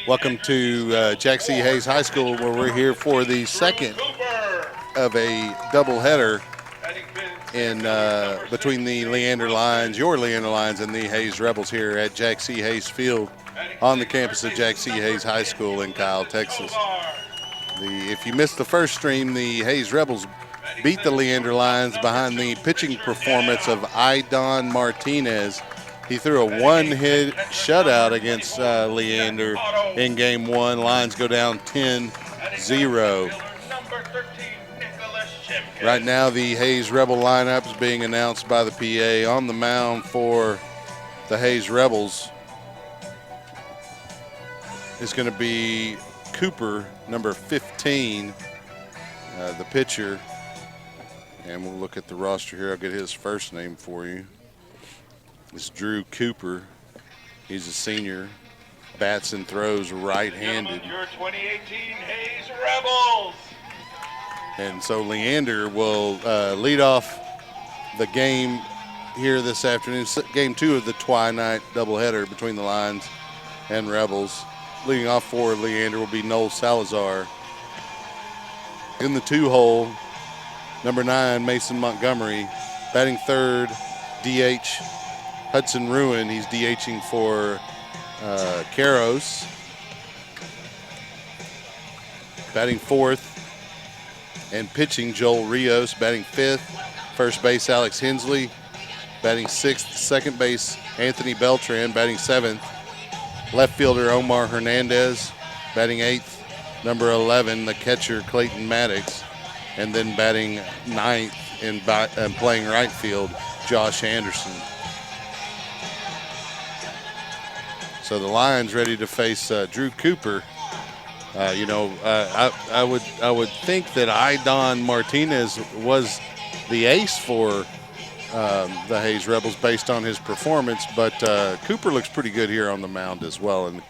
Welcome to Jack C. Hayes High School, where we're here for the second of a doubleheader in between the Leander Lions, your Leander Lions, and the Hayes Rebels here at Jack C. Hayes Field on the campus of Jack C. Hayes High School in Kyle, Texas. If you missed the first stream, the Hayes Rebels beat the Leander Lions behind the pitching performance of Idon Martinez. He threw a one-hit shutout against Leander in Game 1. Lions go down 10-0. Right now, the Hayes Rebel lineup is being announced by the PA. On the mound for the Hayes Rebels is going to be Cooper, number 15, the pitcher. And we'll look at the roster here. I'll get his first name for you. It's Drew Cooper. He's a senior. Bats and throws right-handed. Your 2018 Hayes Rebels. And so Leander will lead off the game here this afternoon. Game 2 of the twilight doubleheader between the Lions and Rebels. Leading off for Leander will be Noel Salazar. In the 2-hole, number 9, Mason Montgomery. Batting third, DH Hudson Ruin. He's DHing for Caros. Batting fourth and pitching Joel Rios. Batting fifth, first base Alex Hensley. Batting sixth, second base Anthony Beltran. Batting seventh, left fielder Omar Hernandez. Batting eighth, number 11, the catcher Clayton Maddox. And then batting ninth and playing right field, Josh Anderson. So the Lions ready to face Drew Cooper. I would think that Idon Martinez was the ace for the Hayes Rebels based on his performance, but Cooper looks pretty good here on the mound as well. And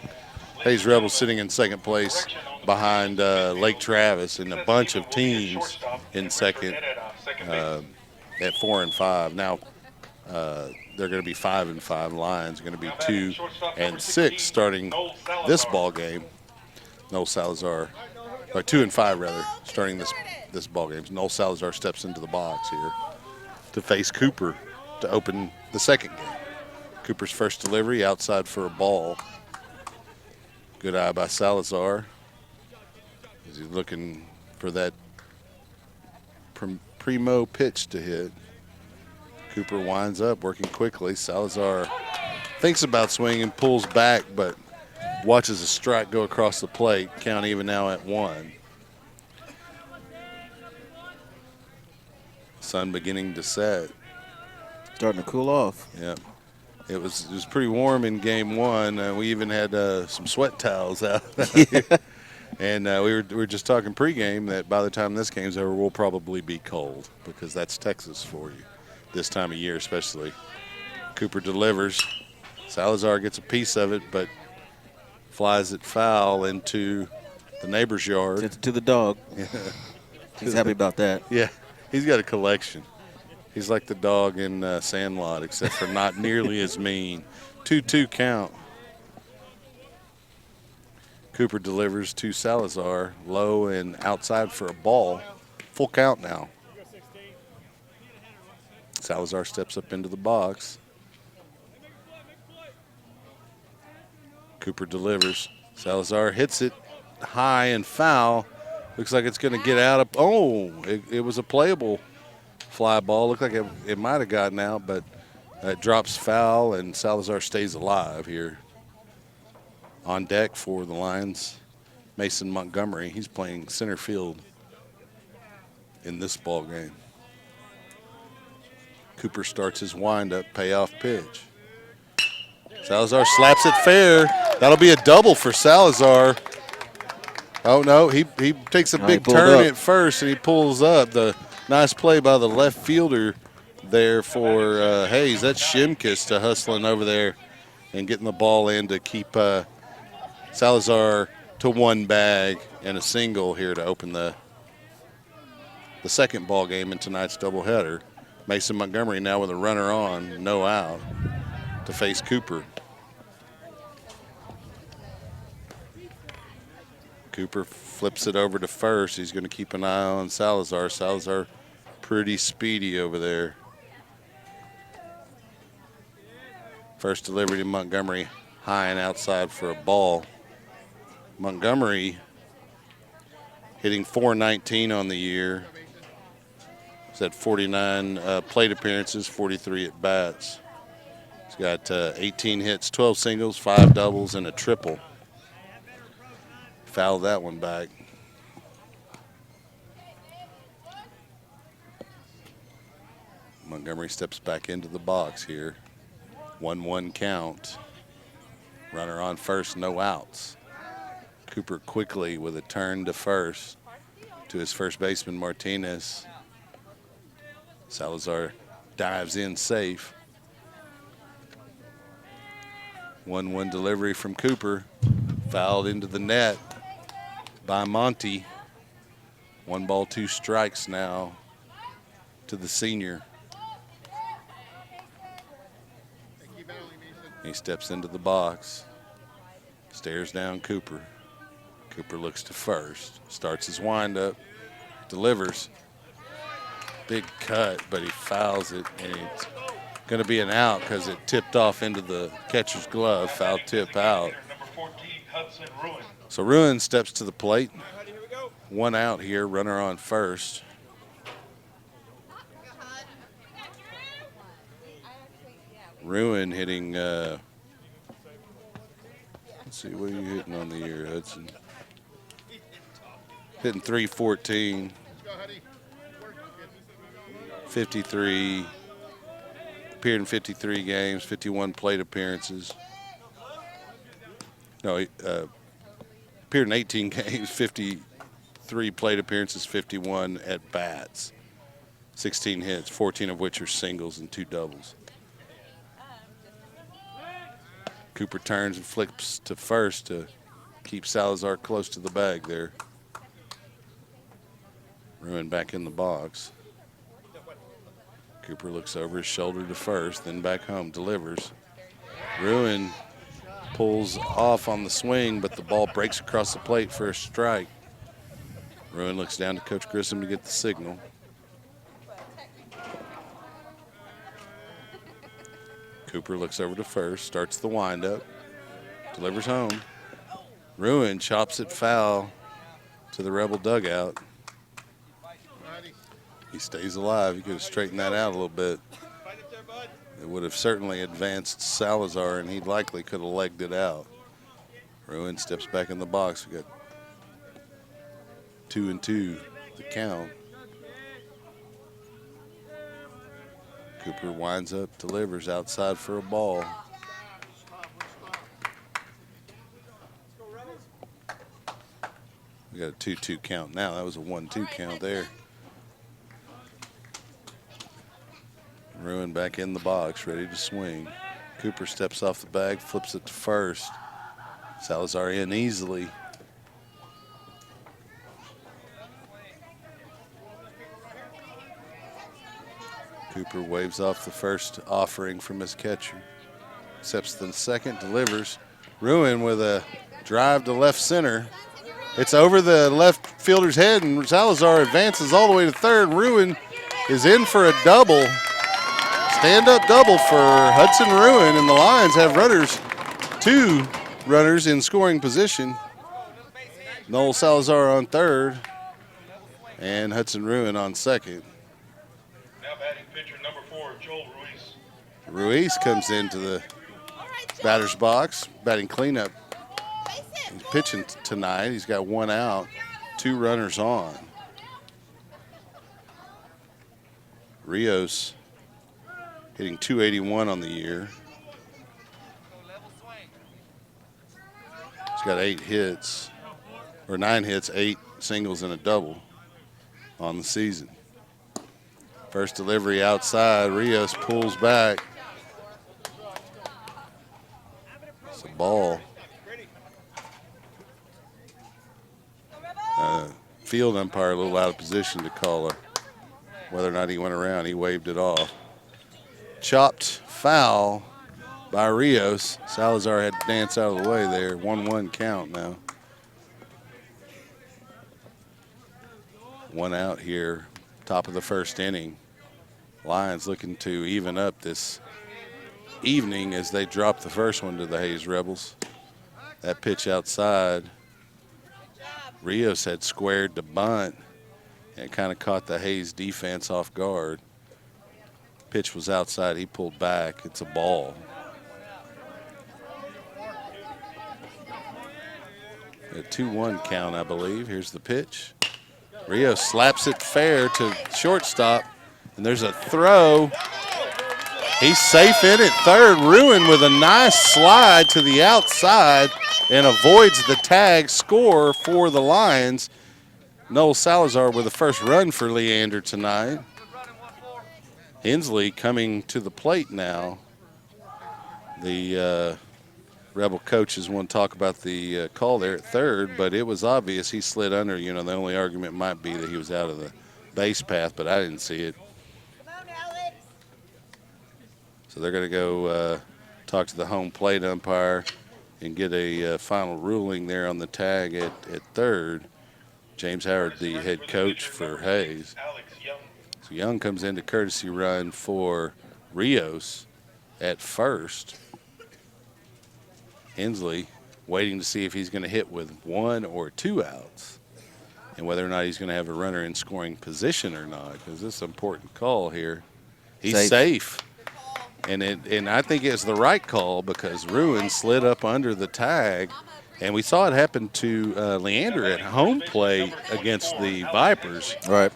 Hayes Rebels sitting in second place behind Lake Travis and a bunch of teams in second at 4 and 5. Now they're going to be 5 and 5. Lions are going to be 2 and 6 starting this ball game. Noel Salazar, or 2 and 5 rather, starting this ball game. Noel Salazar steps into the box here to face Cooper to open the second game. Cooper's first delivery outside for a ball. Good eye by Salazar. He's looking for that primo pitch to hit. Cooper winds up, working quickly. Salazar thinks about swinging, pulls back, but watches a strike go across the plate. Count even now at 1. Sun beginning to set. Starting to cool off. Yeah. It was pretty warm in Game 1. We even had some sweat towels out. Yeah. And we were just talking pregame that by the time this game's over, we'll probably be cold because that's Texas for you this time of year especially. Cooper delivers. Salazar gets a piece of it, but flies it foul into the neighbor's yard. It's to the dog. Yeah. He's happy about that. Yeah, he's got a collection. He's like the dog in Sandlot, except for not nearly as mean. 2-2 count. Cooper delivers to Salazar, low and outside for a ball. Full count now. Salazar steps up into the box. Cooper delivers. Salazar hits it high and foul. Looks like it's going to get out of. Oh, it was a playable fly ball. Looked like it might have gotten out, but it drops foul, and Salazar stays alive here. On deck for the Lions, Mason Montgomery. He's playing center field in this ball game. Cooper starts his windup, payoff pitch. Salazar slaps it fair. That'll be a double for Salazar. Oh, no, he takes a big turn at first, and he pulls up. The nice play by the left fielder there for Hayes. That's Shimkus to hustling over there and getting the ball in to keep Salazar to one bag and a single here to open the second ball game in tonight's doubleheader. Mason Montgomery now with a runner on, no out, to face Cooper. Cooper flips it over to first. He's going to keep an eye on Salazar. Salazar pretty speedy over there. First delivery to Montgomery, high and outside for a ball. Montgomery hitting .419 on the year. He's had 49 plate appearances, 43 at bats. He's got 18 hits, 12 singles, 5 doubles, and a triple. Fouled that one back. Montgomery steps back into the box here. 1-1 count. Runner on first, no outs. Cooper quickly with a turn to first to his first baseman, Martinez. Salazar dives in safe. 1-1 delivery from Cooper. Fouled into the net by Monty. 1 ball, 2 strikes now to the senior. He steps into the box, stares down Cooper. Cooper looks to first, starts his windup, delivers. Big cut, but he fouls it, and it's going to be an out because it tipped off into the catcher's glove. Foul tip out. So Ruin steps to the plate. 1 out here, runner on first. Ruin hitting, let's see, what are you hitting on the year, Hudson? Hitting .314, 53, appeared in 53 games, 51 plate appearances. No, he appeared in 18 games, 53 plate appearances, 51 at bats, 16 hits, 14 of which are singles and 2 doubles. Cooper turns and flips to first to keep Salazar close to the bag there. Ruin back in the box. Cooper looks over his shoulder to first, then back home, delivers. Ruin pulls off on the swing, but the ball breaks across the plate for a strike. Ruin looks down to Coach Grissom to get the signal. Cooper looks over to first, starts the windup, delivers home. Ruin chops it foul to the Rebel dugout. He stays alive. He could have straightened that out a little bit. It would have certainly advanced Salazar, and he likely could have legged it out. Ruin steps back in the box. We got 2-2 the count. Cooper winds up, delivers outside for a ball. We got a 2-2 count now. That was a 1-2 count there. Ruin back in the box, ready to swing. Cooper steps off the bag, flips it to first. Salazar in easily. Cooper waves off the first offering from his catcher. Accepts the second, delivers. Ruin with a drive to left center. It's over the left fielder's head, and Salazar advances all the way to third. Ruin is in for a double. Stand-up double for Hudson Ruin, and the Lions have runners, 2 runners in scoring position. Noel Salazar on third, and Hudson Ruin on second. Now batting pitcher number 4, Joel Ruiz. Ruiz comes into the batter's box, batting cleanup. He's pitching tonight. He's got 1 out, 2 runners on. Rios hitting .281 on the year. He's got 8 hits, or 9 hits, 8 singles, and a double on the season. First delivery outside. Rios pulls back. It's a ball. Field umpire a little out of position to call whether or not he went around. He waved it off. Chopped foul by Rios. Salazar had to dance out of the way there. 1-1 count now. One out here, top of the first inning. Lions looking to even up this evening as they drop the first one to the Hayes Rebels. That pitch outside, Rios had squared to bunt and kind of caught the Hayes defense off guard. Pitch was outside, he pulled back. It's a ball. A 2-1 count, I believe. Here's the pitch. Rios slaps it fair to shortstop, and there's a throw. He's safe in at third. Ruin with a nice slide to the outside and avoids the tag. Score for the Lions. Noel Salazar with the first run for Leander tonight. Hensley coming to the plate now. The Rebel coaches want to talk about the call there at third, but it was obvious he slid under. You know, the only argument might be that he was out of the base path, but I didn't see it. So they're going to go talk to the home plate umpire and get a final ruling there on the tag at third. James Howard, the head coach for Hayes. So Young comes into courtesy run for Rios at first. Hensley waiting to see if he's going to hit with 1 or 2 outs and whether or not he's going to have a runner in scoring position or not, because this is an important call here. He's safe. And I think it's the right call because Ruin slid up under the tag. And we saw it happen to Leander at home plate against the Vipers. Right.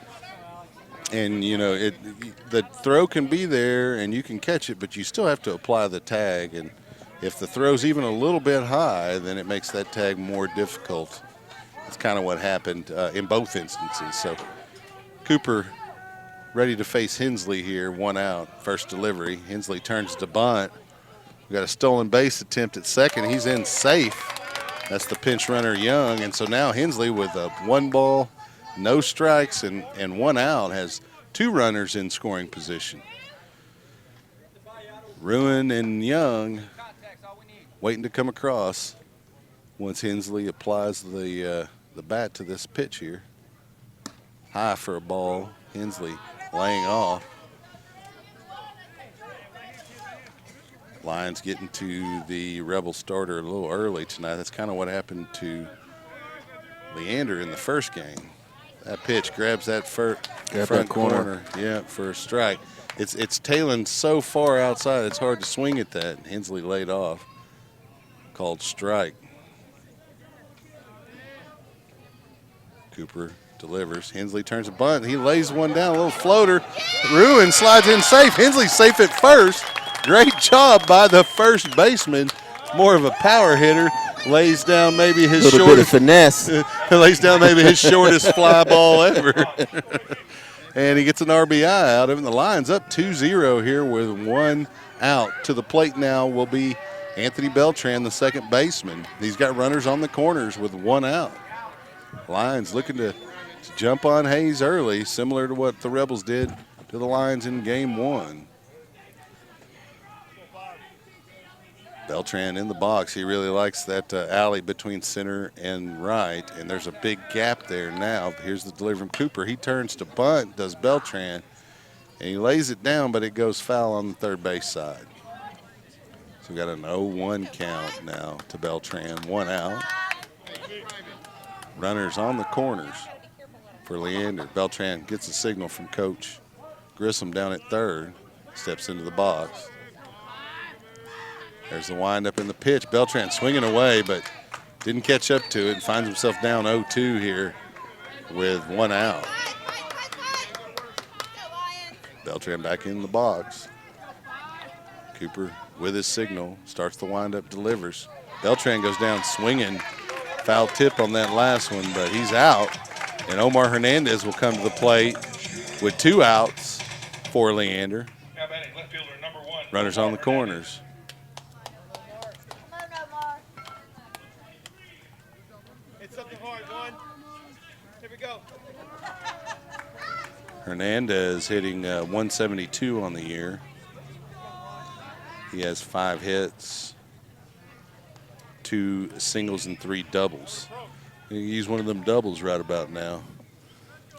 And, you know, the throw can be there and you can catch it, but you still have to apply the tag. And if the throw's even a little bit high, then it makes that tag more difficult. That's kind of what happened in both instances. So Cooper ready to face Hensley here, 1 out, first delivery. Hensley turns to bunt. We got a stolen base attempt at second. He's in safe. That's the pinch runner Young. And so now Hensley with a 1 ball, no strikes, and 1 out has 2 runners in scoring position. Ruin and Young waiting to come across once Hensley applies the bat to this pitch here. High for a ball. Hensley laying off. Lions getting to the Rebel starter a little early tonight. That's kind of what happened to Leander in the first game. That pitch grabs that front corner. Yeah, for a strike. It's tailing so far outside, it's hard to swing at that. Hensley laid off. Called strike. Cooper delivers. Hensley turns a bunt. He lays one down, a little floater. Ruin slides in safe. Hensley's safe at first. Great job by the first baseman. More of a power hitter. Lays down maybe his shortest. A little bit of finesse. Lays down maybe his shortest fly ball ever. And he gets an RBI out of him. The Lions up 2-0 here with 1 out. To the plate now will be Anthony Beltran, the second baseman. He's got runners on the corners with 1 out. Lions looking to jump on Hayes early, similar to what the Rebels did to the Lions in game 1. Beltran in the box. He really likes that alley between center and right, and there's a big gap there now. Here's the delivery from Cooper. He turns to bunt, does Beltran, and he lays it down, but it goes foul on the third base side. So we got an 0-1 count now to Beltran, 1 out. Runners on the corners for Leander. Beltran gets a signal from Coach Grissom down at third, steps into the box. There's the windup in the pitch. Beltran swinging away, but didn't catch up to it and finds himself down 0-2 here with 1 out. Beltran back in the box. Cooper with his signal, starts the windup, delivers. Beltran goes down swinging. Foul tip on that last one, but he's out. And Omar Hernandez will come to the plate with 2 outs for Leander. Now batting left fielder number 1. Runners on the corners. Hit something hard, one. Here we go. Hernandez hitting 172 on the year. He has 5 hits, 2 singles and 3 doubles. You use one of them doubles right about now.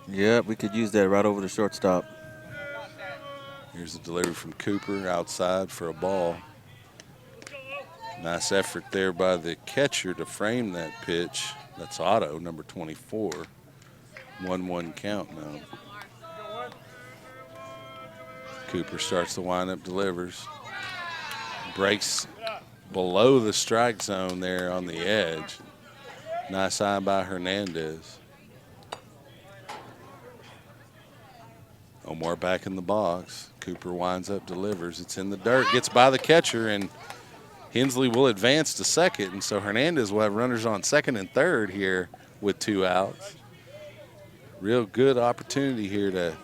Yeah, we could use that right over the shortstop. Here's the delivery from Cooper outside for a ball. Nice effort there by the catcher to frame that pitch. That's Otto, number 24. 1-1 count now. Cooper starts the windup, delivers. Breaks below the strike zone there on the edge. Nice eye by Hernandez. Omar back in the box. Cooper winds up, delivers. It's in the dirt, gets by the catcher, and Hensley will advance to second. And so Hernandez will have runners on second and third here with 2 outs. Real good opportunity here to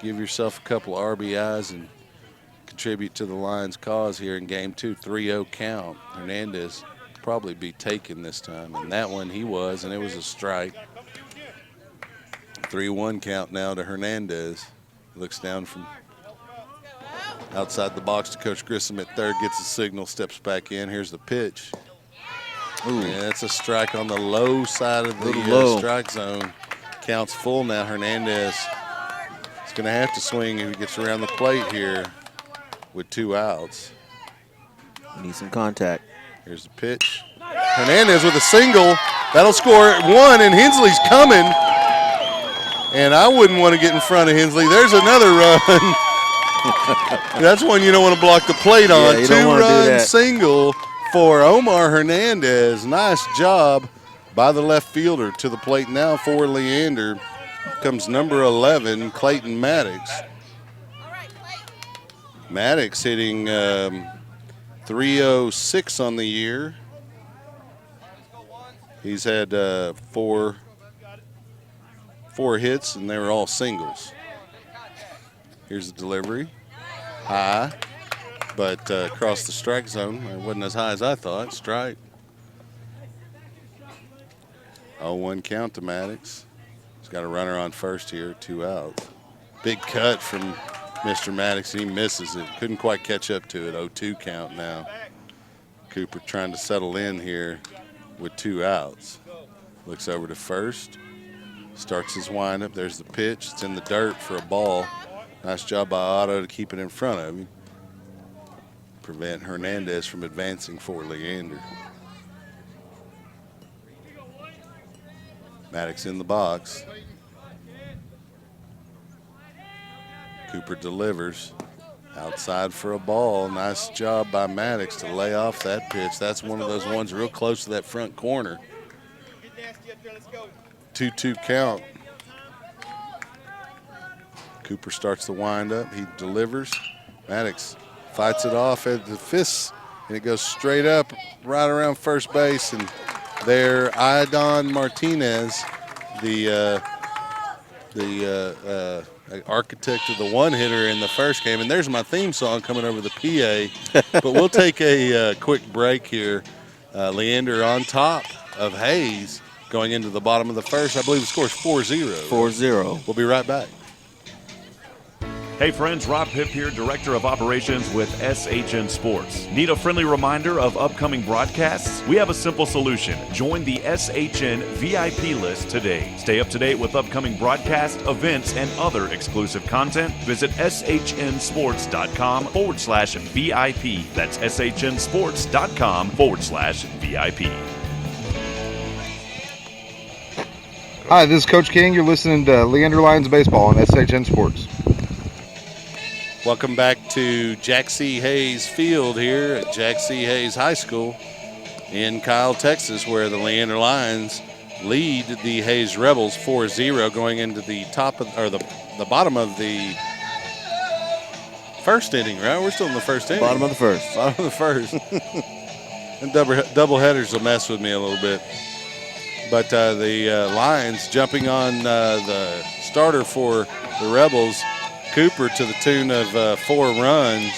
give yourself a couple of RBIs and contribute to the Lions' cause here in game 2. 3-0 count. Hernandez probably be taken this time. And that one he was, and it was a strike. 3-1 count now to Hernandez. Looks down from outside the box to Coach Grissom at third, gets a signal, steps back in. Here's the pitch. Ooh. Yeah, that's a strike on the low side of the strike zone. Counts full now. Hernandez is going to have to swing if he gets around the plate here with 2 outs. Need some contact. Here's the pitch. Hernandez with a single. That'll score at 1, and Hensley's coming. And I wouldn't want to get in front of Hensley. There's another run. That's one you don't want to block the plate on. Yeah, 2-run single for Omar Hernandez. Nice job by the left fielder. To the plate now for Leander comes number 11, Clayton Maddox. Maddox hitting 306 on the year. He's had four hits, and they were all singles. Here's the delivery. High, but across the strike zone. It wasn't as high as I thought. Strike. 0-1 count to Maddox. He's got a runner on first here, 2 outs. Big cut from Mr. Maddox, and he misses it. Couldn't quite catch up to it. 0-2 count now. Cooper trying to settle in here with 2 outs. Looks over to first. Starts his windup. There's the pitch. It's in the dirt for a ball. Nice job by Otto to keep it in front of him. Prevent Hernandez from advancing for Leander. Maddox in the box. Cooper delivers. Outside for a ball. Nice job by Maddox to lay off that pitch. That's one of those ones real close to that front corner. 2-2 count. Cooper starts the windup. He delivers. Maddox fights it off at the fists, and it goes straight up right around first base. And there, Idan Martinez, the architect of the one-hitter in the first game. And there's my theme song coming over the PA. But we'll take a quick break here. Leander on top of Hayes going into the bottom of the first. I believe the score is 4-0. 4-0. We'll be right back. Hey friends, Rob Hipp here, Director of Operations with SHN Sports. Need a friendly reminder of upcoming broadcasts? We have a simple solution. Join the SHN VIP list today. Stay up to date with upcoming broadcasts, events, and other exclusive content. Visit shnsports.com/VIP. That's shnsports.com/VIP. Hi, this is Coach King. You're listening to Leander Lions Baseball on SHN Sports. Welcome back to Jack C. Hayes Field here at Jack C. Hayes High School in Kyle, Texas, where the Leander Lions lead the Hayes Rebels 4-0 going into the top of, or the bottom of the first inning, right? We're still in the first inning. Bottom of the first. Bottom of the first. And double headers will mess with me a little bit. But the Lions jumping on the starter for the Rebels, Cooper, to the tune of 4 runs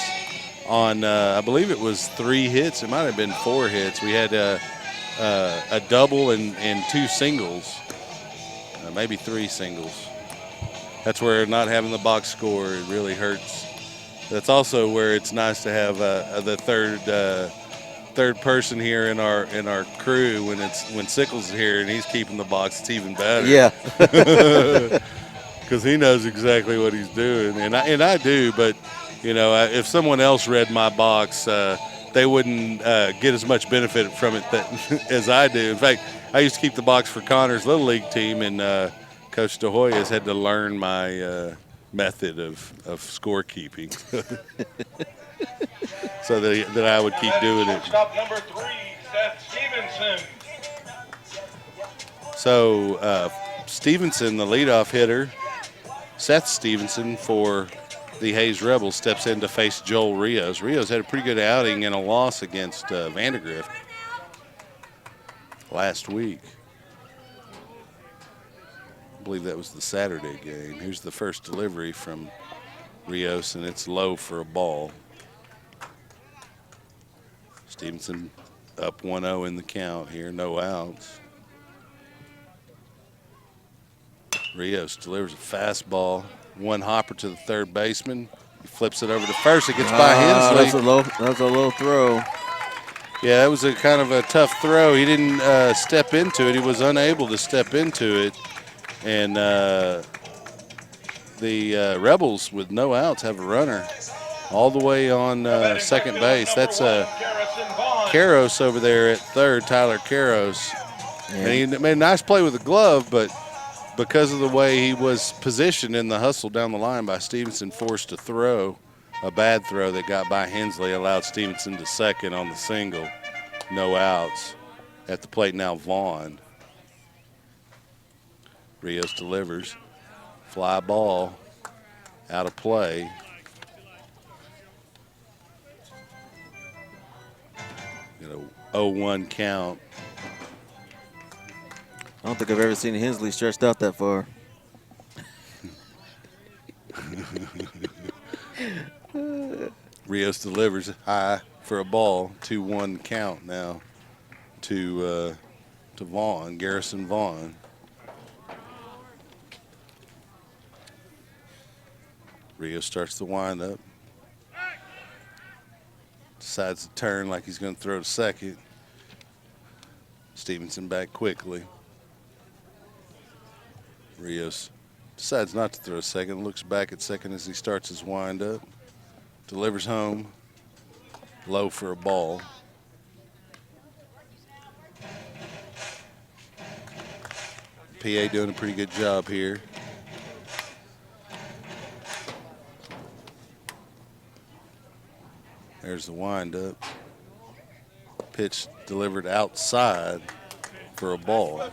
on, I believe it was 3 hits. It might have been 4 hits. We had a double and 2 singles, maybe 3 singles. That's where not having the box score, it really hurts. That's also where it's nice to have the third third person here in our crew when Sickles is here and he's keeping the box. It's even better. Yeah. Because he knows exactly what he's doing, and I do. But if someone else read my box, they wouldn't get as much benefit from it as I do. In fact, I used to keep the box for Connor's Little League team, and Coach De Hoy has had to learn my method of scorekeeping, so that I would keep doing it. Shortstop number 3, Seth Stevenson. So Stevenson, the leadoff hitter, Seth Stevenson for the Hayes Rebels, steps in to face Joel Rios. Rios had a pretty good outing in a loss against Vandergrift last week. I believe that was the Saturday game. Here's the first delivery from Rios, and it's low for a ball. Stevenson up 1-0 in the count here, no outs. Rios delivers a fastball, one hopper to the third baseman. He flips it over to first. It gets by Hensley. That's a low throw. Yeah, that was a kind of a tough throw. He didn't step into it. He was unable to step into it. And the Rebels, with no outs, have a runner all the way on second base. That's Karros over there at third, Tyler Karros. Yeah. And he made a nice play with the glove, but because of the way he was positioned in the hustle down the line by Stevenson, forced to throw a bad throw that got by Hensley, allowed Stevenson to second on the single. No outs. At the plate now, Vaughn. Rios delivers. Fly ball out of play. Got a 0-1 count. I don't think I've ever seen Hensley stretched out that far. Rios delivers high for a ball. 2-1 count now to Vaughn, Garrison Vaughn. Rios starts the windup. Decides to turn like he's going to throw to second. Stevenson back quickly. Rios decides not to throw second, looks back at second as he starts his windup. Delivers home, low for a ball. PA doing a pretty good job here. There's the windup. Pitch delivered outside for a ball.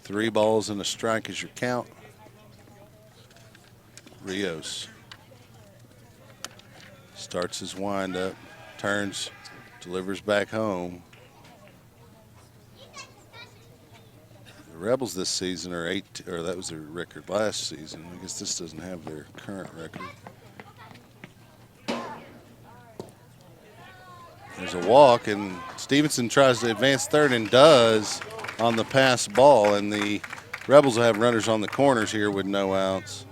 3 balls and a strike is your count. Rios starts his windup, turns, delivers back home. The Rebels this season are 8, or that was their record last season. I guess this doesn't have their current record. There's a walk, and Stevenson tries to advance third and does on the pass ball, and the Rebels will have runners on the corners here with no outs.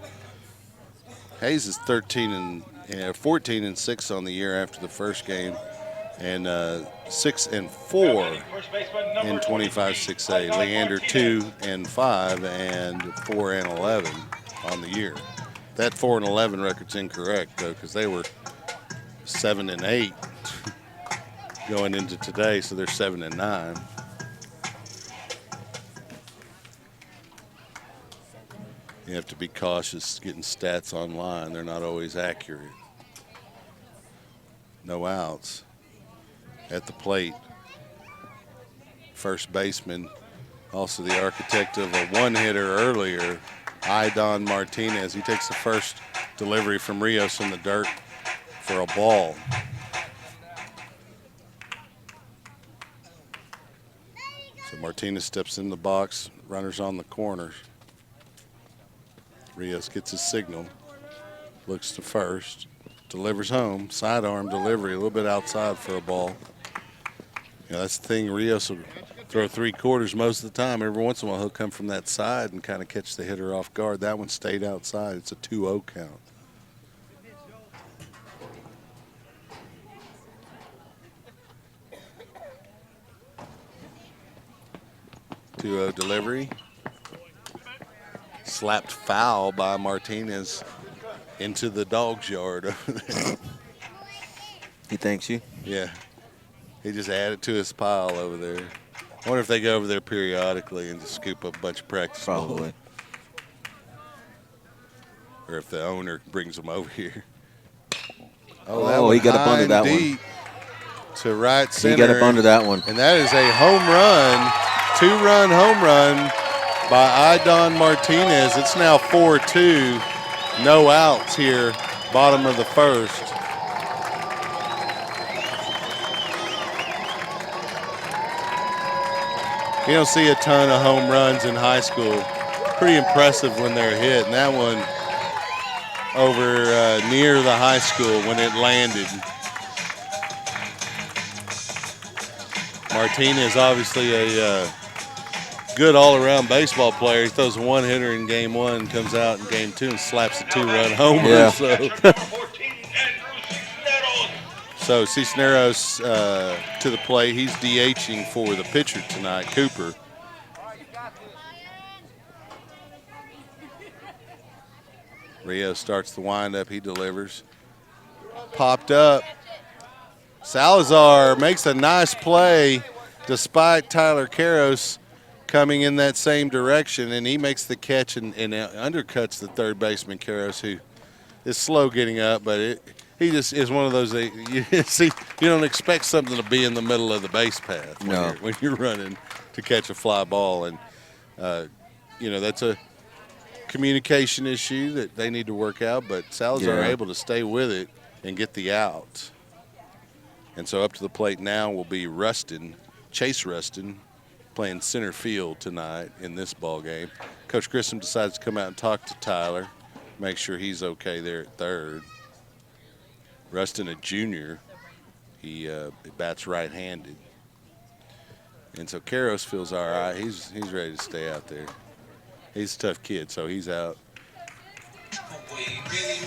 Hayes is 14-6 on the year after the first game, and 6-4 in 25-6A. Leander 2-5 and 4-11 on the year. That 4-11 record's incorrect though, because they were 7-8 going into today, so they're 7-9. You have to be cautious getting stats online. They're not always accurate. No outs. At the plate, first baseman, also the architect of a one-hitter earlier, Idon Martinez. He takes the first delivery from Rios in the dirt for a ball. So Martinez steps in the box, runners on the corners. Rios gets his signal, looks to first, delivers home, sidearm delivery, a little bit outside for a ball. That's the thing, Rios will throw 3/4 most of the time. Every once in a while he'll come from that side and kind of catch the hitter off guard. That one stayed outside. It's a 2-0 count. 2-0 delivery. Slapped foul by Martinez into the dog's yard over there. He thanks you. Yeah. He just added to his pile over there. I wonder if they go over there periodically and just scoop up a bunch of practice balls. Probably. Or if the owner brings them over here. Oh, he got up under that one. To right center. He got up under that one. And that is a home run, 2-run home run by Idon Martinez. It's now 4-2. No outs here, bottom of the first. You don't see a ton of home runs in high school. Pretty impressive when they're hit. And that one over near the high school when it landed. Martinez, obviously a good all-around baseball player. He throws a one-hitter in game one, comes out in game two and slaps a 2-run homer. Yeah. So Cisneros to the plate. He's DHing for the pitcher tonight, Cooper. Rio starts the windup. He delivers. Popped up. Salazar makes a nice play despite Tyler Karros coming in that same direction, and he makes the catch and undercuts the third baseman, Karros, who is slow getting up, but he just is one of those that you see, you don't expect something to be in the middle of the base path when you're running to catch a fly ball. And, that's a communication issue that they need to work out, but Salazar able to stay with it and get the out. And so up to the plate now will be Chase Rustin, playing center field tonight in this ball game. Coach Grissom decides to come out and talk to Tyler, make sure he's okay there at third. Rustin, a junior, he bats right-handed. And so Karros feels all right. He's ready to stay out there. He's a tough kid, so he's out.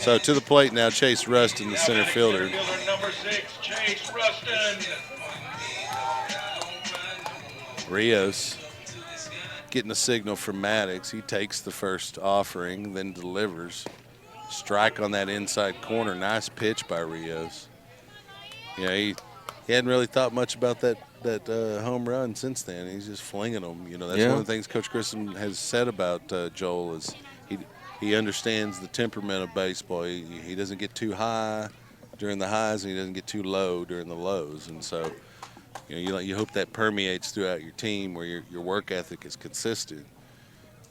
So to the plate now, Chase Rustin, the center fielder. Number 6, Chase Rustin. Rios getting a signal from Maddox. He takes the first offering, then delivers. Strike on that inside corner. Nice pitch by Rios. He hadn't really thought much about that home run since then. He's just flinging them. That's one of the things Coach Grissom has said about Joel is he understands the temperament of baseball. He doesn't get too high during the highs, and he doesn't get too low during the lows. And so, you hope that permeates throughout your team where your work ethic is consistent,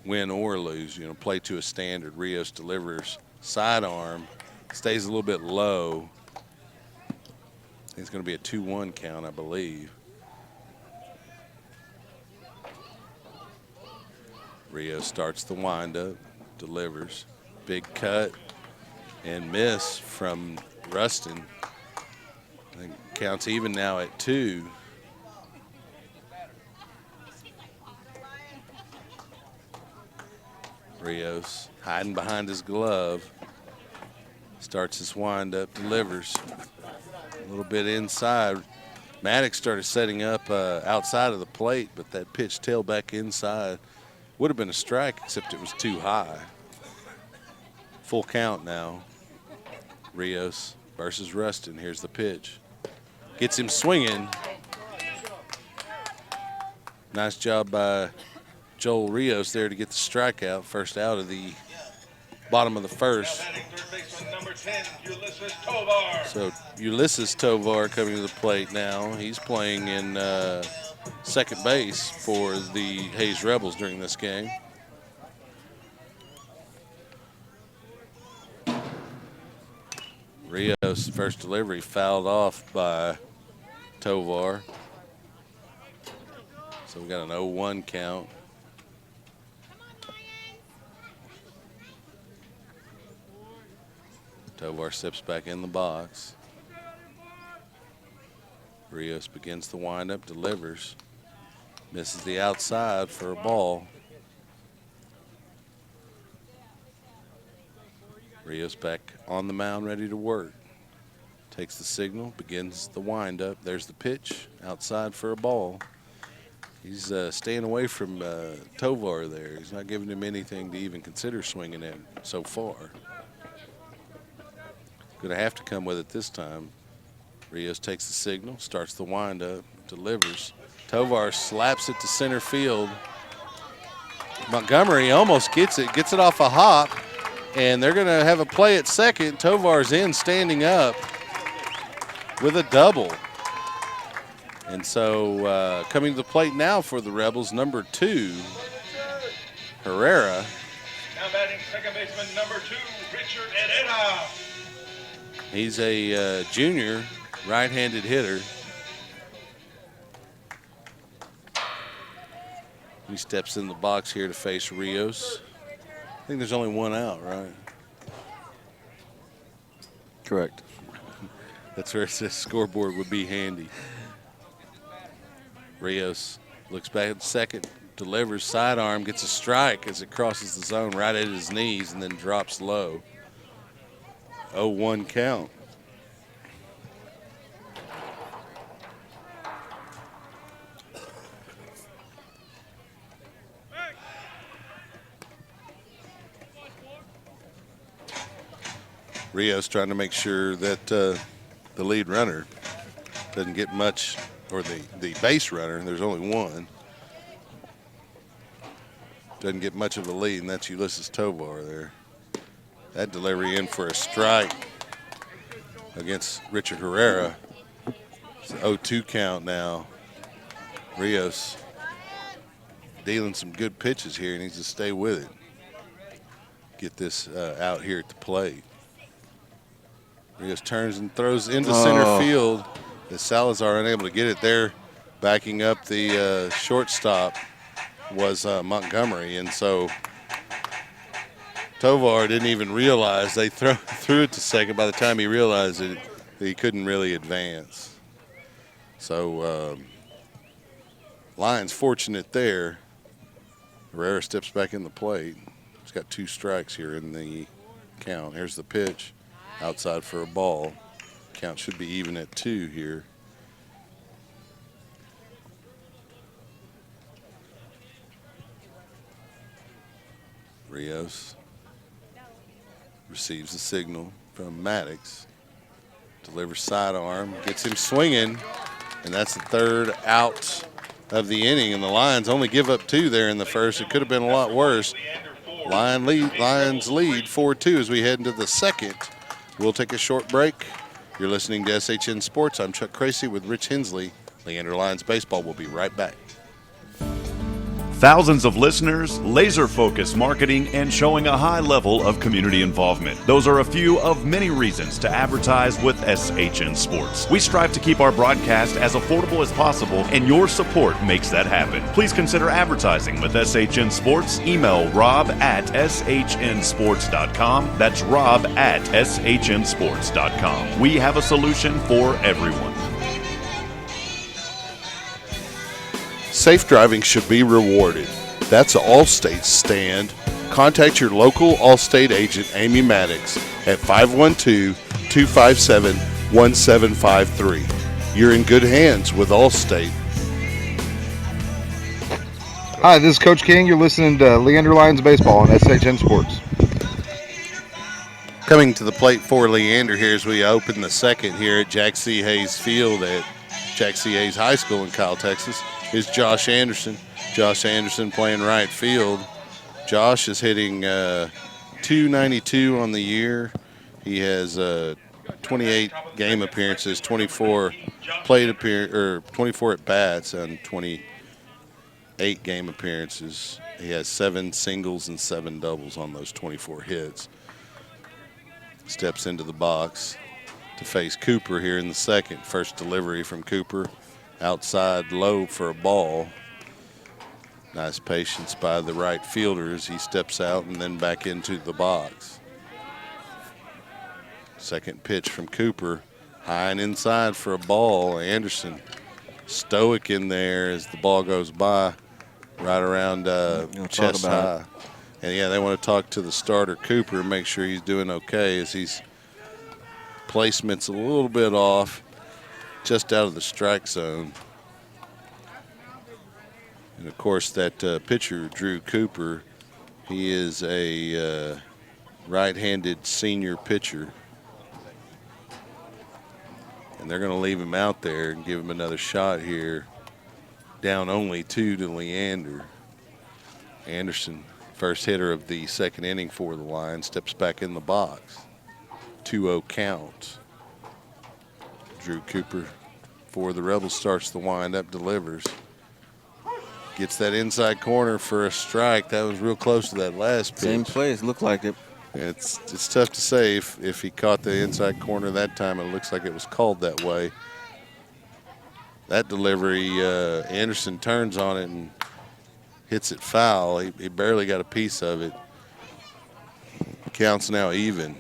win or lose. Play to a standard. Rios delivers sidearm, stays a little bit low. It's going to be a 2-1 count, I believe. Rios starts the windup, delivers. Big cut and miss from Rustin. I think counts even now at 2. Rios hiding behind his glove. Starts his windup, delivers. A little bit inside. Maddox started setting up outside of the plate, but that pitch tailed back inside. Would have been a strike, except it was too high. Full count now. Rios versus Rustin. Here's the pitch. Gets him swinging. Nice job by Joel Rios there to get the strikeout. First out of the bottom of the first. So Ulysses Tovar coming to the plate now. He's playing in second base for the Hayes Rebels during this game. Rios' first delivery fouled off by Tovar. So we got an 0-1 count. Tovar steps back in the box. Rios begins the windup, delivers. Misses the outside for a ball. Rios back on the mound, ready to work. Takes the signal, begins the windup. There's the pitch, outside for a ball. He's staying away from Tovar there. He's not giving him anything to even consider swinging at so far. Going to have to come with it this time. Rios takes the signal, starts the windup, delivers. Tovar slaps it to center field. Montgomery almost gets it off a hop, and they're going to have a play at second. Tovar's in, standing up with a double. And so coming to the plate now for the Rebels, number 2, Herrera. Now batting second baseman number 2, Richard Herrera. He's a junior right-handed hitter. He steps in the box here to face Rios. I think there's only one out, right? Correct. That's where it says scoreboard would be handy. Rios looks back at second, delivers sidearm, gets a strike as it crosses the zone right at his knees and then drops low. 0-1 count. Rios trying to make sure that the lead runner doesn't get much, or the base runner, there's only one, doesn't get much of a lead, and that's Ulysses Tovar there. That delivery in for a strike against Richard Herrera. It's an 0-2 count now. Rios dealing some good pitches here. He needs to stay with it. Get this out here at the plate. Rios turns and throws into center field. As Salazar unable to get it there, backing up the shortstop was Montgomery, and so Tovar didn't even realize they threw it to second. By the time he realized it, he couldn't really advance. So Lions fortunate there. Herrera steps back in the plate. He's got 2 strikes here in the count. Here's the pitch, outside for a ball. Count should be even at 2 here. Rios receives the signal from Maddox. Delivers sidearm, gets him swinging, and that's the 3rd out of the inning. And the Lions only give up 2 there in the first. It could have been a lot worse. Lions lead 4-2 as we head into the second. We'll take a short break. You're listening to SHN Sports. I'm Chuck Kracy with Rich Hensley. Leander Lions Baseball. We'll be right back. Thousands of listeners, laser-focused marketing, and showing a high level of community involvement. Those are a few of many reasons to advertise with SHN Sports. We strive to keep our broadcast as affordable as possible, and your support makes that happen. Please consider advertising with SHN Sports. Email rob@shnsports.com. That's rob@shnsports.com. We have a solution for everyone. Safe driving should be rewarded. That's Allstate's stand. Contact your local Allstate agent, Amy Maddox, at 512-257-1753. You're in good hands with Allstate. Hi, this is Coach King. You're listening to Leander Lions Baseball on SHN Sports. Coming to the plate for Leander here as we open the second here at Jack C. Hayes Field at Jack C. Hayes High School in Kyle, Texas, is Josh Anderson. Josh Anderson playing right field. Josh is hitting .292 on the year. He has 28 game appearances, 24 24 at bats, and 28 game appearances. He has 7 singles and 7 doubles on those 24 hits. Steps into the box to face Cooper here in the second. First delivery from Cooper, outside low for a ball. Nice patience by the right fielder as he steps out and then back into the box. Second pitch from Cooper, high and inside for a ball. Anderson stoic in there as the ball goes by, right around chest high. And yeah, they want to talk to the starter Cooper and make sure he's doing okay as he's placement's a little bit off, just out of the strike zone. And, of course, that pitcher, Drew Cooper, he is a right-handed senior pitcher. And they're going to leave him out there and give him another shot here. Down only 2 to Leander. Anderson, first hitter of the second inning for the Lions, steps back in the box. 2-0 count. Drew Cooper for the Rebels starts the windup, delivers. Gets that inside corner for a strike. That was real close to that last pitch. Same place, looked like it. It's tough to say if he caught the inside corner that time. It looks like it was called that way. That delivery, Anderson turns on it and hits it foul. He barely got a piece of it. Counts now even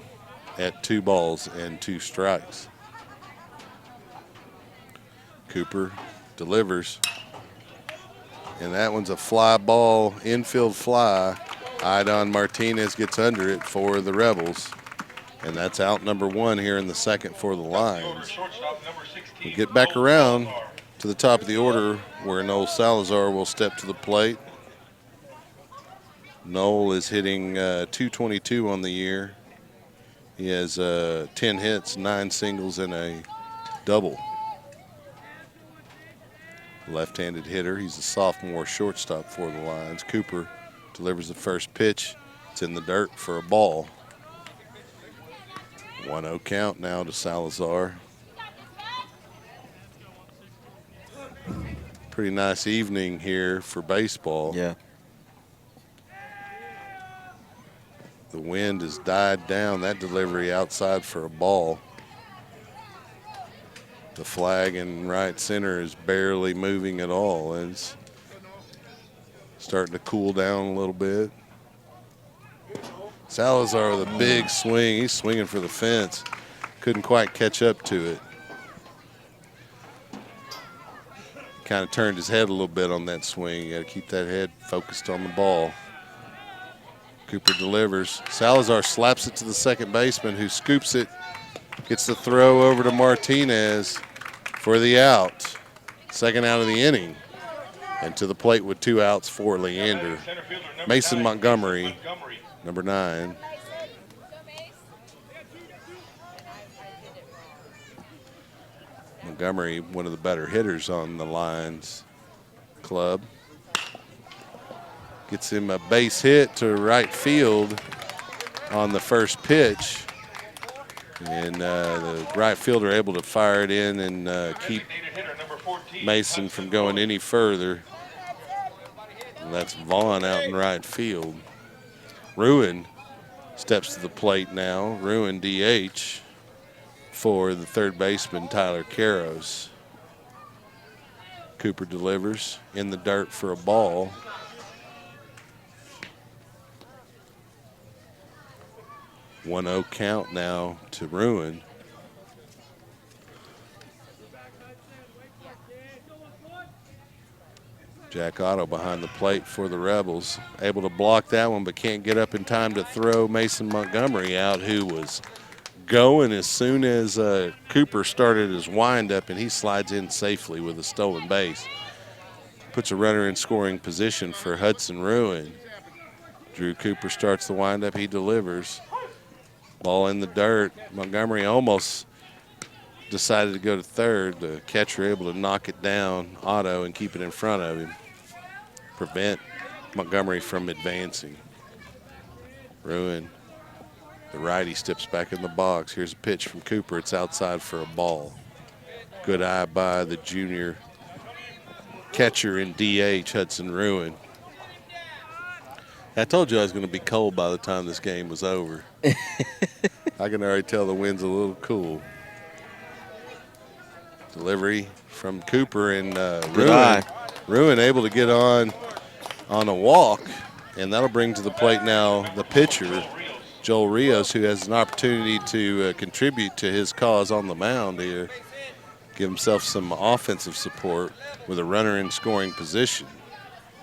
at 2 balls and 2 strikes. Cooper delivers. And that one's a fly ball, infield fly. Idon Martinez gets under it for the Rebels. And that's out number 1 here in the second for the Lions. We get back around to the top of the order where Noel Salazar will step to the plate. Noel is hitting .222 on the year. He has 10 hits, 9 singles, and a double. Left-handed hitter. He's a sophomore shortstop for the Lions. Cooper delivers the first pitch. It's in the dirt for a ball. 1-0 count now to Salazar. Pretty nice evening here for baseball. Yeah. The wind has died down. That delivery outside for a ball. The flag in right center is barely moving at all. It's starting to cool down a little bit. Salazar with a big swing. He's swinging for the fence. Couldn't quite catch up to it. Kind of turned his head a little bit on that swing. You got to keep that head focused on the ball. Cooper delivers. Salazar slaps it to the second baseman, who scoops it. Gets the throw over to Martinez for the out. Second out of the inning. And to the plate with 2 outs for Leander. Mason Montgomery, number 9. Montgomery, one of the better hitters on the Lions club. Gets him a base hit to right field on the first pitch. And the right fielder able to fire it in and keep Mason from going any further. And that's Vaughn out in right field. Ruin steps to the plate now. Ruin DH for the third baseman, Tyler Karros. Cooper delivers in the dirt for a ball. One-0 count now to Ruin. Jack Otto behind the plate for the Rebels. Able to block that one, but can't get up in time to throw Mason Montgomery out, who was going as soon as Cooper started his windup, and he slides in safely with a stolen base. Puts a runner in scoring position for Hudson Ruin. Drew Cooper starts the windup. He delivers. Ball in the dirt. Montgomery almost decided to go to third. The catcher able to knock it down, Otto, and keep it in front of him. Prevent Montgomery from advancing. Ruin, the righty, steps back in the box. Here's a pitch from Cooper. It's outside for a ball. Good eye by the junior catcher in DH, Hudson Ruin. I told you I was going to be cold by the time this game was over. I can already tell the wind's a little cool. Delivery from Cooper, and Ruin able to get on a walk, and that'll bring to the plate now the pitcher, Joel Rios, who has an opportunity to contribute to his cause on the mound here. Give himself some offensive support with a runner in scoring position.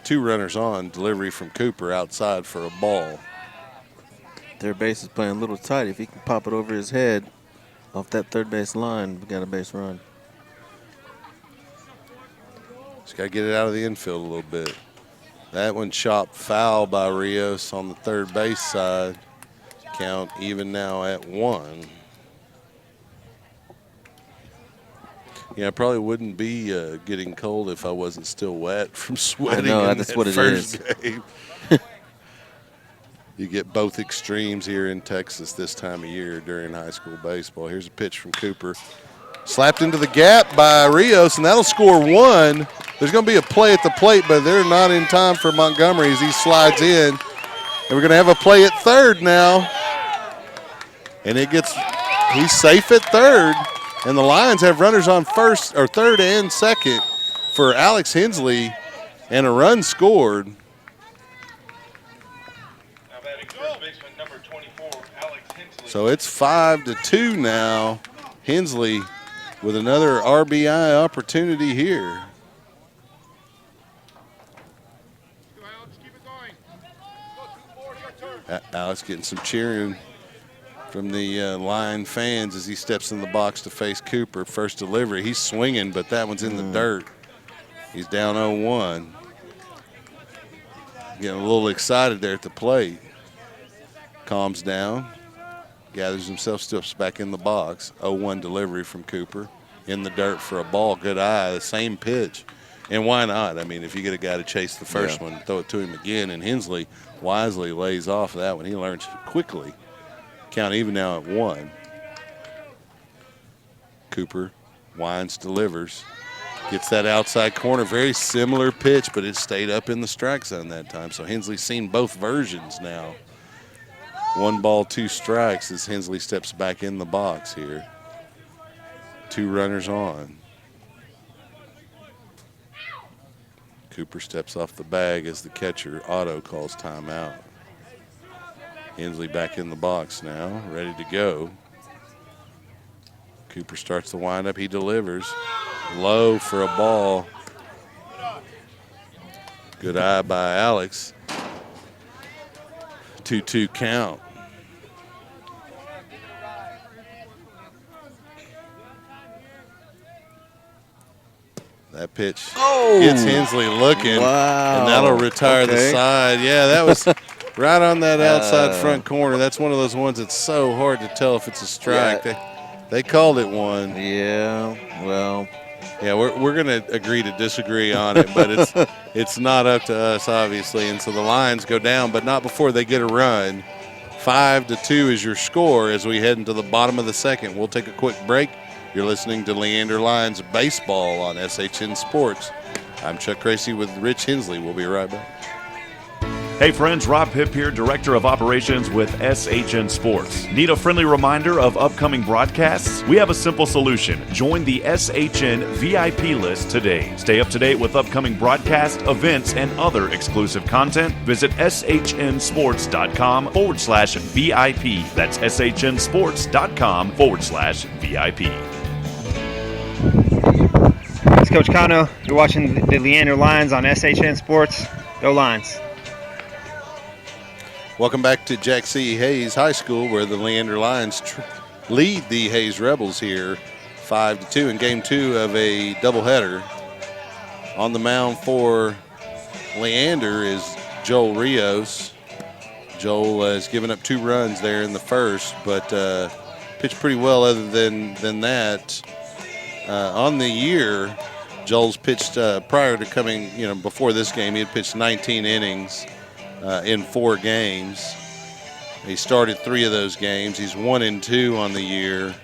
2 runners on. Delivery from Cooper outside for a ball. Third base is playing a little tight. If he can pop it over his head off that third base line, we got a base run. Just got to get it out of the infield a little bit. That one chopped foul by Rios on the third base side. Count even now at 1. Yeah, I probably wouldn't be getting cold if I wasn't still wet from sweating know, in that's that what it first is. game. You get both extremes here in Texas this time of year during high school baseball. Here's a pitch from Cooper. Slapped into the gap by Rios, and that'll score 1. There's going to be a play at the plate, but they're not in time for Montgomery as he slides in. And we're going to have a play at third now. And he's safe at third. And the Lions have runners on third and second for Alex Hensley, and a run scored. Now batting first baseman number 24, Alex Hensley. So it's 5-2 now. Hensley with another RBI opportunity here. Alex getting some cheering from the Lion fans as he steps in the box to face Cooper. First delivery, he's swinging, but that one's in the dirt. He's down 0-1. Getting a little excited there at the plate. Calms down, gathers himself, steps back in the box. 0-1 delivery from Cooper. In the dirt for a ball, good eye, the same pitch. And why not? I mean, if you get a guy to chase the first one, throw it to him again, and Hensley wisely lays off that one. He learns quickly. Count even now at 1. Cooper winds, delivers, gets that outside corner. Very similar pitch, but it stayed up in the strike zone that time. So Hensley's seen both versions now. 1 ball, 2 strikes as Hensley steps back in the box here. 2 runners on. Cooper steps off the bag as the catcher, Otto, calls timeout. Hensley back in the box now, ready to go. Cooper starts the windup. He delivers. Low for a ball. Good eye by Alex. 2-2 count. That pitch gets Hensley looking, Wow. and that'll retire the side. Yeah, that was right on that outside front corner. That's one of those ones that's so hard to tell if it's a strike. They called it one. Yeah, well. Yeah, we're going to agree to disagree on it, but it's not up to us, obviously. And so the Lions go down, but not before they get a run. 5-2 is your score as we head into the bottom of the second. We'll take a quick break. You're listening to Leander Lions Baseball on SHN Sports. I'm Chuck Kracy with Rich Hensley. We'll be right back. Hey friends, Rob Hipp here, Director of Operations with SHN Sports. Need a friendly reminder of upcoming broadcasts? We have a simple solution. Join the SHN VIP list today. Stay up to date with upcoming broadcasts, events, and other exclusive content. Visit shnsports.com/VIP. That's shnsports.com/VIP. It's Coach Kano. You're watching the Leander Lions on SHN Sports. Go Lions. Welcome back to Jack C. Hayes High School, where the Leander Lions lead the Hayes Rebels here 5-2 in game 2 of a doubleheader. On the mound for Leander is Joel Rios. Joel has given up 2 runs there in the first, but pitched pretty well other than that. On the year, Joel's pitched prior to coming, before this game, he had pitched 19 innings. In 4 games. He started 3 of those games. He's 1-2 on the year.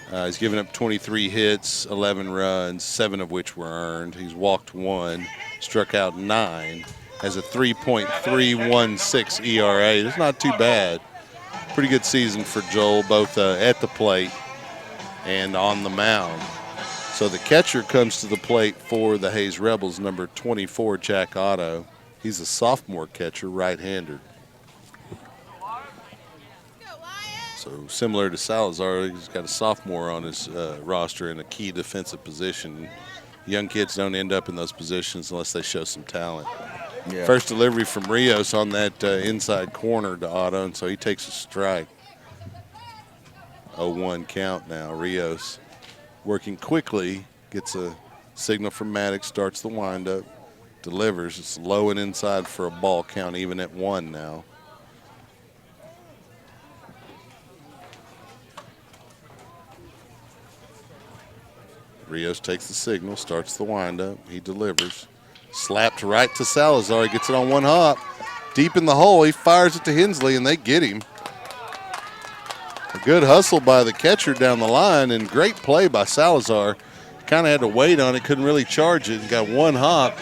He's given up 23 hits, 11 runs, 7 of which were earned. He's walked 1, struck out 9, has a 3.316 ERA. That's not too bad. Pretty good season for Joel, both at the plate and on the mound. So the catcher comes to the plate for the Hayes Rebels, number 24, Jack Otto. He's a sophomore catcher, right-handed. So similar to Salazar, he's got a sophomore on his roster in a key defensive position. Young kids don't end up in those positions unless they show some talent. Yeah. First delivery from Rios on that inside corner to Otto, and so he takes a strike. 0-1 count now. Rios working quickly, gets a signal from Maddox, starts the windup. delivers. It's low and inside for a ball, count even at 1 now. Rios takes the signal, starts the windup. He delivers. Slapped right to Salazar. He gets it on one hop. Deep in the hole, he fires it to Hensley, and they get him. A good hustle by the catcher down the line, and great play by Salazar. Kind of had to wait on it, couldn't really charge it. He got one hop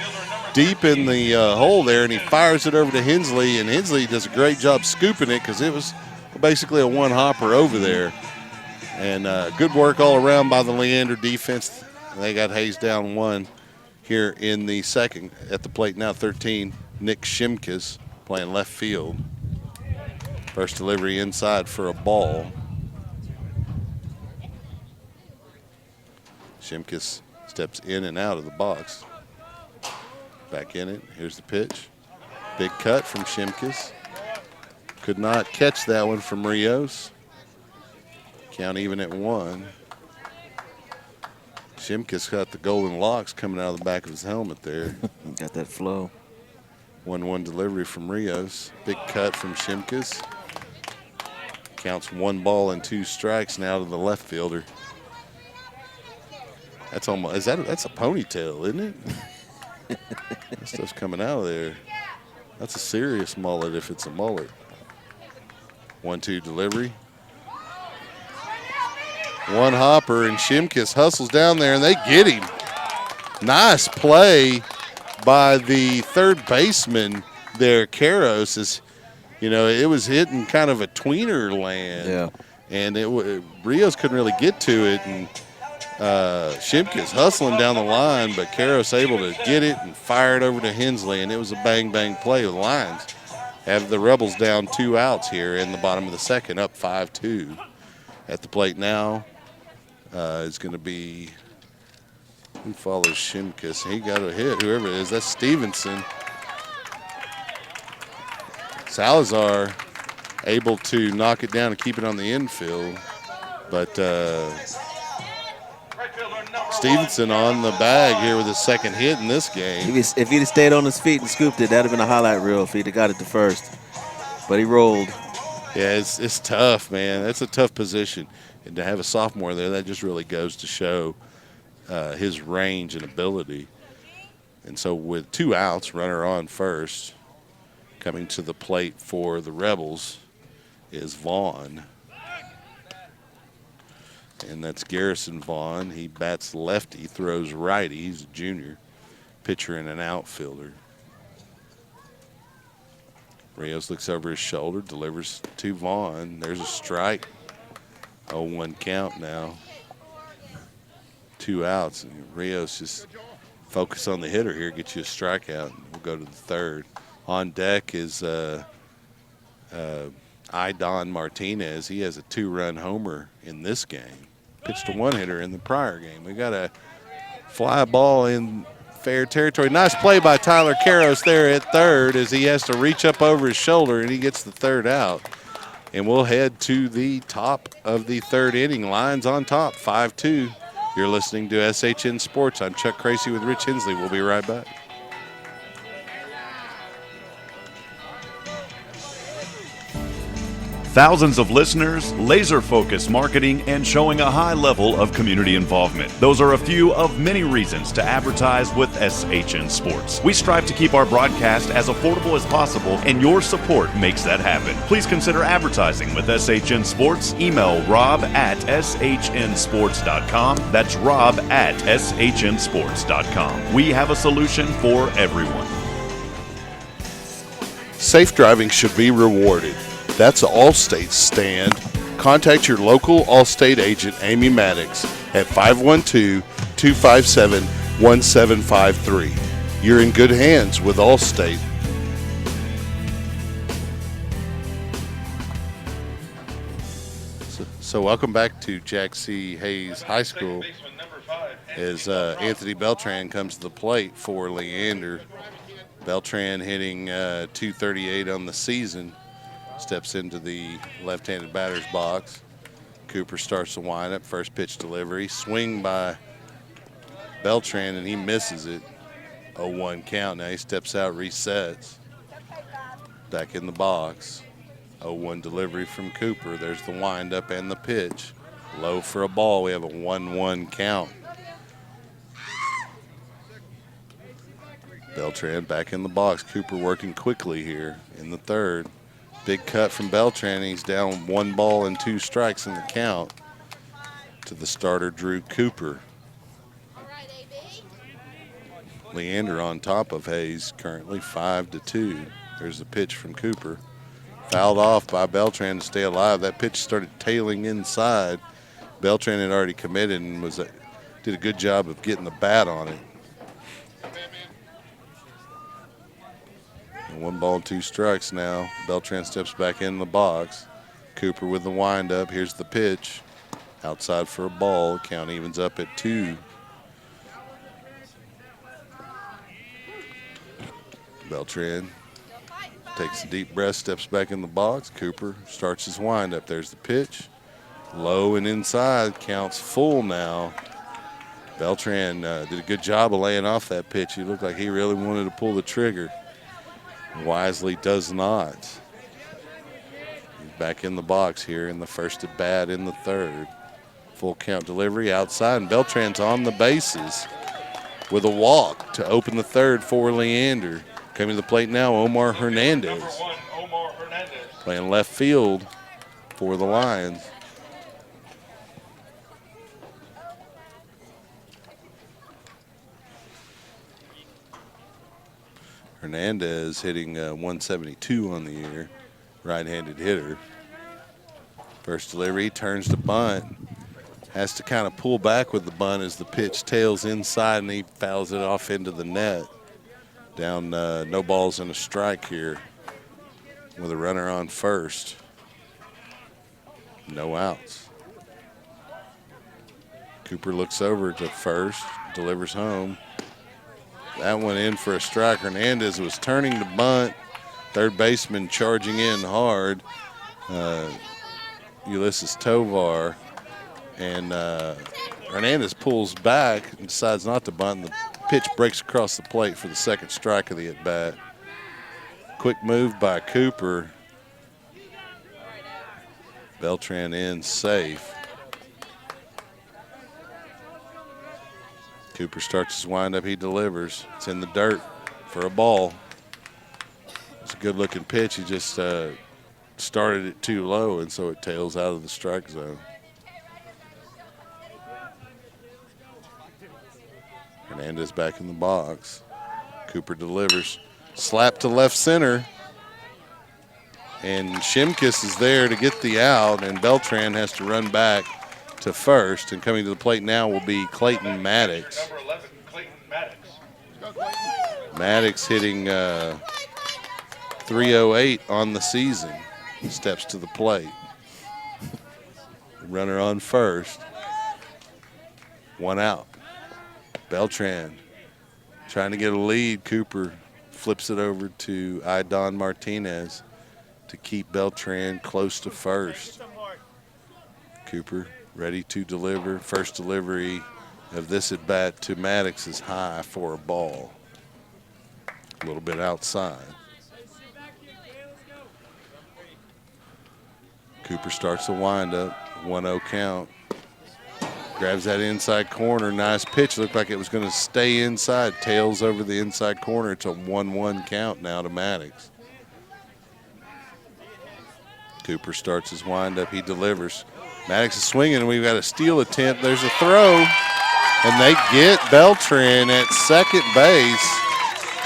deep in the hole there, and he fires it over to Hensley, and Hensley does a great job scooping it because it was basically a one-hopper over there. And good work all around by the Leander defense. They got Hayes down 1 here in the second. At the plate now, 13, Nick Shimkus playing left field. First delivery inside for a ball. Shimkus steps in and out of the box. Back in it. Here's the pitch. Big cut from Shimkus. Could not catch that one from Rios. Count even at 1. Shimkus got the golden locks coming out of the back of his helmet there. Got that flow. 1-1 delivery from Rios. Big cut from Shimkus. Counts 1 ball and 2 strikes now to the left fielder. That's almost that's a ponytail, isn't it? That stuff's coming out of there. That's a serious mullet if it's a mullet. 1-2 delivery. One hopper, and Shimkus hustles down there, and they get him. Nice play by the third baseman there, Karos. It was hitting kind of a tweener land. Yeah. And Rios couldn't really get to it, and Shimkus hustling down the line, but Karos able to get it and fire it over to Hensley, and it was a bang-bang play. The Lions have the Rebels down 2 outs here in the bottom of the second, up 5-2. At the plate now is going to be, who follows Shimkus? He got a hit, whoever it is. That's Stevenson. Salazar able to knock it down and keep it on the infield, but Stevenson on the bag here with his second hit in this game. If he'd have stayed on his feet and scooped it, that'd have been a highlight reel if he'd have got it to first. But he rolled. Yeah, it's tough, man. That's a tough position. And to have a sophomore there, that just really goes to show his range and ability. And so with 2 outs, runner on first, coming to the plate for the Rebels is Vaughn. And that's Garrison Vaughn. He bats lefty, throws righty. He's a junior, pitcher and an outfielder. Rios looks over his shoulder, delivers to Vaughn. There's a strike. 0-1 count now. 2 outs. And Rios just focus on the hitter here, get you a strikeout. We'll go to the third. On deck is Idon Martinez. He has a 2-run homer in this game. Pitched a 1-hitter in the prior game. We got a fly ball in fair territory. Nice play by Tyler Karos there at third as he has to reach up over his shoulder, and he gets the 3rd out. And we'll head to the top of the 3rd inning. Lions on top, 5-2. You're listening to SHN Sports. I'm Chuck Kracy with Rich Hensley. We'll be right back. Thousands of listeners, laser-focused marketing, and showing a high level of community involvement. Those are a few of many reasons to advertise with SHN Sports. We strive to keep our broadcast as affordable as possible, and your support makes that happen. Please consider advertising with SHN Sports. Email rob@shnsports.com. That's rob@shnsports.com. We have a solution for everyone. Safe driving should be rewarded. That's Allstate's stand. Contact your local Allstate agent, Amy Maddox, at 512-257-1753. You're in good hands with Allstate. So welcome back to Jack C. Hayes High School as Anthony Beltran comes to the plate for Leander. Beltran hitting .238 on the season. Steps into the left-handed batter's box. Cooper starts the windup. First pitch delivery. Swing by Beltran, and he misses it. 0-1 count. Now he steps out, resets. Back in the box. 0-1 delivery from Cooper. There's the windup and the pitch. Low for a ball. We have a 1-1 count. Beltran back in the box. Cooper working quickly here in the third. Big cut from Beltran. He's down 1 ball and 2 strikes in the count to the starter, Drew Cooper. Leander on top of Hayes, currently 5-2. There's the pitch from Cooper. Fouled off by Beltran to stay alive. That pitch started tailing inside. Beltran had already committed and did a good job of getting the bat on it. And 1 ball and 2 strikes now. Beltran steps back in the box. Cooper with the windup. Here's the pitch. Outside for a ball. Count evens up at 2. Beltran takes a deep breath, steps back in the box. Cooper starts his windup. There's the pitch. Low and inside. Counts full now. Beltran did a good job of laying off that pitch. He looked like he really wanted to pull the trigger. Wisely does not. He's back in the box here in the first at bat in the third. Full count delivery outside, and Beltran's on the bases with a walk to open the third for Leander. Coming to the plate now, Omar Hernandez. Number 1, Omar Hernandez. Playing left field for the Lions. Hernandez hitting 172 on the year, right-handed hitter. First delivery, turns to bunt. Has to kind of pull back with the bunt as the pitch tails inside and he fouls it off into the net. Down no balls and a strike here with a runner on first. No outs. Cooper looks over to first, delivers home. That one in for a strike. Hernandez was turning to bunt. Third baseman charging in hard. Ulysses Tovar. And Hernandez pulls back and decides not to bunt. The pitch breaks across the plate for the second strike of the at-bat. Quick move by Cooper. Beltran in safe. Cooper starts his windup. He delivers. It's in the dirt for a ball. It's a good-looking pitch. He just started it too low, and so it tails out of the strike zone. Hernandez back in the box. Cooper delivers. Slap to left center. And Shimkus is there to get the out, and Beltran has to run back to first. And coming to the plate now will be Clayton Maddox. Number 11, Clayton Maddox. Maddox hitting 308 on the season. He steps to the plate. Runner on first. 1 out. Beltran trying to get a lead. Cooper flips it over to Idon Martinez to keep Beltran close to first. Cooper ready to deliver. First delivery of this at bat to Maddox is high for a ball. A little bit outside. Cooper starts the windup. 1-0 count. Grabs that inside corner. Nice pitch. Looked like it was going to stay inside. Tails over the inside corner. It's a 1-1 count now to Maddox. Cooper starts his windup. He delivers. Maddox is swinging, and we've got a steal attempt. There's a throw, and they get Beltran at second base.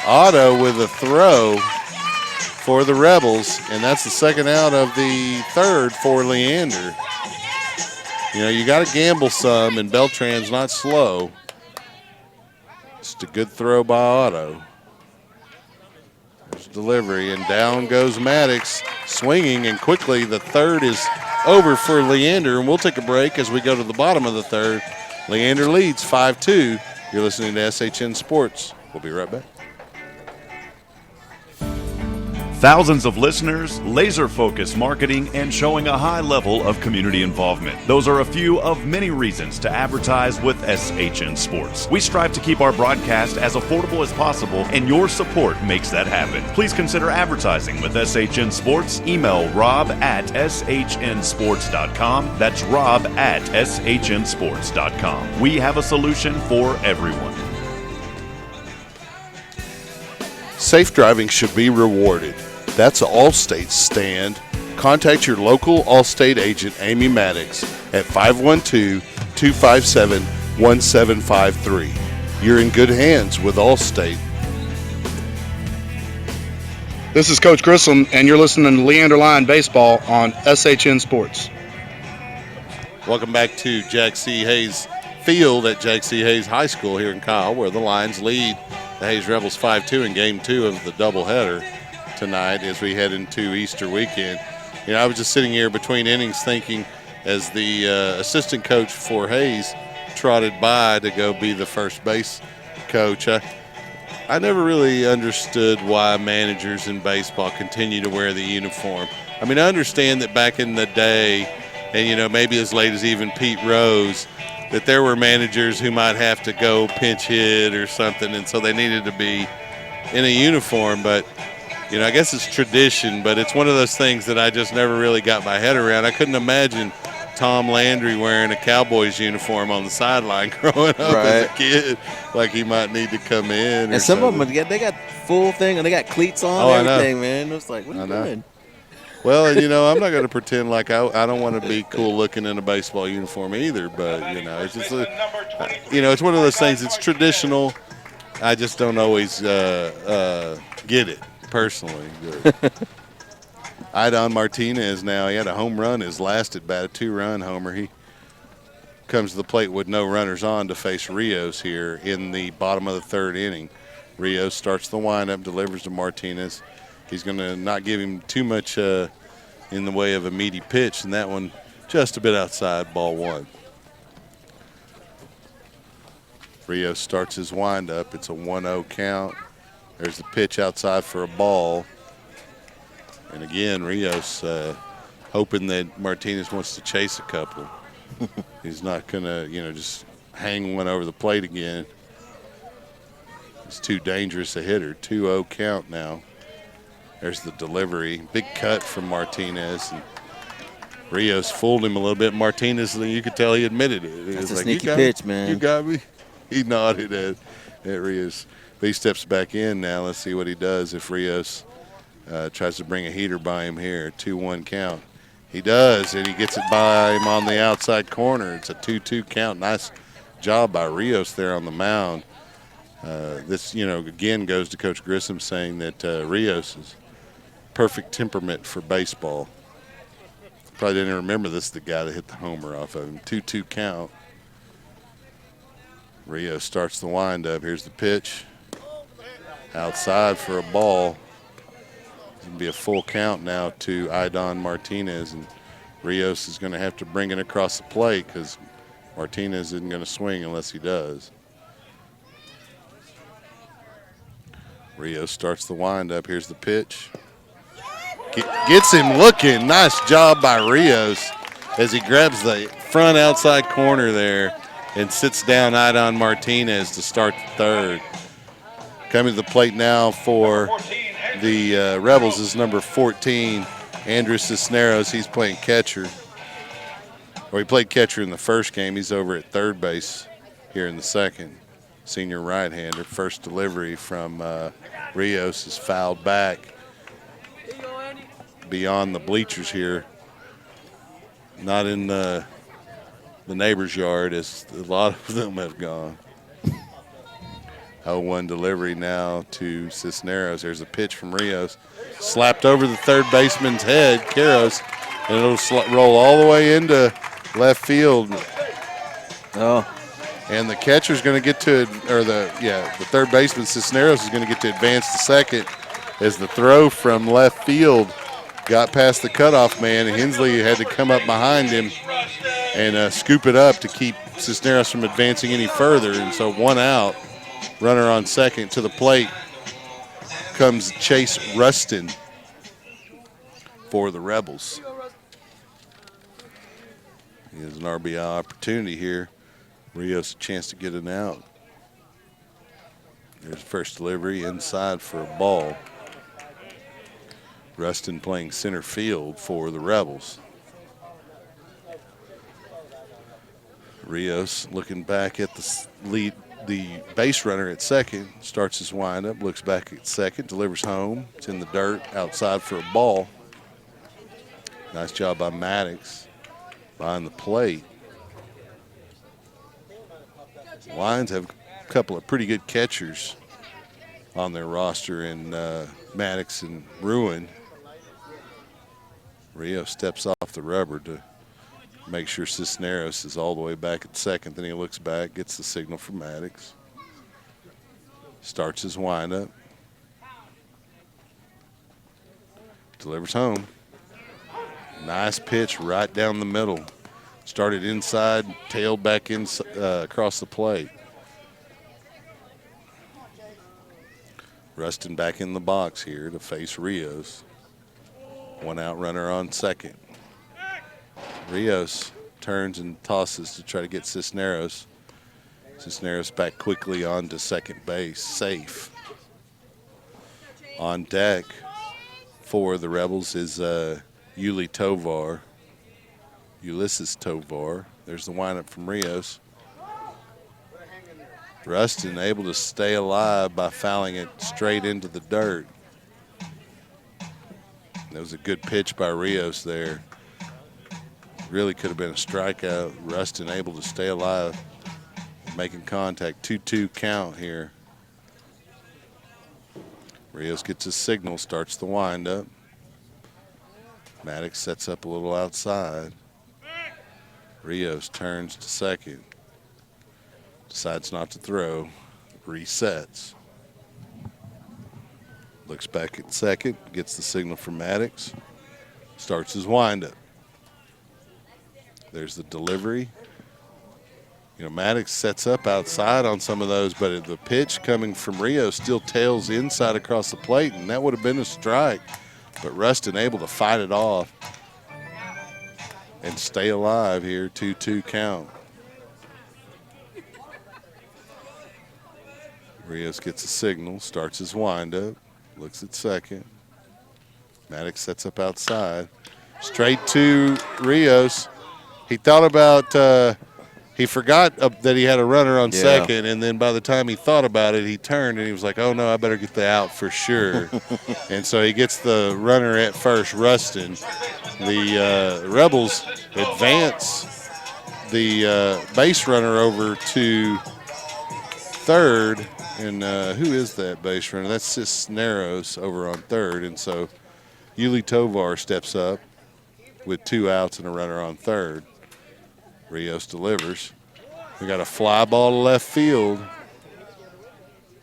Otto with a throw for the Rebels, and that's the second out of the third for Leander. You know, you got to gamble some, and Beltran's not slow. Just a good throw by Otto. There's delivery, and down goes Maddox, swinging, and quickly the third is over for Leander, and we'll take a break as we go to the bottom of the third. Leander leads 5-2. You're listening to SHN Sports. We'll be right back. Thousands of listeners, laser-focused marketing, and showing a high level of community involvement. Those are a few of many reasons to advertise with SHN Sports. We strive to keep our broadcast as affordable as possible, and your support makes that happen. Please consider advertising with SHN Sports. Email rob@shnsports.com. That's rob@shnsports.com. We have a solution for everyone. Safe driving should be rewarded. That's Allstate's stand. Contact your local Allstate agent, Amy Maddox, at 512-257-1753. You're in good hands with Allstate. This is Coach Grissom, and you're listening to Leander Line Baseball on SHN Sports. Welcome back to Jack C. Hayes Field at Jack C. Hayes High School here in Kyle, where the Lions lead the Hayes Rebels 5-2 in Game 2 of the doubleheader tonight as we head into Easter weekend. You know, I was just sitting here between innings thinking, as the assistant coach for Hayes trotted by to go be the first base coach, I never really understood why managers in baseball continue to wear the uniform. I mean, I understand that back in the day, and, you know, maybe as late as even Pete Rose, that there were managers who might have to go pinch hit or something, and so they needed to be in a uniform. But, you know, I guess it's tradition, but it's one of those things that I just never really got my head around. I couldn't imagine Tom Landry wearing a Cowboys uniform on the sideline growing up as a kid, like he might need to come in. And some of them, they got full thing, and they got cleats on and everything, man. It was like, what are you doing? Well, and, you know, I'm not going to pretend like I don't want to be cool looking in a baseball uniform either, but, you know, it's just, you know, it's one of those things. It's traditional. I just don't always get it personally. Idon Martinez now, he had a home run his last at bat, a 2-run homer. He comes to the plate with no runners on to face Rios here in the bottom of the third inning. Rios starts the windup, delivers to Martinez. He's going to not give him too much in the way of a meaty pitch, and that one just a bit outside, ball 1. Rios starts his windup. It's a 1-0 count. There's the pitch outside for a ball. And again, Rios hoping that Martinez wants to chase a couple. He's not going to, you know, just hang one over the plate again. It's too dangerous a hitter. 2-0 count now. There's the delivery. Big cut from Martinez. And Rios fooled him a little bit. Martinez, you could tell he admitted it. That's a like, sneaky pitch, me? man. You got me? He nodded at Rios. But he steps back in now. Let's see what he does if Rios tries to bring a heater by him here. 2-1 count. He does, and he gets it by him on the outside corner. It's a 2-2 count. Nice job by Rios there on the mound. This, you know, again goes to Coach Grissom saying that Rios is perfect temperament for baseball. Probably didn't remember this is the guy that hit the homer off of him. 2-2 count. Rios starts the windup. Here's the pitch. Outside for a ball. It's going to be a full count now to Idon Martinez, and Rios is going to have to bring it across the plate because Martinez isn't going to swing unless he does. Rios starts the windup. Here's the pitch. Gets him looking. Nice job by Rios as he grabs the front outside corner there and sits down Idon Martinez to start the third. Coming to the plate now for the Rebels is number 14, Andrew Cisneros. He's playing catcher. Or he played catcher in the first game. He's over at third base here in the second. Senior right-hander. First delivery from Rios is fouled back beyond the bleachers here. Not in the neighbor's yard, as a lot of them have gone. 0-1 delivery now to Cisneros. There's a pitch from Rios. Slapped over the third baseman's head, Caros, and it'll roll all the way into left field. Oh. And the catcher's going to get to, or the third baseman, Cisneros, is going to get to advance to second as the throw from left field got past the cutoff man, and Hensley had to come up behind him and scoop it up to keep Cisneros from advancing any further. And so 1 out, runner on second. To the plate comes Chase Rustin. for the Rebels. He has an RBI opportunity here. Rios a chance to get an out. There's the first delivery inside for a ball. Rustin playing center field for the Rebels. Rios looking back at the base runner at second, starts his windup, looks back at second, delivers home. It's in the dirt outside for a ball. Nice job by Maddox behind the plate. Lions have a couple of pretty good catchers on their roster in Maddox and Ruin. Rio steps off the rubber to make sure Cisneros is all the way back at second. Then he looks back, gets the signal from Maddox. Starts his windup. Delivers home. Nice pitch right down the middle. Started inside, tailed back in, across the plate. Rustin back in the box here to face Rios. One out runner on second. Rios turns and tosses to try to get Cisneros. Cisneros back quickly onto second base, safe. On deck for the Rebels is Ulysses Tovar. There's the windup from Rios. Rustin able to stay alive by fouling it straight into the dirt. That was a good pitch by Rios there. Really could have been a strikeout. Rustin able to stay alive, making contact. 2-2 count here. Rios gets his signal, starts the windup. Maddox sets up a little outside. Rios turns to second. Decides not to throw. Resets. Looks back at second. Gets the signal from Maddox. Starts his windup. There's the delivery. You know, Maddox sets up outside on some of those, but the pitch coming from Rio still tails inside across the plate, and that would have been a strike. But Rustin able to fight it off and stay alive here. 2-2 count. Rios gets a signal, starts his windup, looks at second. Maddox sets up outside. Straight to Rios. He thought about, he forgot that he had a runner on second, and then by the time he thought about it, he turned and he was like, oh no, I better get the out for sure. And so he gets the runner at first, Rustin. The Rebels advance the base runner over to third. And who is that base runner? That's Cisneros over on third. And so Yuli Tovar steps up with 2 outs and a runner on third. Rios delivers. We got a fly ball to left field.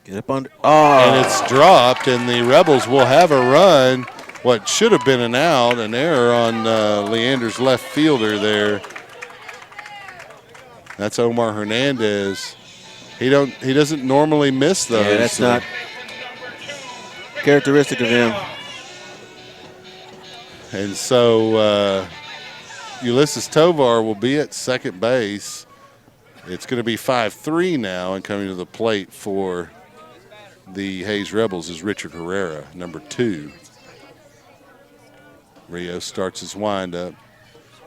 Get up under. Oh. And it's dropped, and the Rebels will have a run. What should have been an out, an error on Leander's left fielder there. That's Omar Hernandez. He doesn't normally miss those. Yeah, that's not characteristic of him. And so Ulysses Tovar will be at second base. It's going to be 5-3 now, and coming to the plate for the Hayes Rebels is Richard Herrera, number 2. Rios starts his windup.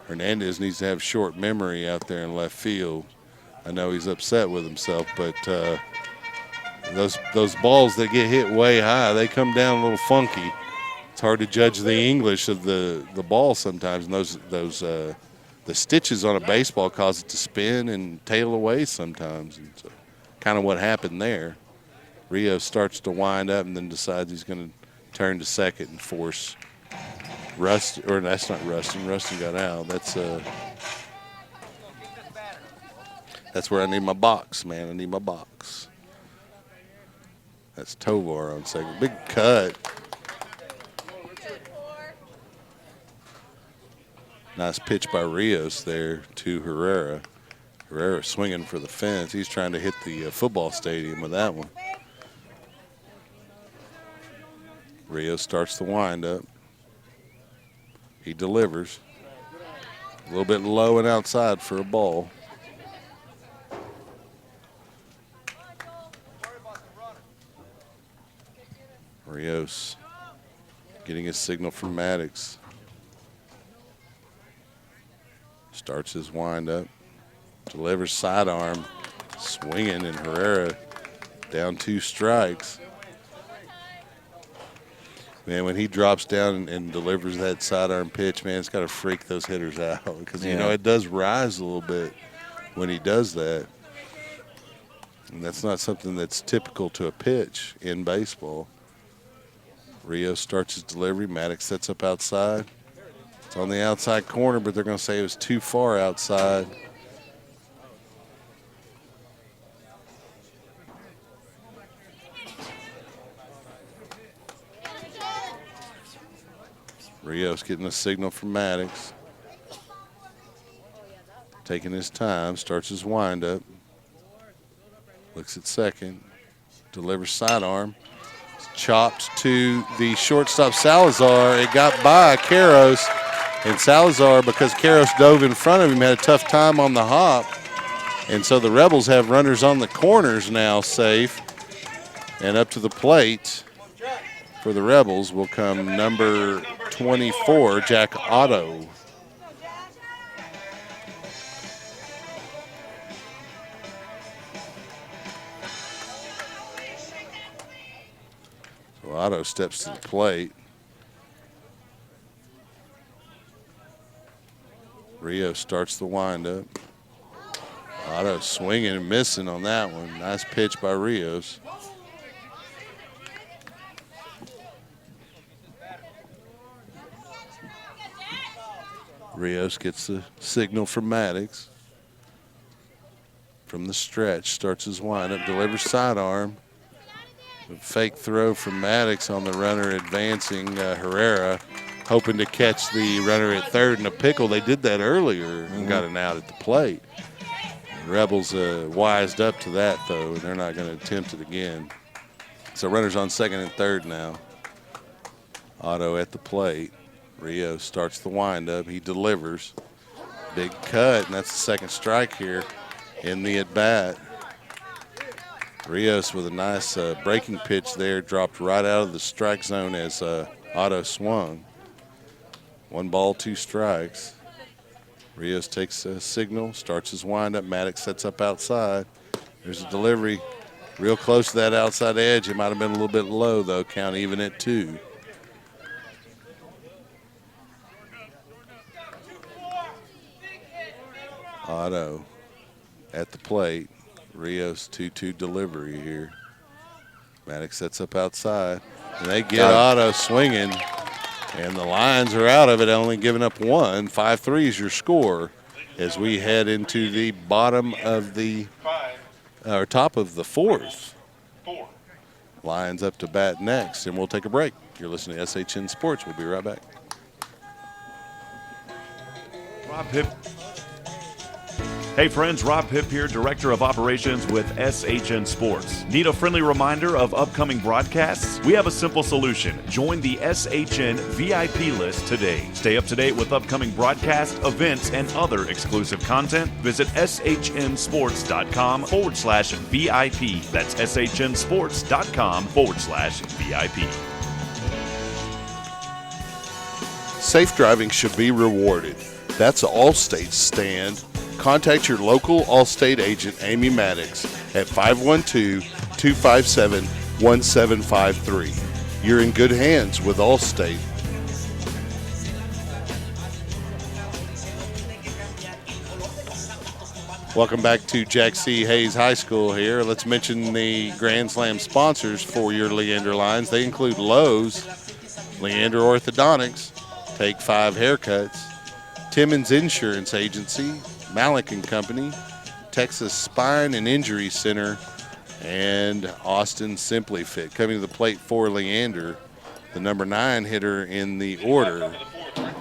Hernandez needs to have short memory out there in left field. I know he's upset with himself, but those balls that get hit way high, they come down a little funky. It's hard to judge the English of the ball sometimes, and the stitches on a baseball cause it to spin and tail away sometimes. And so, kind of what happened there. Rio starts to wind up and then decides he's going to turn to second and force Rustin. Or that's not Rustin. Rustin got out. That's where I need my box, man. I need my box. That's Tovar on second. Big cut. Nice pitch by Rios there to Herrera. Herrera swinging for the fence. He's trying to hit the football stadium with that one. Rios starts the windup. He delivers. A little bit low and outside for a ball. Rios getting a signal from Maddox. Starts his windup. Delivers sidearm. Swinging, and Herrera down 2 strikes. Man, when he drops down and delivers that sidearm pitch, man, it's got to freak those hitters out because, you know, it does rise a little bit when he does that. And that's not something that's typical to a pitch in baseball. Rios starts his delivery. Maddox sets up outside. It's on the outside corner, but they're going to say it was too far outside. Rios getting a signal from Maddox. Taking his time, starts his windup. Looks at second. Delivers sidearm. Chopped to the shortstop Salazar. It got by Karros. And Salazar, because Karros dove in front of him, had a tough time on the hop. And so the Rebels have runners on the corners now safe. And up to the plate for the Rebels will come number 24, Jack Otto. So Otto steps to the plate. Rios starts the windup. Otto swinging and missing on that one. Nice pitch by Rios. Rios gets the signal from Maddox. From the stretch, starts his windup, delivers sidearm. A fake throw from Maddox on the runner advancing Herrera, hoping to catch the runner at third in a pickle. They did that earlier and got an out at the plate. The Rebels wised up to that, though, and they're not going to attempt it again. So runners on second and third now. Otto at the plate. Rios starts the windup. He delivers. Big cut, and that's the second strike here in the at-bat. Rios with a nice breaking pitch there, dropped right out of the strike zone as Otto swung. 1 ball, 2 strikes. Rios takes a signal, starts his windup. Maddox sets up outside. There's a delivery real close to that outside edge. It might have been a little bit low, though. Count even at 2. Otto at the plate. Rios 2-2 delivery here. Maddox sets up outside. And they get Otto swinging. And the Lions are out of it, only giving up 1. 5-3 is your score as we head into the bottom of the, or top of the 4th. Lions up to bat next, and we'll take a break. You're listening to SHN Sports. We'll be right back. Rob Hip. Hey friends, Rob Hip here, Director of Operations with SHN Sports. Need a friendly reminder of upcoming broadcasts? We have a simple solution. Join the SHN VIP list today. Stay up to date with upcoming broadcasts, events, and other exclusive content. Visit shnsports.com/VIP. That's shnsports.com/VIP. Safe driving should be rewarded. That's Allstate's stand. Contact your local Allstate agent, Amy Maddox, at 512-257-1753. You're in good hands with Allstate. Welcome back to Jack C. Hayes High School here. Let's mention the Grand Slam sponsors for your Leander Lines. They include Lowe's, Leander Orthodontics, Take 5 Haircuts, Timmons Insurance Agency, Malik & Company, Texas Spine and Injury Center, and Austin Simply Fit. Coming to the plate for Leander, the number 9 hitter in the order,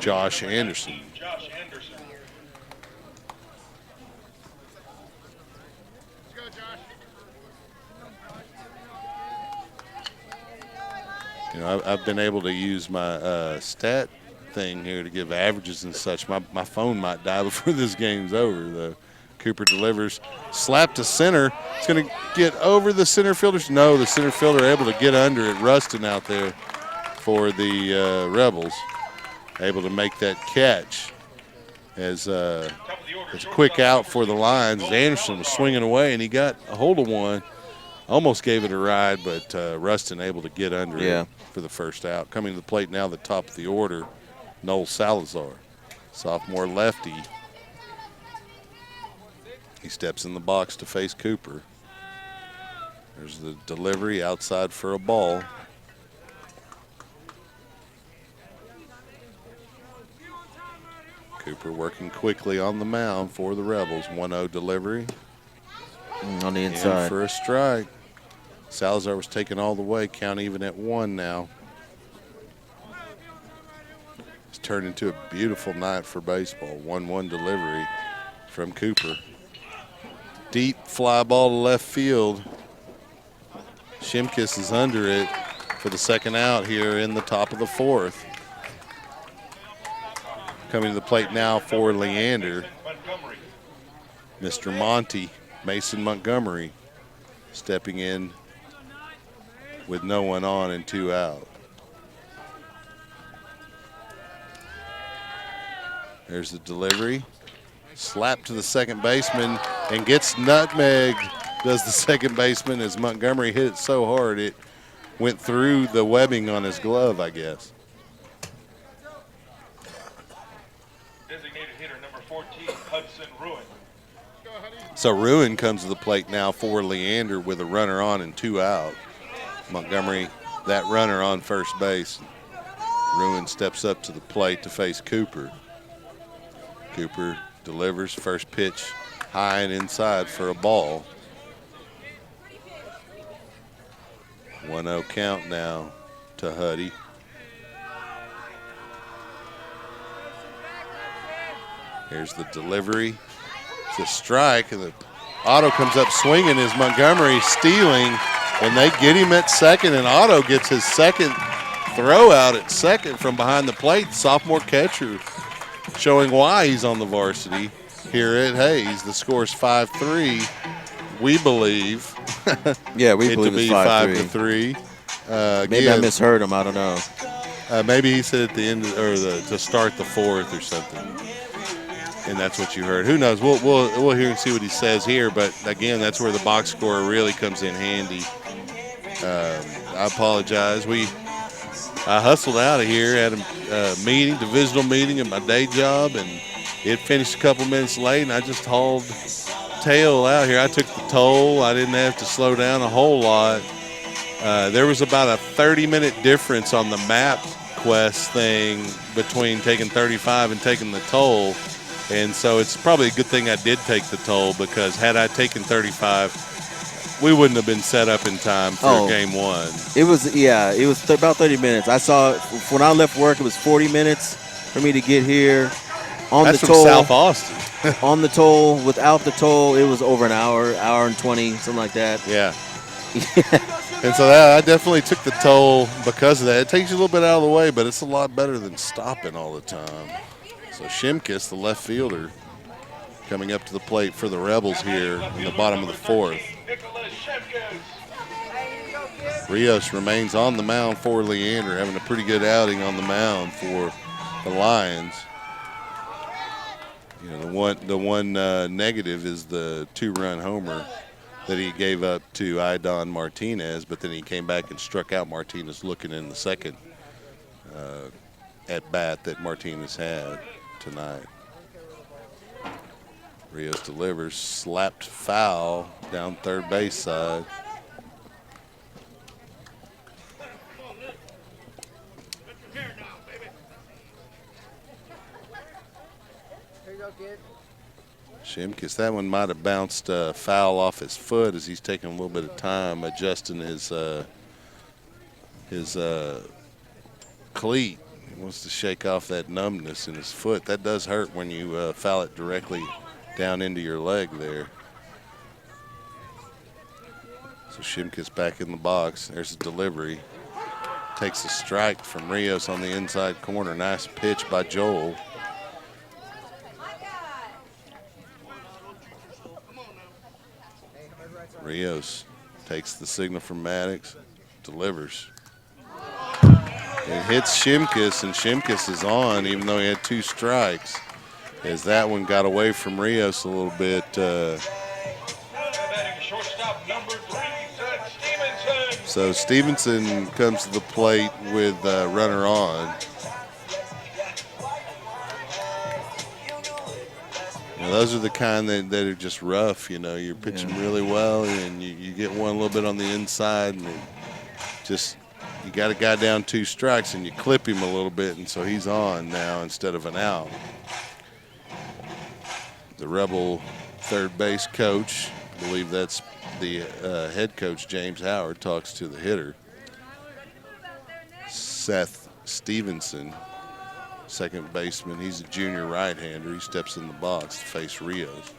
Josh Anderson. You know, I've been able to use my stat thing here to give averages and such. My phone might die before this game's over, though. Cooper delivers. Slap to center. It's going to get over the center fielders. No, the center fielder able to get under it. Rustin out there for the Rebels. Able to make that catch as it's a quick out for the Lions. Anderson was swinging away, and he got a hold of one. Almost gave it a ride, but Rustin able to get under it for the first out. Coming to the plate now, the top of the order, Noel Salazar, sophomore lefty. He steps in the box to face Cooper. There's the delivery outside for a ball. Cooper working quickly on the mound for the Rebels. 1-0 delivery. On the inside. In for a strike. Salazar was taken all the way. Count even at 1 now. It's turned into a beautiful night for baseball. 1-1 delivery from Cooper. Deep fly ball to left field. Shimkus is under it for the second out here in the top of the 4th. Coming to the plate now for Leander, Mr. Monty, Mason Montgomery, stepping in with no one on and 2 out. There's the delivery. Slap to the second baseman and gets nutmegged, does the second baseman, as Montgomery hit it so hard it went through the webbing on his glove, I guess. Designated hitter number 14, Hudson Ruin. So Ruin comes to the plate now for Leander with a runner on and 2 out. Montgomery, that runner on first base. Ruin steps up to the plate to face Cooper. Cooper delivers first pitch high and inside for a ball. 1-0 count now to Huddy. Here's the delivery. It's a strike, and the Otto comes up swinging as Montgomery stealing, and they get him at second, and Otto gets his second throw out at second from behind the plate. Sophomore catcher showing why he's on the varsity here at Hayes. The score's 5-3. We believe. Yeah, we it believe to be it's 5-3. 5-3. Maybe I misheard him. I don't know. Maybe he said at the end or to start the 4th or something, and that's what you heard. Who knows? We'll hear and see what he says here. But again, that's where the box score really comes in handy. I apologize. I hustled out of here, had a meeting, divisional meeting at my day job, and it finished a couple minutes late, and I just hauled tail out here. I took the toll. I didn't have to slow down a whole lot. There was about a 30-minute difference on the MapQuest thing between taking 35 and taking the toll, and so it's probably a good thing I did take the toll, because had I taken 35, we wouldn't have been set up in time for game 1. It was about 30 minutes. I saw when I left work, it was 40 minutes for me to get here. That's the from toll, South Austin. On the toll, without the toll, it was over an hour and 20, something like that. Yeah. And so I definitely took the toll because of that. It takes you a little bit out of the way, but it's a lot better than stopping all the time. So Shimkus, the left fielder, coming up to the plate for the Rebels here in the bottom of the 4th. Rios remains on the mound for Leander, having a pretty good outing on the mound for the Lions. You know, the one negative is the 2-run homer that he gave up to Idon Martinez, but then he came back and struck out Martinez, looking in the second at bat that Martinez had tonight. Rios delivers, slapped foul down third base side. Shimkus, that one might have bounced foul off his foot as he's taking a little bit of time adjusting his cleat. He wants to shake off that numbness in his foot. That does hurt when you foul it directly down into your leg there. So Shimkus back in the box. There's a delivery. takes a strike from Rios on the inside corner. Nice pitch by Joel. Rios takes the signal from Maddox, delivers. It hits Shimkus, and Shimkus is on, even though he had 2 strikes. As that one got away from Rios a little bit. Shortstop number 3, Seth Stevenson. So Stevenson comes to the plate with runner on. Now, those are the kind that are just rough. You're pitching really well, and you get one a little bit on the inside, and you got a guy down 2 strikes, and you clip him a little bit, and so he's on now instead of an out. The Rebel third base coach, I believe that's the head coach, James Howard, talks to the hitter, Seth Stevenson, second baseman. He's a junior right-hander. He steps in the box to face Rios.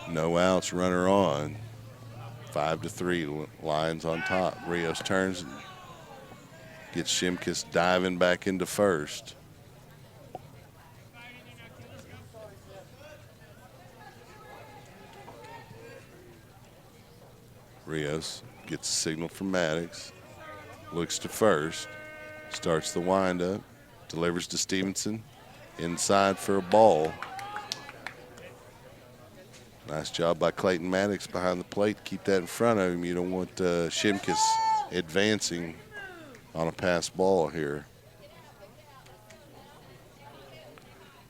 No outs, runner on. 5-3, Lions on top. Rios turns and gets Shimkus diving back into first. Rios gets a signal from Maddox, looks to first, starts the windup, delivers to Stevenson, inside for a ball. Nice job by Clayton Maddox behind the plate. Keep that in front of him. You don't want Shimkus advancing on a pass ball here.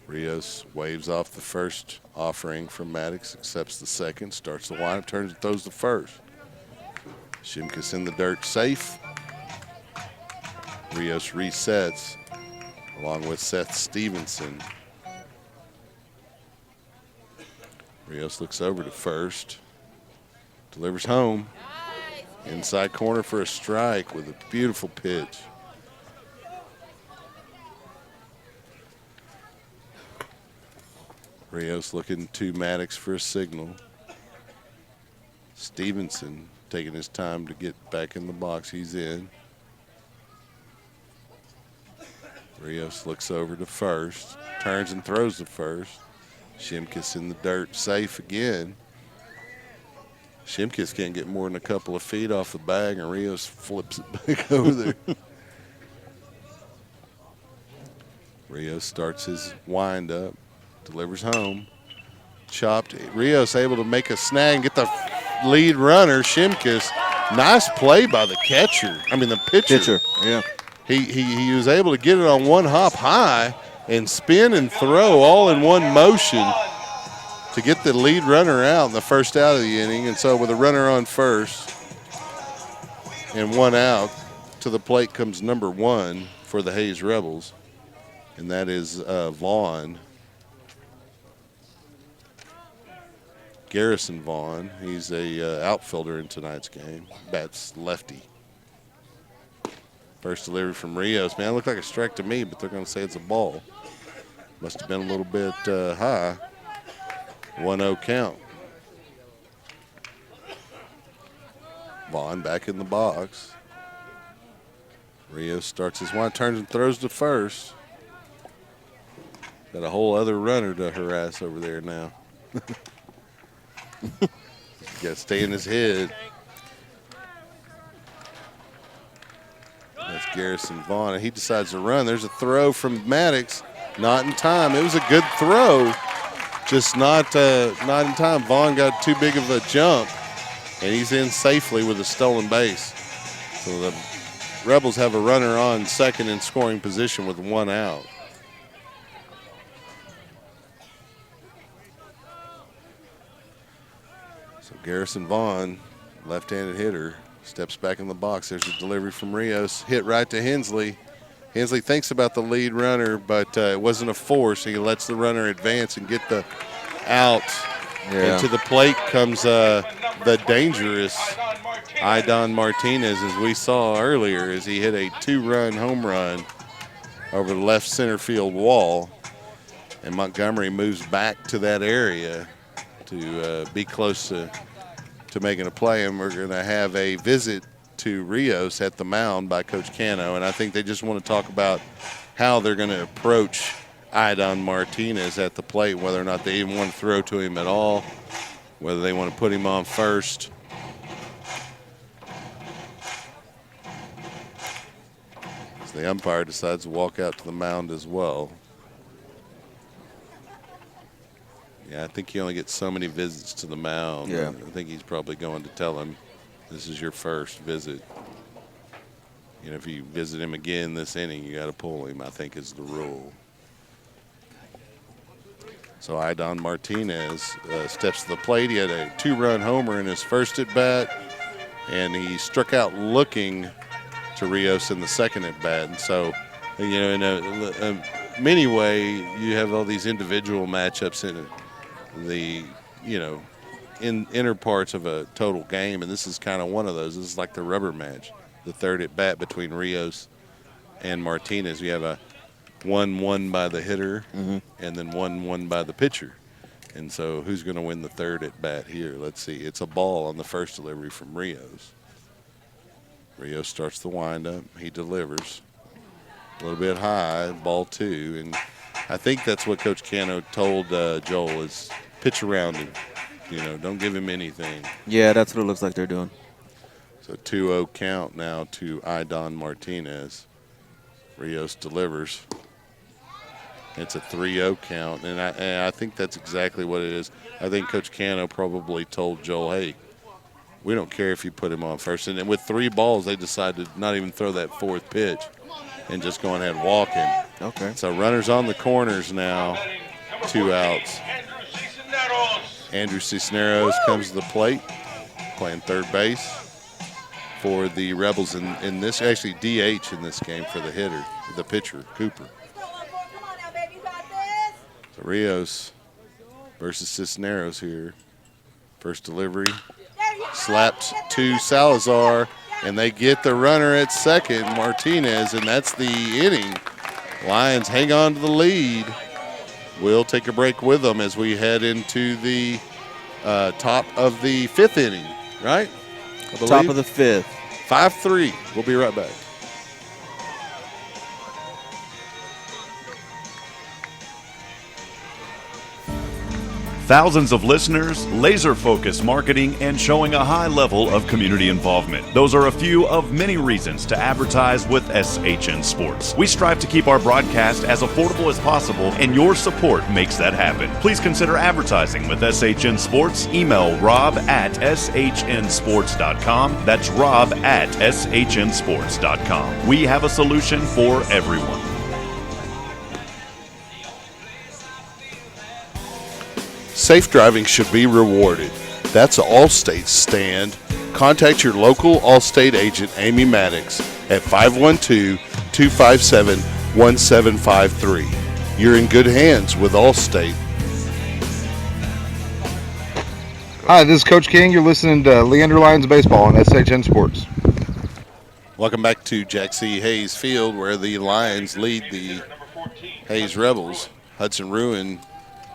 Rios waves off the first offering from Maddox, accepts the second, starts the windup, turns and throws the first. Shimkus in the dirt, safe. Rios resets along with Seth Stevenson. Rios looks over to first, delivers home. Inside corner for a strike with a beautiful pitch. Rios looking to Maddox for a signal. Stevenson taking his time to get back in the box. He's in. Rios looks over to first, turns and throws to first. Shimkus in the dirt, safe again. Shimkus can't get more than a couple of feet off the bag, and Rios flips it back over there. Rios starts his windup, delivers home. Chopped. Rios able to make a snag and get the lead runner, Shimkus. Nice play by the catcher. I mean, the pitcher. Yeah. He was able to get it on one hop high and spin and throw all in one motion to get the lead runner out in the first out of the inning. And so with a runner on first and 1 out, to the plate comes number 1 for the Hayes Rebels, and that is Vaughn. Garrison Vaughn. He's a outfielder in tonight's game. Bats lefty. First delivery from Rios. Man, it looked like a strike to me, but they're going to say it's a ball. Must have been a little bit high. 1-0 count. Vaughn back in the box. Rios starts his wind, turns and throws to first. Got a whole other runner to harass over there now. Got to stay in his head. That's Garrison Vaughn, and he decides to run. There's a throw from Maddox, not in time. It was a good throw, just not in time. Vaughn got too big of a jump, and he's in safely with a stolen base. So the Rebels have a runner on second in scoring position with 1 out. So Garrison Vaughn, left-handed hitter, steps back in the box. There's a delivery from Rios. Hit right to Hensley. Hensley thinks about the lead runner, but it wasn't a force. He lets the runner advance and get the out. Yeah. And to the plate comes the dangerous Idon Martinez, as we saw earlier, as he hit a 2-run home run over the left center field wall. And Montgomery moves back to that area to be close to making a play, and we're going to have a visit to Rios at the mound by Coach Cano, and I think they just want to talk about how they're going to approach Idon Martinez at the plate, whether or not they even want to throw to him at all, whether they want to put him on first. As the umpire decides to walk out to the mound as well. Yeah, I think he only gets so many visits to the mound. Yeah. I think he's probably going to tell him, this is your first visit. You know, if you visit him again this inning, you got to pull him, I think is the rule. So Idon Martinez steps to the plate. He had a 2-run homer in his first at-bat, and he struck out looking to Rios in the second at-bat. And so, you know, in a many way, you have all these individual matchups in the, you know, in inner parts of a total game, and this is kind of one of those. This is like the rubber match, the third at-bat between Rios and Martinez. You have a 1-1 by the hitter, and then 1-1 by the pitcher. And so who's going to win the third at-bat here? Let's see. It's a ball on the first delivery from Rios. Rios starts the windup. He delivers. A little bit high, ball 2. And I think that's what Coach Cano told Joel is pitch around him. You know, don't give him anything. Yeah, that's what it looks like they're doing. So 2-0 count now to Idon Martinez. Rios delivers. It's a 3-0 count, and I think that's exactly what it is. I think Coach Cano probably told Joel, hey, we don't care if you put him on first. And then with 3 balls, they decided to not even throw that 4th pitch and just go ahead and walk him. Okay. So runners on the corners now, 2 outs. Andrew Cisneros comes to the plate, playing third base for the Rebels in this, actually DH in this game for the hitter, the pitcher, Cooper. So Rios versus Cisneros here. First delivery, slapped to Salazar, and they get the runner at second, Martinez, and that's the inning. Lions hang on to the lead. We'll take a break with them as we head into the top of the 5th inning, right? Top of the 5th. 5-3. We'll be right back. Thousands of listeners, laser-focused marketing, and showing a high level of community involvement. Those are a few of many reasons to advertise with SHN Sports. We strive to keep our broadcast as affordable as possible, and your support makes that happen. Please consider advertising with SHN Sports. Email rob@shnsports.com. That's rob@shnsports.com. We have a solution for everyone. Safe driving should be rewarded. That's Allstate's stand. Contact your local Allstate agent, Amy Maddox, at 512-257-1753. You're in good hands with Allstate. Hi, this is Coach King. You're listening to Leander Lions Baseball on SHN Sports. Welcome back to Jack C. Hayes Field, where the Lions lead the Hayes Rebels. Hudson Ruin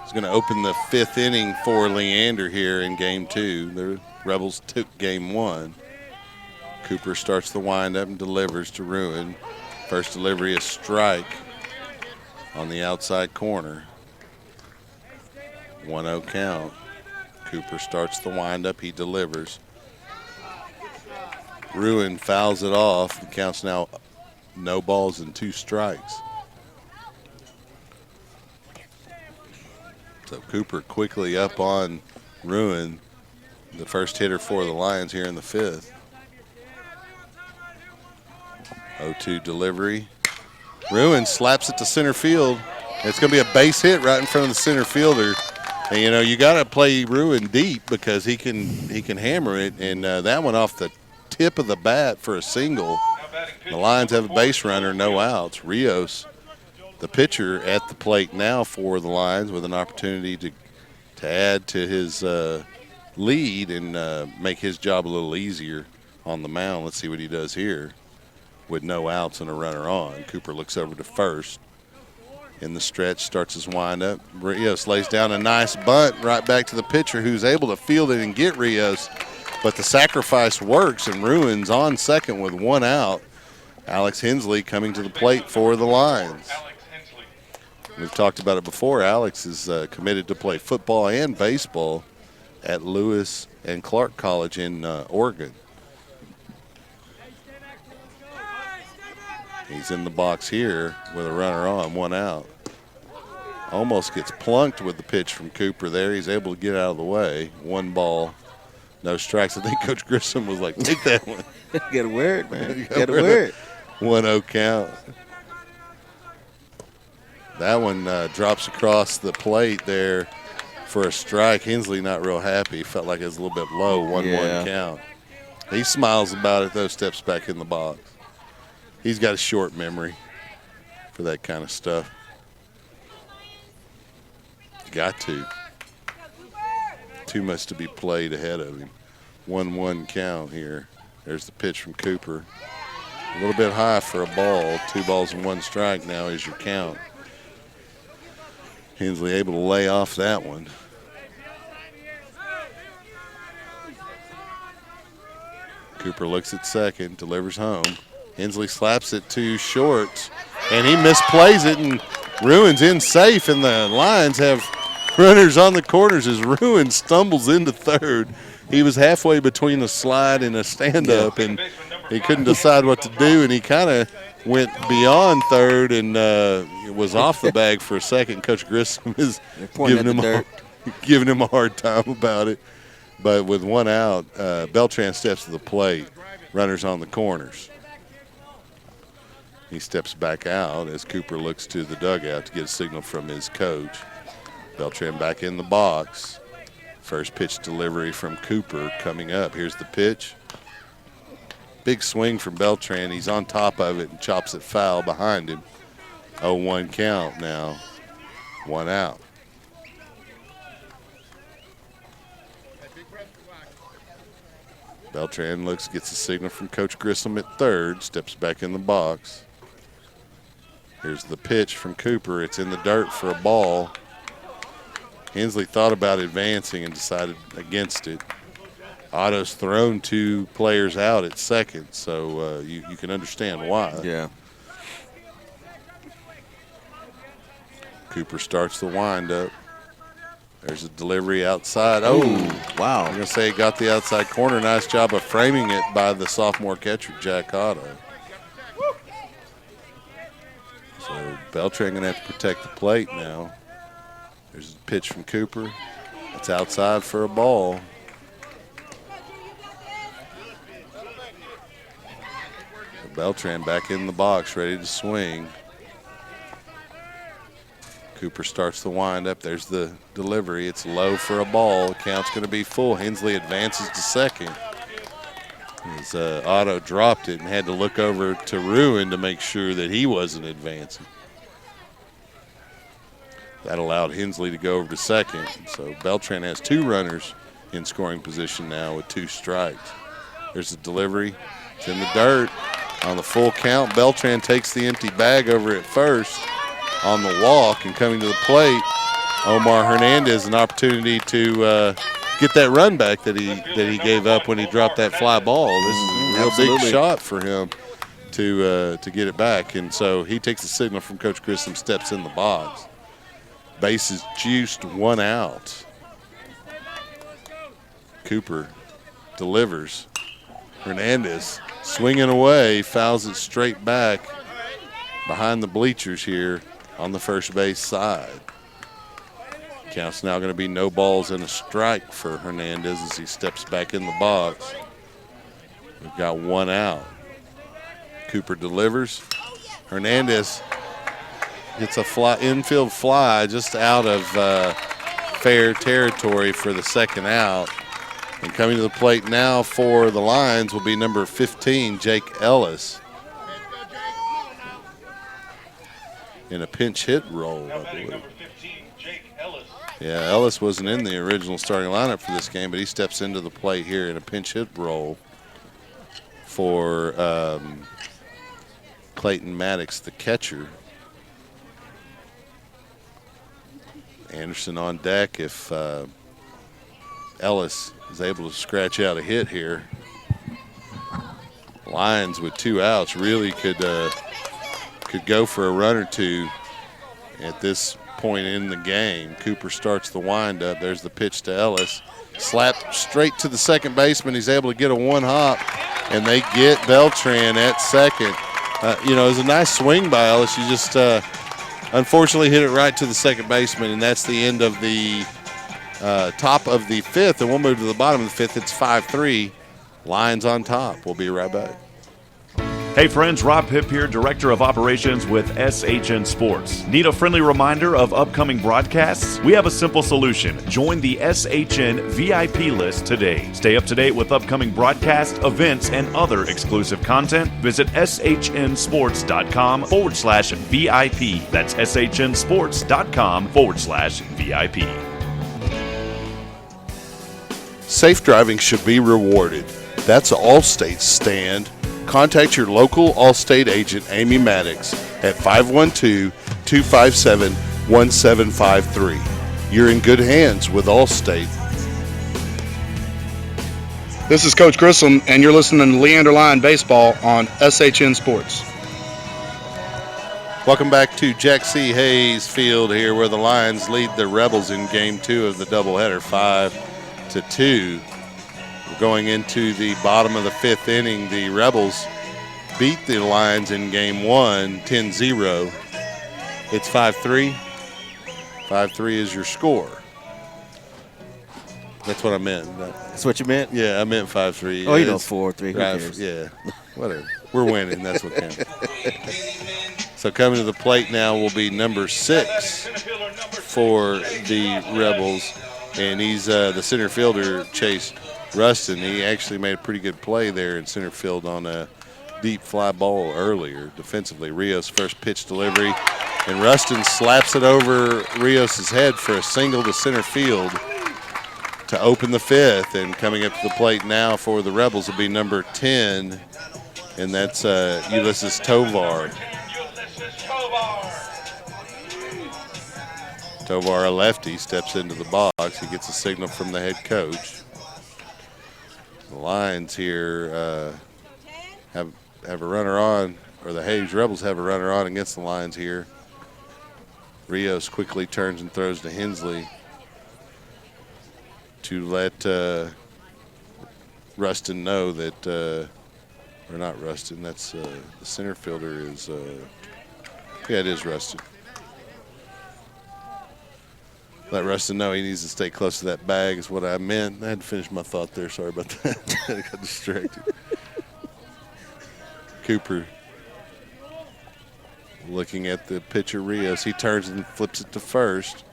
is going to open the 5th inning for Leander here in Game 2. The Rebels took Game 1. Cooper starts the windup and delivers to Ruin. First delivery, a strike on the outside corner. 1-0 count. Cooper starts the windup. He delivers. Ruin fouls it off. The count's now no balls and 2 strikes. So Cooper quickly up on Ruin, the first hitter for the Lions here in the 5th. 0-2 delivery. Ruin slaps it to center field. It's going to be a base hit right in front of the center fielder. And, you know, you got to play Ruin deep because he can hammer it. And that one off the tip of the bat for a single. The Lions have a base runner, no outs. Rios, the pitcher, at the plate now for the Lions with an opportunity to add to his lead and make his job a little easier on the mound. Let's see what he does here with no outs and a runner on. Cooper looks over to first. In the stretch, starts his windup. Rios lays down a nice bunt right back to the pitcher, who's able to field it and get Rios. But the sacrifice works, and Ruins on second with one out. Alex Hensley coming to the plate for the Lions. We've talked about it before. Alex is committed to play football and baseball at Lewis and Clark College in Oregon. He's in the box here with a runner on, one out. Almost gets plunked with the pitch from Cooper there. He's able to get out of the way. One ball, no strikes. I think Coach Grissom was like, take that one. Gotta wear it, man. Gotta wear it. 1-0 count. That one drops across the plate there for a strike. Hensley not real happy. Felt like it was a little bit low, 1-1 count. He smiles about it, though, steps back in the box. He's got a short memory for that kind of stuff. Got to. Too much to be played ahead of him. 1-1 count here. There's the pitch from Cooper. A little bit high for a ball. 2 balls and 1 strike now is your count. Hensley able to lay off that one. Cooper looks at second, delivers home. Hensley slaps it to short, and he misplays it, and Ruins in safe, and the Lions have runners on the corners as Ruins stumbles into third. He was halfway between a slide and a stand-up, and he couldn't decide what to do, and he kind of went beyond third and was off the bag for a second. Coach Grissom is giving him a hard time about it. But with one out, Beltran steps to the plate, runners on the corners. He steps back out as Cooper looks to the dugout to get a signal from his coach. Beltran back in the box. First pitch delivery from Cooper coming up. Here's the pitch. Big swing from Beltran. He's on top of it and chops it foul behind him. 0-1 count now. One out. Beltran gets a signal from Coach Grissom at third, steps back in the box. Here's the pitch from Cooper. It's in the dirt for a ball. Hensley thought about advancing and decided against it. Otto's thrown 2 players out at second, so you can understand why. Yeah. Cooper starts the windup. There's a delivery outside. Oh, wow. I'm going to say he got the outside corner. Nice job of framing it by the sophomore catcher, Jack Otto. So Beltran going to have to protect the plate now. There's a pitch from Cooper. It's outside for a ball. Beltran back in the box, ready to swing. Cooper starts the windup. There's the delivery. It's low for a ball. Count's going to be full. Hensley advances to second. As Otto dropped it and had to look over to Ruin to make sure that he wasn't advancing. That allowed Hensley to go over to second. So Beltran has 2 runners in scoring position now with 2 strikes. There's the delivery. It's in the dirt. On the full count, Beltran takes the empty bag over at first on the walk, and coming to the plate, Omar Hernandez an opportunity to get that run back that he gave up when he dropped that fly ball. This is a real big shot for him to get it back, and so he takes the signal from Coach Grissom, steps in the box. Bases juiced, 1 out. Cooper delivers. Hernandez swinging away, fouls it straight back behind the bleachers here on the first base side. Count's now going to be no balls and a strike for Hernandez as he steps back in the box. We've got 1 out. Cooper delivers. Hernandez gets a infield fly just out of fair territory for the second out. And coming to the plate now for the Lions will be number 15, Jake Ellis. In a pinch hit role, I believe. Number 15, Jake Ellis. Yeah, Ellis wasn't in the original starting lineup for this game, but he steps into the plate here in a pinch hit role for Clayton Maddox, the catcher. Anderson on deck if Ellis is able to scratch out a hit here. Lions with 2 outs really could go for a run or two at this point in the game. Cooper starts the windup. There's the pitch to Ellis. Slapped straight to the second baseman. He's able to get a 1-hop, and they get Beltran at second. It was a nice swing by Ellis. You just unfortunately hit it right to the second baseman, and that's the end of the top of the 5th, and we'll move to the bottom of the 5th. It's 5-3. Lions on top. We'll be right back. Hey friends, Rob Hipp here, Director of Operations with SHN Sports. Need a friendly reminder of upcoming broadcasts? We have a simple solution. Join the SHN VIP list today. Stay up to date with upcoming broadcasts, events, and other exclusive content. Visit shnsports.com/VIP. That's shnsports.com/VIP. Safe driving should be rewarded. That's Allstate's stand. Contact your local Allstate agent, Amy Maddox, at 512-257-1753. You're in good hands with Allstate. This is Coach Grissom, and you're listening to Leander Line Baseball on SHN Sports. Welcome back to Jack C. Hayes Field here, where the Lions lead the Rebels in Game 2 of the doubleheader, 5-2. We're going into the bottom of the 5th inning. The Rebels beat the Lions in Game 1, 10-0. It's 5-3. 5-3 is your score. That's what I meant. That's what you meant? Yeah, I meant 5-3. Oh, 4-3. Who cares? Yeah, whatever. We're winning. That's what counts. So coming to the plate now will be number 6 for the Rebels, and he's the center fielder, Chase Rustin. He actually made a pretty good play there in center field on a deep fly ball earlier. Defensively, Rios' first pitch delivery, and Rustin slaps it over Rios' head for a single to center field to open the 5th. And coming up to the plate now for the Rebels will be number 10, and that's Ulysses Tovar. Tovar, a lefty, steps into the box. He gets a signal from the head coach. The Lions here have a runner on, or the Hayes Rebels have a runner on against the Lions here. Rios quickly turns and throws to Hensley to let Rustin know that, or not Rustin, that's the center fielder is, yeah, it is Rustin. Let Rustin know he needs to stay close to that bag is what I meant. I had to finish my thought there. Sorry about that. I got distracted. Cooper looking at the pitcher, Rios. He turns and flips it to first.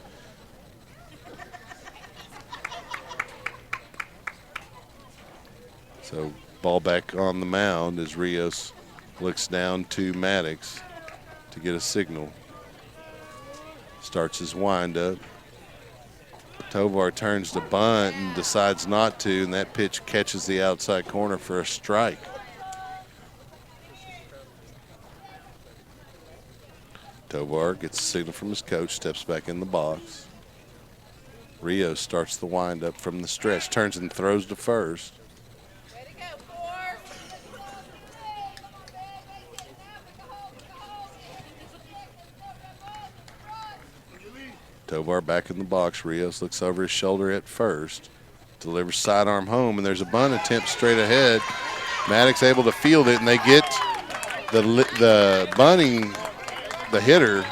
So ball back on the mound as Rios looks down to Maddox to get a signal. Starts his windup. Tovar turns to bunt and decides not to, and that pitch catches the outside corner for a strike. Tovar gets a signal from his coach, steps back in the box. Rios starts the windup from the stretch, turns and throws to first. Tovar back in the box. Rios looks over his shoulder at first. Delivers sidearm home, and there's a bunt attempt straight ahead. Maddox able to field it, and they get the bunting, the hitter,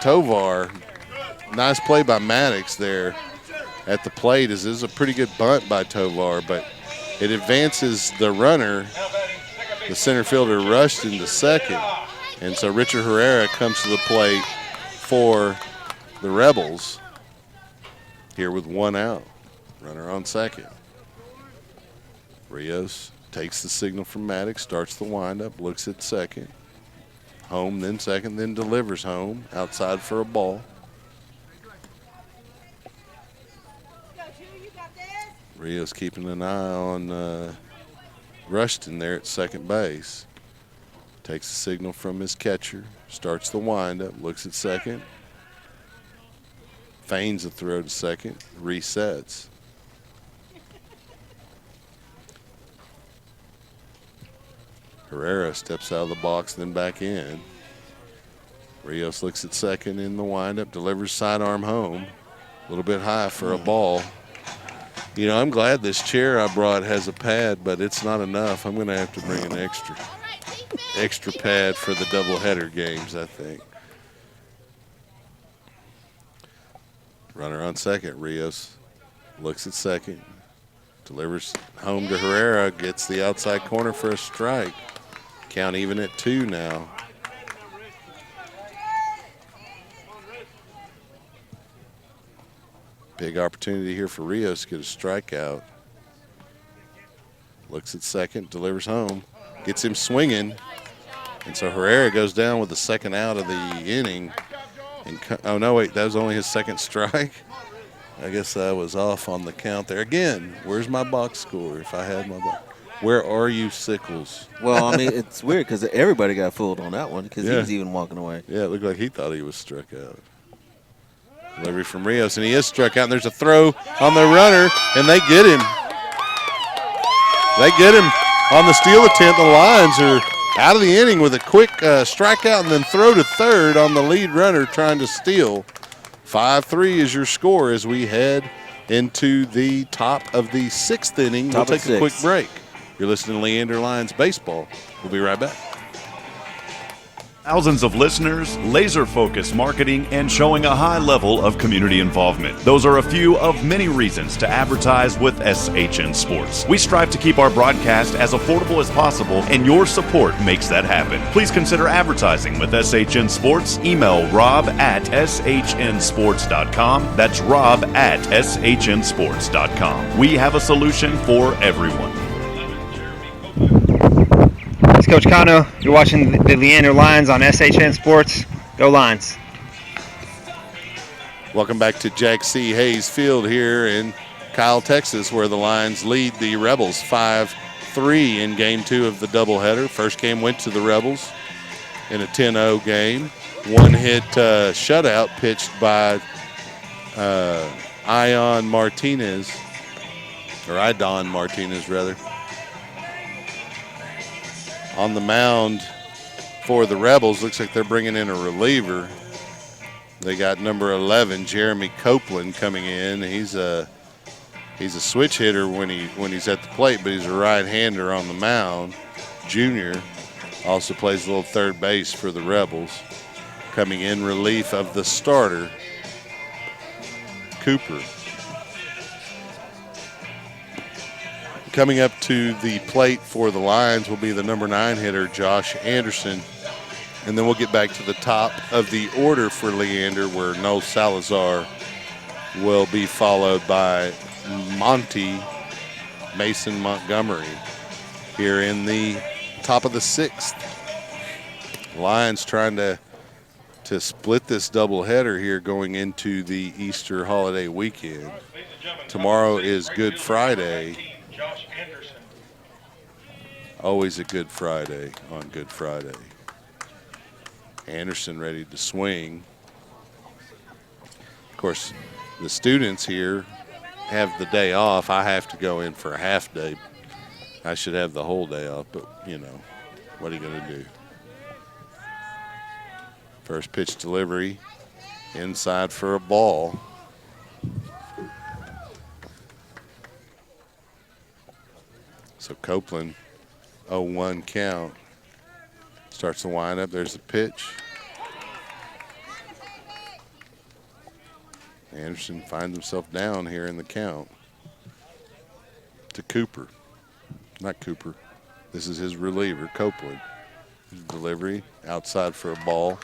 Tovar. Nice play by Maddox there at the plate. This is a pretty good bunt by Tovar, but it advances the runner. The center fielder rushed into second, and so Richard Herrera comes to the plate for the Rebels here with 1 out. Runner on second. Rios takes the signal from Maddox, starts the windup, looks at second. Home, then second, then delivers home. Outside for a ball. Rios keeping an eye on Rushton there at second base. Takes the signal from his catcher, starts the windup, looks at second. Feigns a throw to second, resets. Herrera steps out of the box, then back in. Rios looks at second in the windup, delivers sidearm home. A little bit high for a ball. You know, I'm glad this chair I brought has a pad, but it's not enough. I'm going to have to bring an extra pad for the doubleheader games, I think. Runner on second. Rios looks at second. Delivers home to Herrera. Gets the outside corner for a strike. Count even at 2 now. Big opportunity here for Rios to get a strikeout. Looks at second. Delivers home. Gets him swinging. And so Herrera goes down with the second out of the inning. And oh, no, wait, that was only his second strike. I guess I was off on the count there. Again, where's my box score if I had my box? Where are you, Sickles? Well, I mean, it's weird because everybody got fooled on that one because he was even walking away. Yeah, it looked like he thought he was struck out. Delivery from Rios, and he is struck out, and there's a throw on the runner, and they get him. They get him on the steal attempt. The Lions are out of the inning with a quick strikeout and then throw to third on the lead runner trying to steal. 5-3 is your score as we head into the top of the 6th inning. We'll take a quick break. You're listening to Leander Lions Baseball. We'll be right back. Thousands of listeners, laser-focused marketing, and showing a high level of community involvement. Those are a few of many reasons to advertise with SHN Sports. We strive to keep our broadcast as affordable as possible, and your support makes that happen. Please consider advertising with SHN Sports. Email rob@shnsports.com. That's rob@shnsports.com. We have a solution for everyone. It's Coach Kano. You're watching the Leander Lions on SHN Sports. Go Lions. Welcome back to Jack C. Hayes Field here in Kyle, Texas, where the Lions lead the Rebels 5-3 in Game 2 of the doubleheader. First game went to the Rebels in a 10-0 game. One-hit shutout pitched by Idon Martinez, rather. On the mound for the Rebels, looks like they're bringing in a reliever. They got number 11, Jeremy Copeland, coming in. He's a switch hitter when he's at the plate, but he's a right-hander on the mound. Junior also plays a little third base for the Rebels, coming in relief of the starter, Cooper. Coming up to the plate for the Lions will be the number 9 hitter, Josh Anderson. And then we'll get back to the top of the order for Leander, where Noel Salazar will be followed by Mason Montgomery here in the top of the 6th. Lions trying to split this doubleheader here going into the Easter holiday weekend. Tomorrow is Good Friday. Always a Good Friday on Good Friday. Anderson ready to swing. Of course, the students here have the day off. I have to go in for a half day. I should have the whole day off, but, you know, what are you going to do? First pitch delivery, inside for a ball. So Copeland, 0-1 count. Starts the windup. There's the pitch. Anderson finds himself down here in the count to Cooper. Not Cooper. This is his reliever, Copeland. Delivery outside for a ball.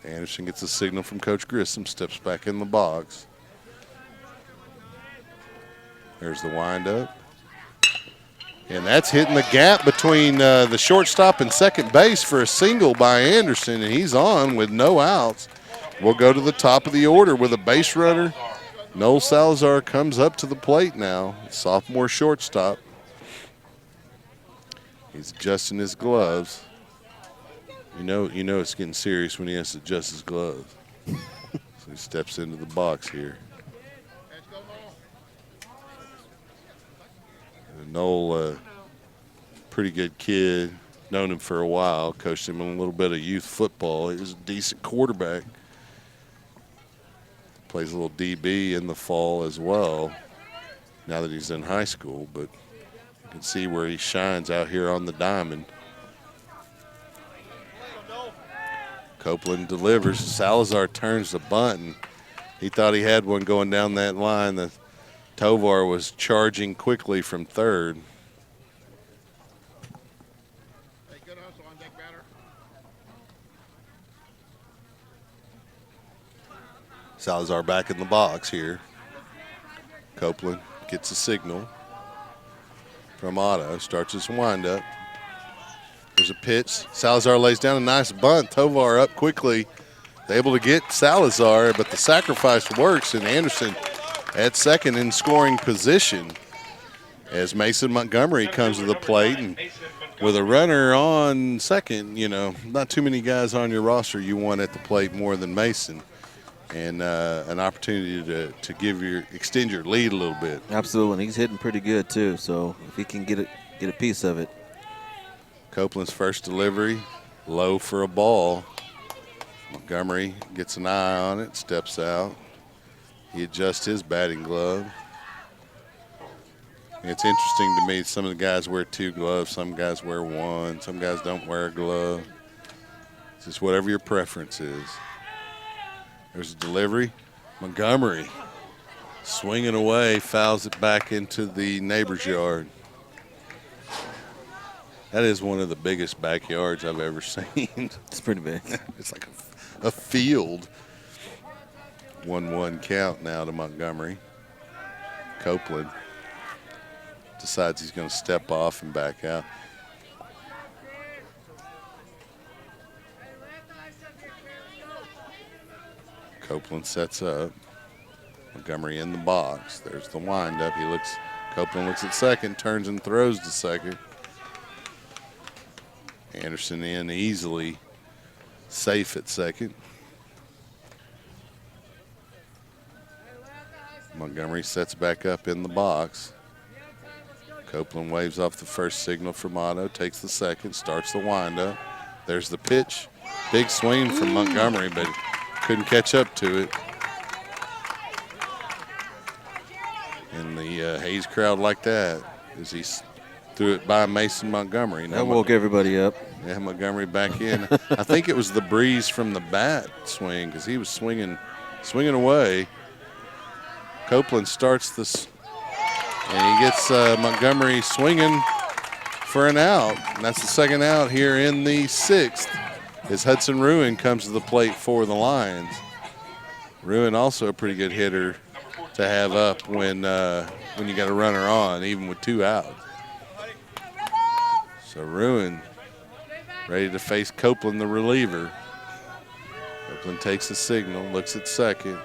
Anderson gets a signal from Coach Grissom, steps back in the box. There's the windup. And that's hitting the gap between the shortstop and second base for a single by Anderson, and he's on with no outs. We'll go to the top of the order with a base runner. Noel Salazar comes up to the plate now, sophomore shortstop. He's adjusting his gloves. You know it's getting serious when he has to adjust his gloves. So he steps into the box here. Noel, pretty good kid. Known him for a while. Coached him in a little bit of youth football. He was a decent quarterback. Plays a little DB in the fall as well, now that he's in high school. But you can see where he shines out here on the diamond. Copeland delivers. Salazar turns the bunt, and he thought he had one going down that line. The Tovar was charging quickly from third. Salazar back in the box here. Copeland gets a signal from Otto. Starts his windup. There's a pitch. Salazar lays down a nice bunt. Tovar up quickly. Able to get Salazar, but the sacrifice works, and Anderson at second in scoring position as Mason Montgomery comes to the plate. And with a runner on second, you know, not too many guys on your roster you want at the plate more than Mason. And an opportunity to extend your lead a little bit. Absolutely, and he's hitting pretty good too. So if he can get a piece of it. Copeland's first delivery, low for a ball. Montgomery gets an eye on it, steps out. He adjusts his batting glove. It's interesting to me. Some of the guys wear 2 gloves, some guys wear 1, some guys don't wear a glove. It's just whatever your preference is. There's a delivery. Montgomery swinging away, fouls it back into the neighbor's yard. That is one of the biggest backyards I've ever seen. It's pretty big. It's like a field. 1-1 count now to Montgomery. Copeland decides he's going to step off and back out. Copeland sets up. Montgomery in the box. There's the windup. Copeland looks at second, turns and throws to second. Anderson in easily, safe at second. Montgomery sets back up in the box. Copeland waves off the first signal from Otto, takes the second, starts the windup. There's the pitch. Big swing from Montgomery, but couldn't catch up to it. And the Hayes crowd like that as he threw it by Mason Montgomery. That woke everybody up. Yeah, Montgomery back in. I think it was the breeze from the bat swing because he was swinging away. Copeland starts this, and he gets Montgomery swinging for an out. And that's the second out here in the 6th as Hudson Ruin comes to the plate for the Lions. Ruin also a pretty good hitter to have up when you got a runner on, even with 2 outs. So Ruin ready to face Copeland, the reliever. Copeland takes the signal, looks at second,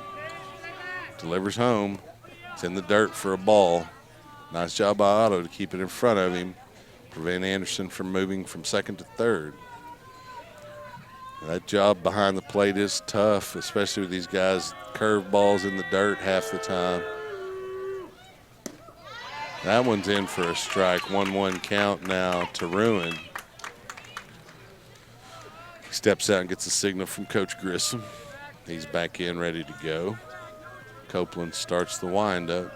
delivers home. It's in the dirt for a ball. Nice job by Otto to keep it in front of him, prevent Anderson from moving from second to third. That job behind the plate is tough, especially with these guys curve balls in the dirt half the time. That one's in for a strike. 1-1 count now to Ruin. He steps out and gets a signal from Coach Grissom. He's back in, ready to go. Copeland starts the windup.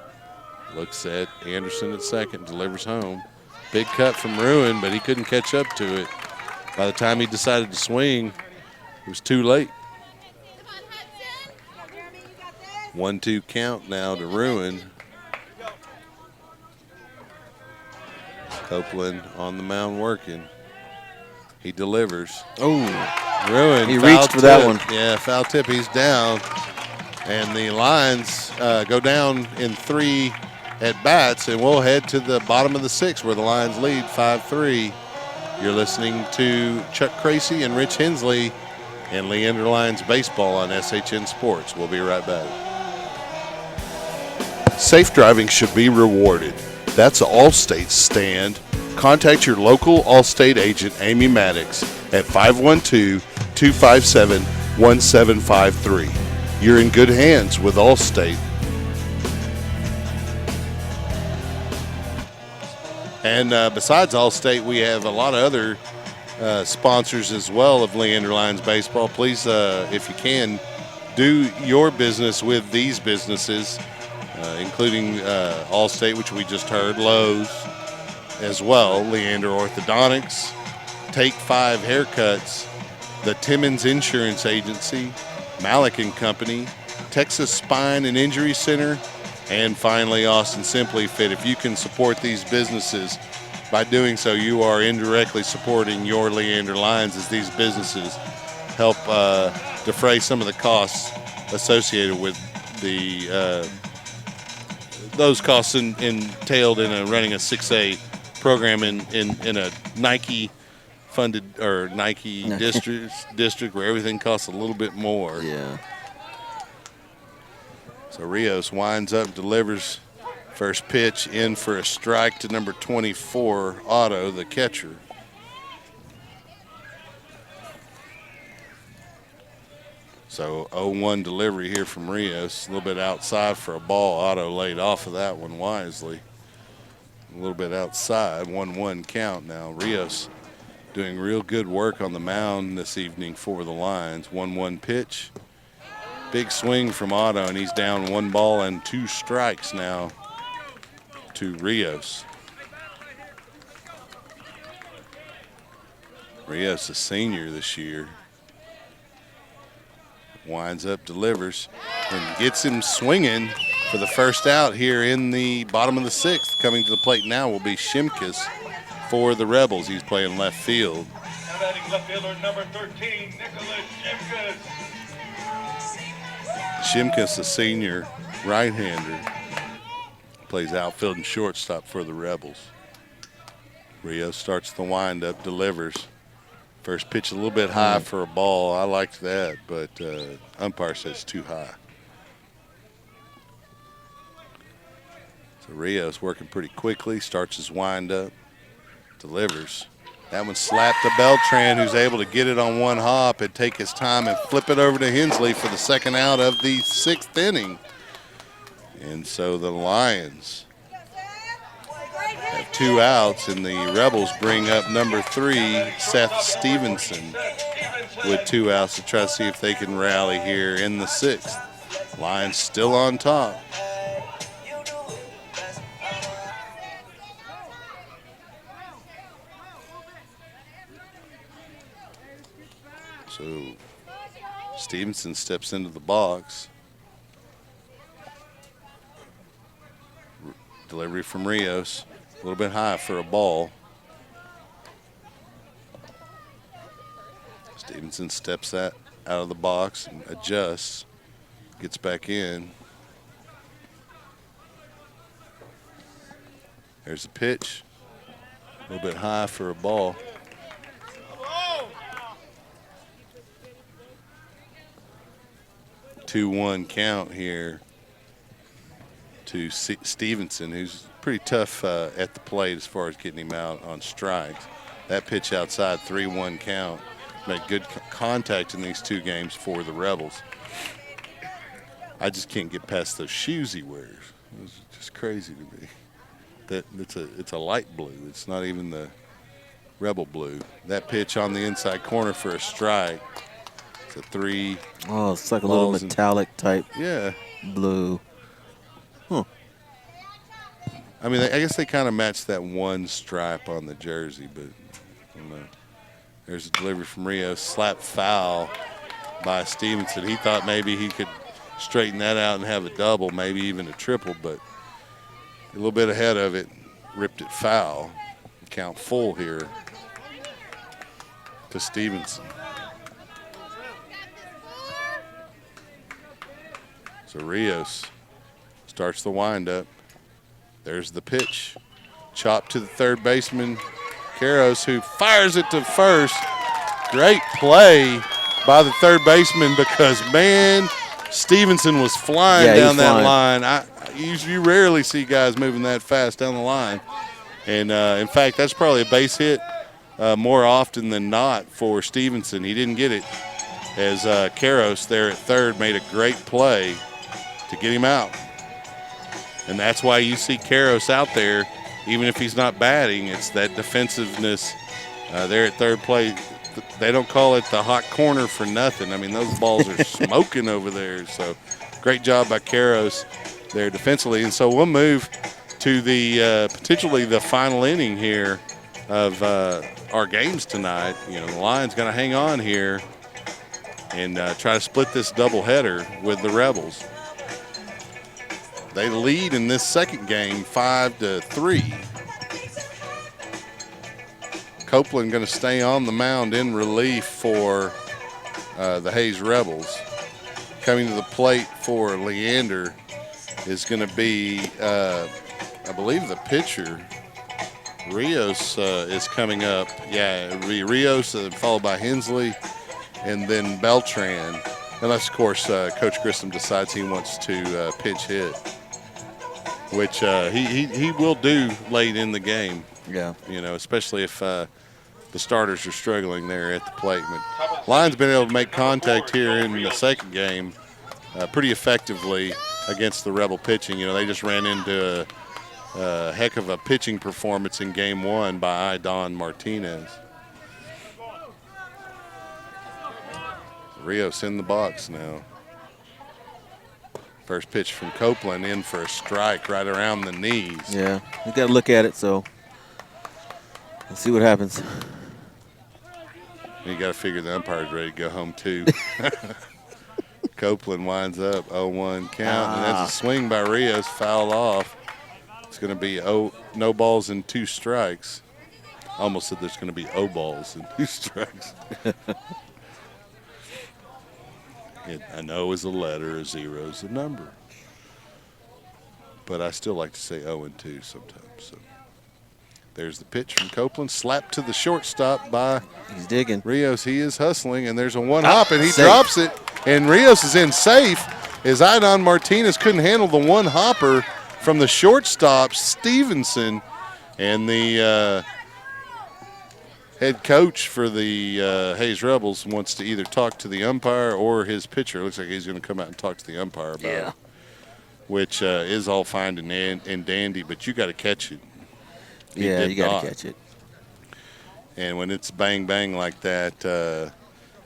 Looks at Anderson at second, delivers home. Big cut from Ruin, but he couldn't catch up to it. By the time he decided to swing, it was too late. 1-2 count now to Ruin. Copeland on the mound working. He delivers. Oh, Ruin. he reached for that one. Yeah, foul tip. He's down. And the Lions go down in 3 at bats, and we'll head to the bottom of the 6th where the Lions lead 5-3. You're listening to Chuck Kracy and Rich Hensley and Leander Lions baseball on SHN Sports. We'll be right back. Safe driving should be rewarded. That's Allstate's stand. Contact your local Allstate agent, Amy Maddox, at 512-257-1753. You're in good hands with Allstate. And besides Allstate, we have a lot of other sponsors as well of Leander Lions baseball. Please, if you can, do your business with these businesses, including Allstate, which we just heard, Lowe's as well, Leander Orthodontics, Take 5 Haircuts, the Timmons Insurance Agency, Malik & Company, Texas Spine and Injury Center, and finally Austin Simply Fit. If you can support these businesses, by doing so, you are indirectly supporting your Leander Lions as these businesses help defray some of the costs associated with the those costs entailed in running a 6A program in a Nike funded or Nike district where everything costs a little bit more. Yeah. So Rios winds up, delivers first pitch in for a strike to number 24, Otto, the catcher. So 0-1 delivery here from Rios. A little bit outside for a ball. Otto laid off of that one wisely. A little bit outside, 1-1 count now. Rios doing real good work on the mound this evening for the Lions. 1-1 pitch. Big swing from Otto, and he's down 1 ball and 2 strikes now to Rios. Rios, a senior this year. Winds up, delivers, and gets him swinging for the first out here in the bottom of the 6th. Coming to the plate now will be Shimkus for the Rebels. He's playing left field. Now batting left fielder number 13, Nicholas Shimkus. Shimkus, a senior right-hander, plays outfield and shortstop for the Rebels. Rios starts the windup, delivers. First pitch a little bit high for a ball. I liked that, but umpire says too high. So Rios working pretty quickly, starts his windup, delivers. That one slapped to Beltran, who's able to get it on 1 hop and take his time and flip it over to Hensley for the second out of the 6th inning. And so the Lions have 2 outs, and the Rebels bring up number 3, Seth Stevenson, with 2 outs to try to see if they can rally here in the 6th. Lions still on top. So Stevenson steps into the box. Delivery from Rios, a little bit high for a ball. Stevenson steps that out of the box and adjusts, gets back in. There's a pitch, a little bit high for a ball. 2-1 count here to Stevenson, who's pretty tough at the plate as far as getting him out on strikes. That pitch outside, 3-1 count. Made good contact in these 2 games for the Rebels. I just can't get past those shoes he wears. It's just crazy to me. That it's a light blue. It's not even the Rebel blue. That pitch on the inside corner for a strike. It's a 3. Oh, it's like a little metallic type blue. Huh. I mean, I guess they kind of match that 1 stripe on the jersey, but I don't know. There's a delivery from Rios, slap foul by Stevenson. He thought maybe he could straighten that out and have a double, maybe even a triple, but a little bit ahead of it, ripped it foul. Count full here to Stevenson. So Rios starts the windup. There's the pitch. Chop to the third baseman, Karros, who fires it to first. Great play by the third baseman because, man, Stevenson was flying down that line. You rarely see guys moving that fast down the line. And, in fact, that's probably a base hit more often than not for Stevenson. He didn't get it as Karros there at third made a great play to get him out. And that's why you see Karros out there even if he's not batting, it's that defensiveness there at third plate. They don't call it the hot corner for nothing. I mean, those balls are smoking over there. So great job by Karos there defensively. And so we'll move to the potentially the final inning here of our games tonight. You know, the Lions going to hang on here and try to split this doubleheader with the Rebels. They lead in this second game 5-3. Copeland going to stay on the mound in relief for the Hayes Rebels. Coming to the plate for Leander is going to be, I believe, the pitcher. Rios is coming up. Yeah, it'll be Rios followed by Hensley and then Beltran. Unless, of course, Coach Grissom decides he wants to pinch hit, which he will do late in the game. Yeah. You know, especially if the starters are struggling there at the plate. But Lions been able to make contact here in the second game pretty effectively against the Rebel pitching. You know, they just ran into a heck of a pitching performance in game one by Idon Martinez. Rios in the box now. First pitch from Copeland in for a strike right around the knees. Yeah, we got to look at it, so let's see what happens. You got to figure the umpire's ready to go home, too. Copeland winds up 0-1 count, and that's a swing by Rios, fouled off. It's going to be no balls and 2 strikes. I almost said there's going to be O balls and 2 strikes. A no is a letter, a 0 is a number. But I still like to say 0-2 sometimes. So there's the pitch from Copeland, slapped to the shortstop by He's digging. Rios. He is hustling, and there's a one-hop, and he safe. drops it. And Rios is in safe as Idon Martinez couldn't handle the one-hopper from the shortstop, Stevenson. And the head coach for the Hayes Rebels wants to either talk to the umpire or his pitcher. Looks like he's going to come out and talk to the umpire about it, which is all fine and dandy, but you got to catch it. Yeah, you got to catch it. And when it's bang-bang like that,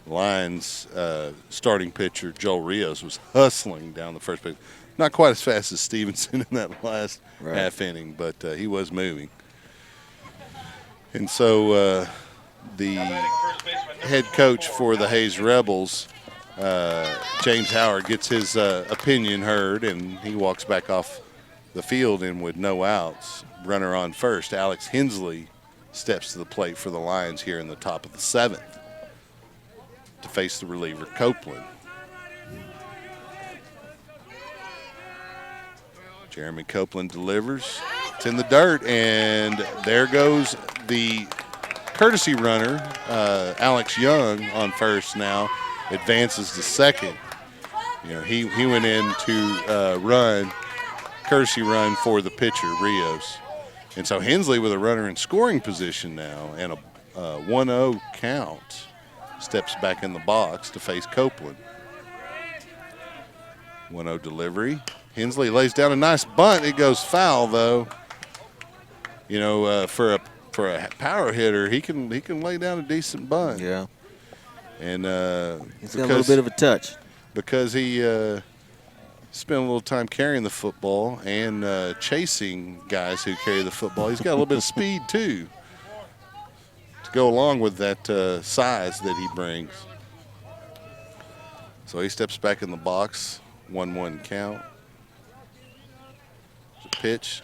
Lions starting pitcher Joel Rios was hustling down the first base. Not quite as fast as Stevenson in that last half inning, but he was moving. And so the head coach for the Hayes Rebels, James Howard, gets his opinion heard, and he walks back off the field, and with no outs, runner on first, Alex Hensley steps to the plate for the Lions here in the top of the 7th to face the reliever Copeland. Jeremy Copeland delivers. It's in the dirt, and there goes the courtesy runner, Alex Young, on first now, advances to second. You know, he went in to courtesy run for the pitcher, Rios. And so Hensley with a runner in scoring position now and a 1-0 count steps back in the box to face Copeland. 1-0 delivery. Hensley lays down a nice bunt. It goes foul, though. You know, for a power hitter, he can lay down a decent bunt. Yeah. And he's got a little bit of a touch because he spent a little time carrying the football and chasing guys who carry the football. He's got a little bit of speed too to go along with that size that he brings. So he steps back in the box. 1-1 count. Pitch.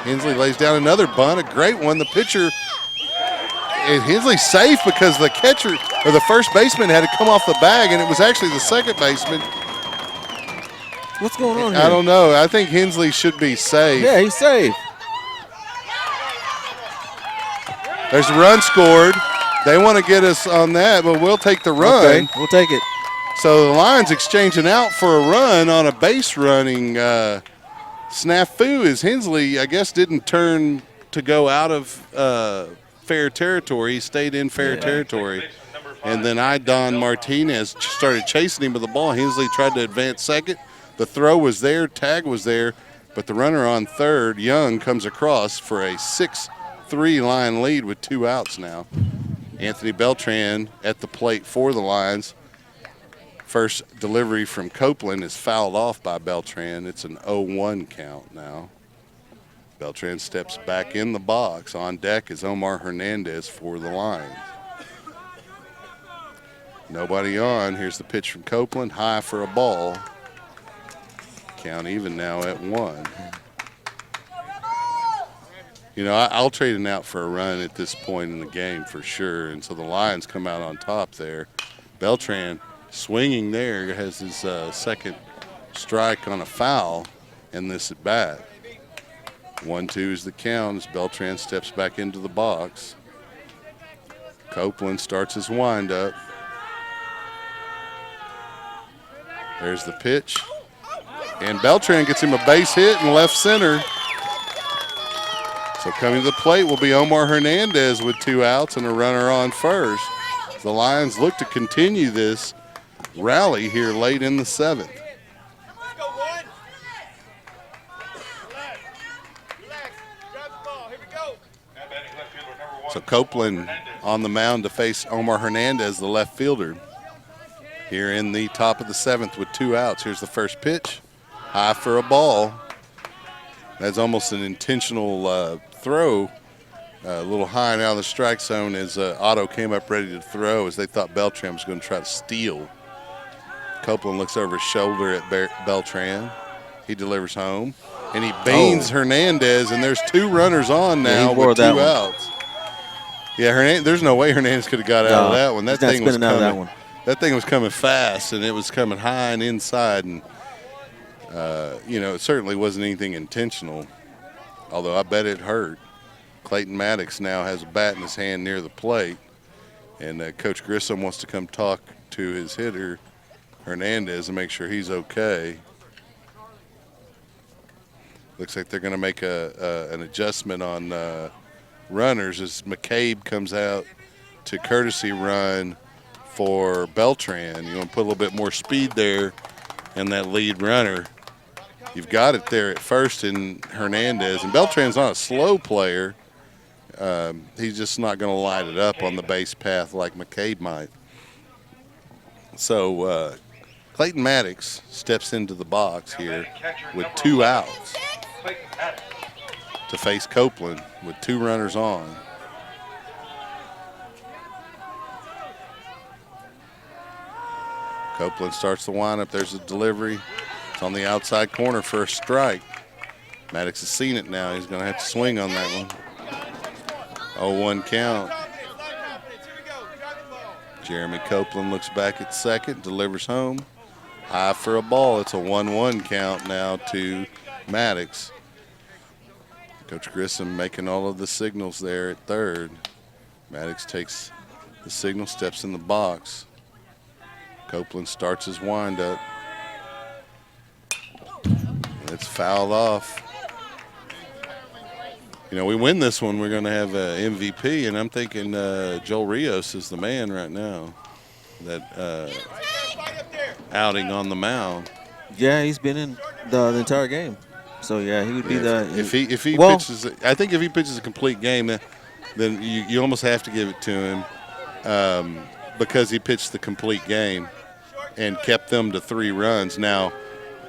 Hensley lays down another bunt, a great one. The pitcher, and Hensley's safe because the catcher or the first baseman had to come off the bag, and it was actually the second baseman. What's going on here? I don't know. I think Hensley should be safe. Yeah, he's safe. There's a run scored. They want to get us on that, but we'll take the run. Okay, we'll take it. So the Lions exchanging out for a run on a base running snafu as Hensley, I guess, didn't turn to go out of fair territory. He stayed in fair territory. And then Idon Martinez started chasing him with the ball. Hensley tried to advance second. The throw was there. Tag was there. But the runner on third, Young, comes across for a 6-3 line lead with 2 outs now. Anthony Beltran at the plate for the Lions. First delivery from Copeland is fouled off by Beltran. It's an 0-1 count now. Beltran steps back in the box. On deck is Omar Hernandez for the Lions. Nobody on. Here's the pitch from Copeland. High for a ball. Count even now at 1. You know, I'll trade an out for a run at this point in the game for sure. And so the Lions come out on top there. Beltran swinging there, has his second strike on a foul in this at bat. 1-2 is the count as Beltran steps back into the box. Copeland starts his windup. There's the pitch. And Beltran gets him a base hit in left center. So coming to the plate will be Omar Hernandez with 2 outs and a runner on first. The Lions look to continue this rally here late in the 7th. Let's go, one. Relax. Drive the ball. Here we go. Now batting left fielder number 1. So Copeland on the mound to face Omar Hernandez, the left fielder. Here in the top of the 7th with 2 outs. Here's the first pitch. High for a ball. That's almost an intentional throw. A little high and out of the strike zone as Otto came up ready to throw as they thought Beltran was going to try to steal. Copeland looks over his shoulder at Beltran. He delivers home. And he beans Hernandez, and there's 2 runners on now with 2 outs. Yeah, there's no way Hernandez could have got out of that one. That thing was coming. That thing was coming fast, and it was coming high and inside, and you know, it certainly wasn't anything intentional. Although I bet it hurt. Clayton Maddox now has a bat in his hand near the plate, and Coach Grissom wants to come talk to his hitter Hernandez and make sure he's okay. Looks like they're going to make an adjustment on runners as McCabe comes out to courtesy run for Beltran. You want to put a little bit more speed there in that lead runner. You've got it there at first in Hernandez, and Beltran's not a slow player. He's just not going to light it up on the base path like McCabe might. So Clayton Maddox steps into the box here with 2 outs to face Copeland with 2 runners on. Copeland starts the windup. There's a delivery. It's on the outside corner for a strike. Maddox has seen it now. He's going to have to swing on that one. 0-1 count. Jeremy Copeland looks back at second, delivers home. High for a ball. It's a 1-1 count now to Maddox. Coach Grissom making all of the signals there at third. Maddox takes the signal, steps in the box. Copeland starts his windup. It's fouled off. You know, we win this one, we're going to have an MVP, and I'm thinking Joel Rios is the man right now. That outing on the mound. Yeah, he's been in the entire game. So yeah, he would be if he pitches. I think if he pitches a complete game, then you almost have to give it to him because he pitched the complete game and kept them to 3 runs. Now,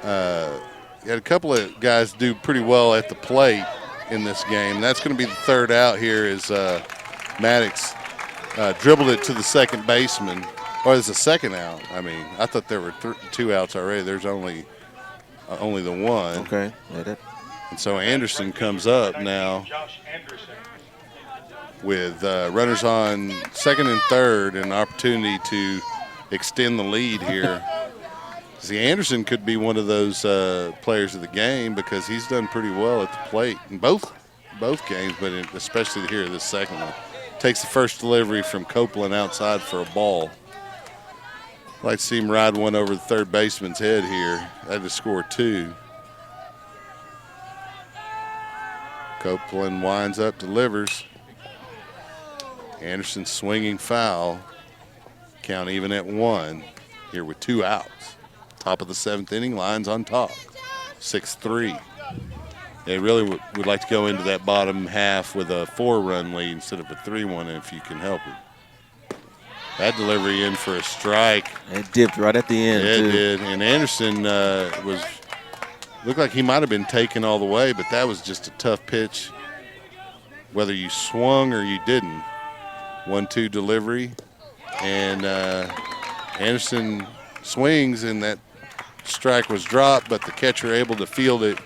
you had a couple of guys do pretty well at the plate in this game. That's going to be the 3rd out here as Maddox dribbled it to the second baseman. Or it's a 2nd out. I mean, I thought there were 2 outs already. There's only the 1. Okay. And so Anderson comes up now with runners on 2nd and 3rd, and an opportunity to extend the lead here. See, Anderson could be one of those players of the game because he's done pretty well at the plate in both games, but especially here this second one. Takes the first delivery from Copeland outside for a ball. I'd like to see him ride one over the third baseman's head here. That'd have scored 2. Copeland winds up, delivers. Anderson swinging foul. Count even at 1 here with 2 outs. Top of the 7th inning, Lions on top. 6-3. They really would like to go into that bottom half with a 4-run lead instead of a 3-1 if you can help it. That delivery in for a strike. It dipped right at the end, It too. did, and Anderson looked like he might have been taken all the way, but that was just a tough pitch, whether you swung or you didn't. 1-2 delivery, and Anderson swings, and that strike was dropped, but the catcher able to field it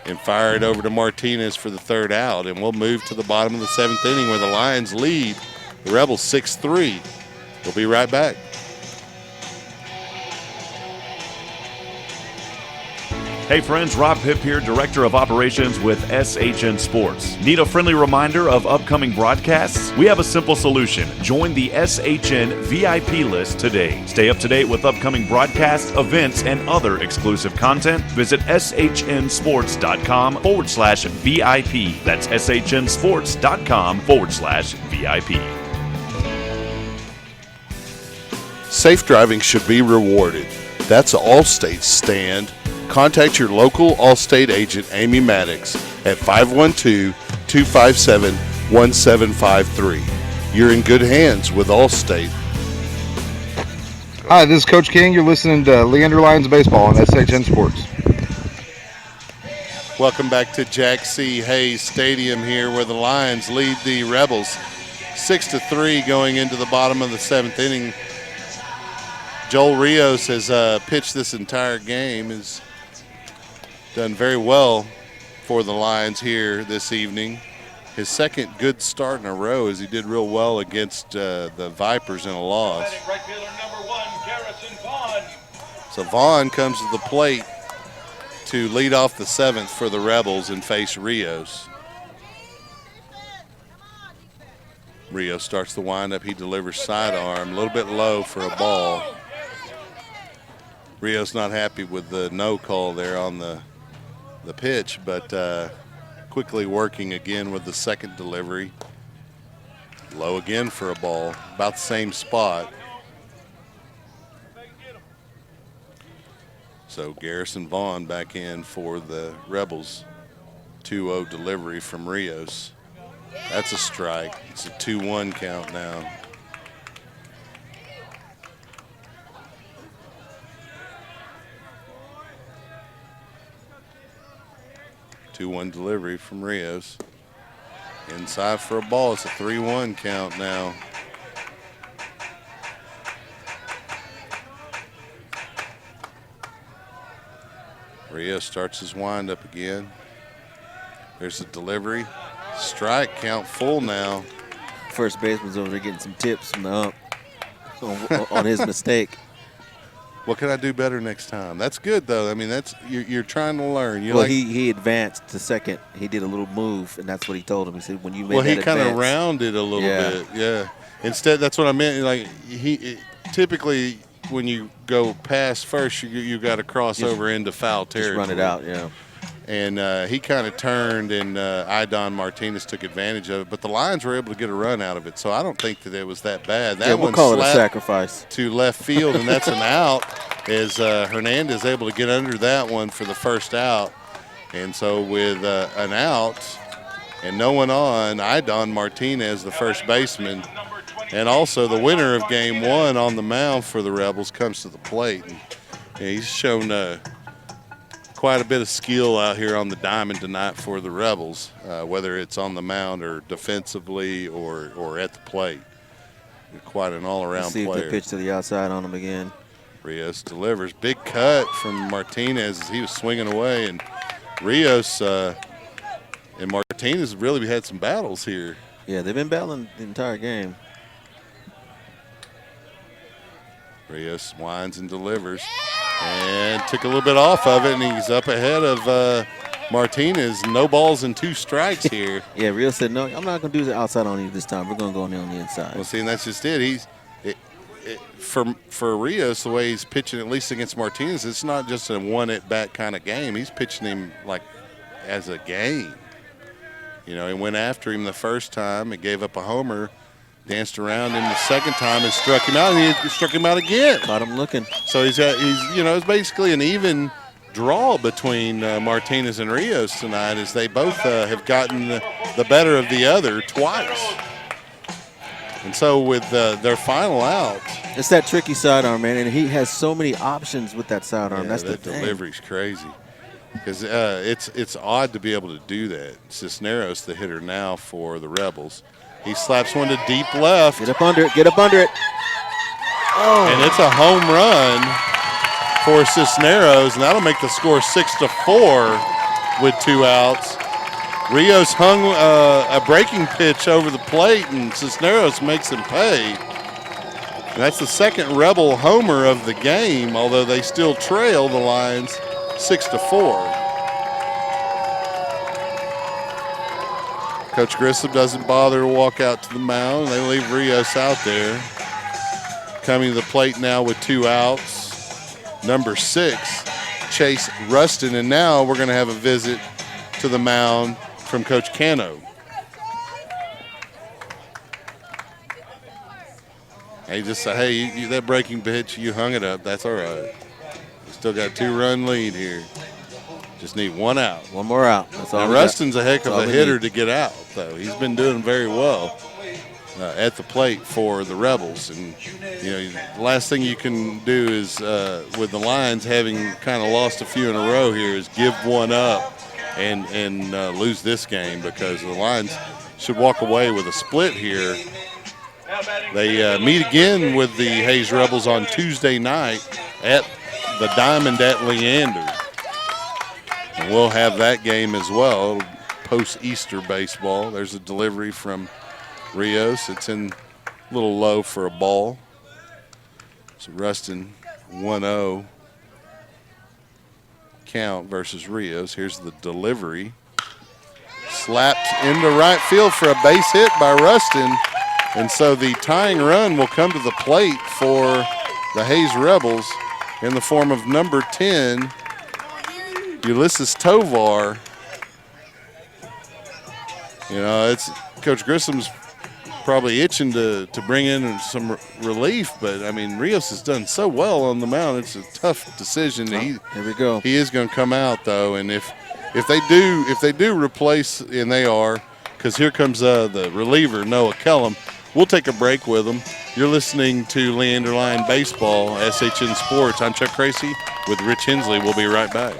and fire it over to Martinez for the 3rd out. And we'll move to the bottom of the 7th inning where the Lions lead the Rebels 6-3. We'll be right back. Hey friends, Rob Hipp here, Director of Operations with SHN Sports. Need a friendly reminder of upcoming broadcasts? We have a simple solution. Join the SHN VIP list today. Stay up to date with upcoming broadcasts, events, and other exclusive content. Visit shnsports.com/VIP. That's shnsports.com/VIP. Safe driving should be rewarded. That's Allstate's stand. Contact your local Allstate agent, Amy Maddox, at 512-257-1753. You're in good hands with Allstate. Hi, this is Coach King. You're listening to Leander Lions Baseball on SHN Sports. Welcome back to Jack C. Hayes Stadium here where the Lions lead the Rebels 6-3 going into the bottom of the 7th inning. Joel Rios has pitched this entire game, has done very well for the Lions here this evening. His second good start in a row as he did real well against the Vipers in a loss. Right fielder number 1, Garrison Vaughn. So Vaughn comes to the plate to lead off the 7th for the Rebels and face Rios. Rios starts the windup. He delivers sidearm, a little bit low for a ball. Rios not happy with the no call there on the pitch, but quickly working again with the second delivery. Low again for a ball, about the same spot. So Garrison Vaughn back in for the Rebels. 2-0 delivery from Rios. That's a strike. It's a 2-1 count now. Two-one delivery from Rios. Inside for a ball. It's a 3-1 count now. Rios starts his windup again. There's a delivery. Strike count full now. First baseman's over there getting some tips from the ump on his mistake. What can I do better next time? That's good though. I mean, that's you're trying to learn. Well, he advanced to second. He did a little move, and that's what he told him. He said, "When you made well, that he kind of advance." rounded a little bit. Yeah. Instead, that's what I meant. Like typically when you go past first, you got to cross over into foul territory. Just run it out. Yeah. And he kind of turned, and Idon Martinez took advantage of it. But the Lions were able to get a run out of it, so I don't think that it was that bad. That we'll one call it a slapped sacrifice to left field, and that's an out. As Hernandez able to get under that one for the first out. And so with an out and no one on, Idon Martinez, the first baseman, and also the winner of Game 1 on the mound for the Rebels, comes to the plate. And he's shown quite a bit of skill out here on the diamond tonight for the Rebels, whether it's on the mound or defensively or at the plate. Quite an all-around see player. if they pitch to the outside on him again. Rios delivers. Big cut from Martinez as he was swinging away. And Rios and Martinez really had some battles here. Yeah, they've been battling the entire game. Rios winds and delivers. And took a little bit off of it, and he's up ahead of Martinez. No balls and 2 strikes here. Yeah, Rios said, no, I'm not going to do the outside on you this time. We're going to go on the inside. Well, see, and that's just it. For Rios, the way he's pitching, at least against Martinez, it's not just a one-at-bat kind of game. He's pitching him like as a game. You know, he went after him the first time and gave up a homer, danced around him the second time and struck him out, and he struck him out again. Caught him looking. So it's basically an even draw between Martinez and Rios tonight, as they both have gotten the better of the other twice. And so with their final out. It's that tricky sidearm, man, and he has so many options with that sidearm. Yeah, That's the that thing. delivery's crazy. Because it's odd to be able to do that. Cisneros, the hitter now for the Rebels. He slaps one to deep left. Get up under it. Get up under it. Oh. And it's a home run for Cisneros, and that'll make the score 6-4 with 2 outs. Rios hung a breaking pitch over the plate, and Cisneros makes him pay. And that's the second Rebel homer of the game, although they still trail the Lions 6-4. Coach Grissom doesn't bother to walk out to the mound. They leave Rios out there. Coming to the plate now with 2 outs. Number 6, Chase Rustin. And now we're going to have a visit to the mound from Coach Cano. He just said, hey, you, that breaking pitch, you hung it up. That's all right. Still got a 2-run lead here. Just need 1 out. One more out. That's all. Now, Rustin's a heck of a hitter to get out, though. He's been doing very well at the plate for the Rebels. And, you know, the last thing you can do is, with the Lions having kind of lost a few in a row here, is give 1 up and lose this game, because the Lions should walk away with a split here. They meet again with the Hayes Rebels on Tuesday night at the Diamond at Leander. And we'll have that game as well, post-Easter baseball. There's a delivery from Rios. It's in a little low for a ball. So Rustin 1-0 count versus Rios. Here's the delivery. Slapped into right field for a base hit by Rustin. And so the tying run will come to the plate for the Hayes Rebels in the form of number 10, Ulysses Tovar. You know, it's Coach Grissom's probably itching to bring in some relief, but I mean, Rios has done so well on the mound. It's a tough decision. Here we go. He is going to come out though, and if they do replace, and they are, because here comes the reliever Noah Kellum. We'll take a break with them. You're listening to Leander Lion Baseball, SHN Sports. I'm Chuck Kracy with Rich Hensley. We'll be right back.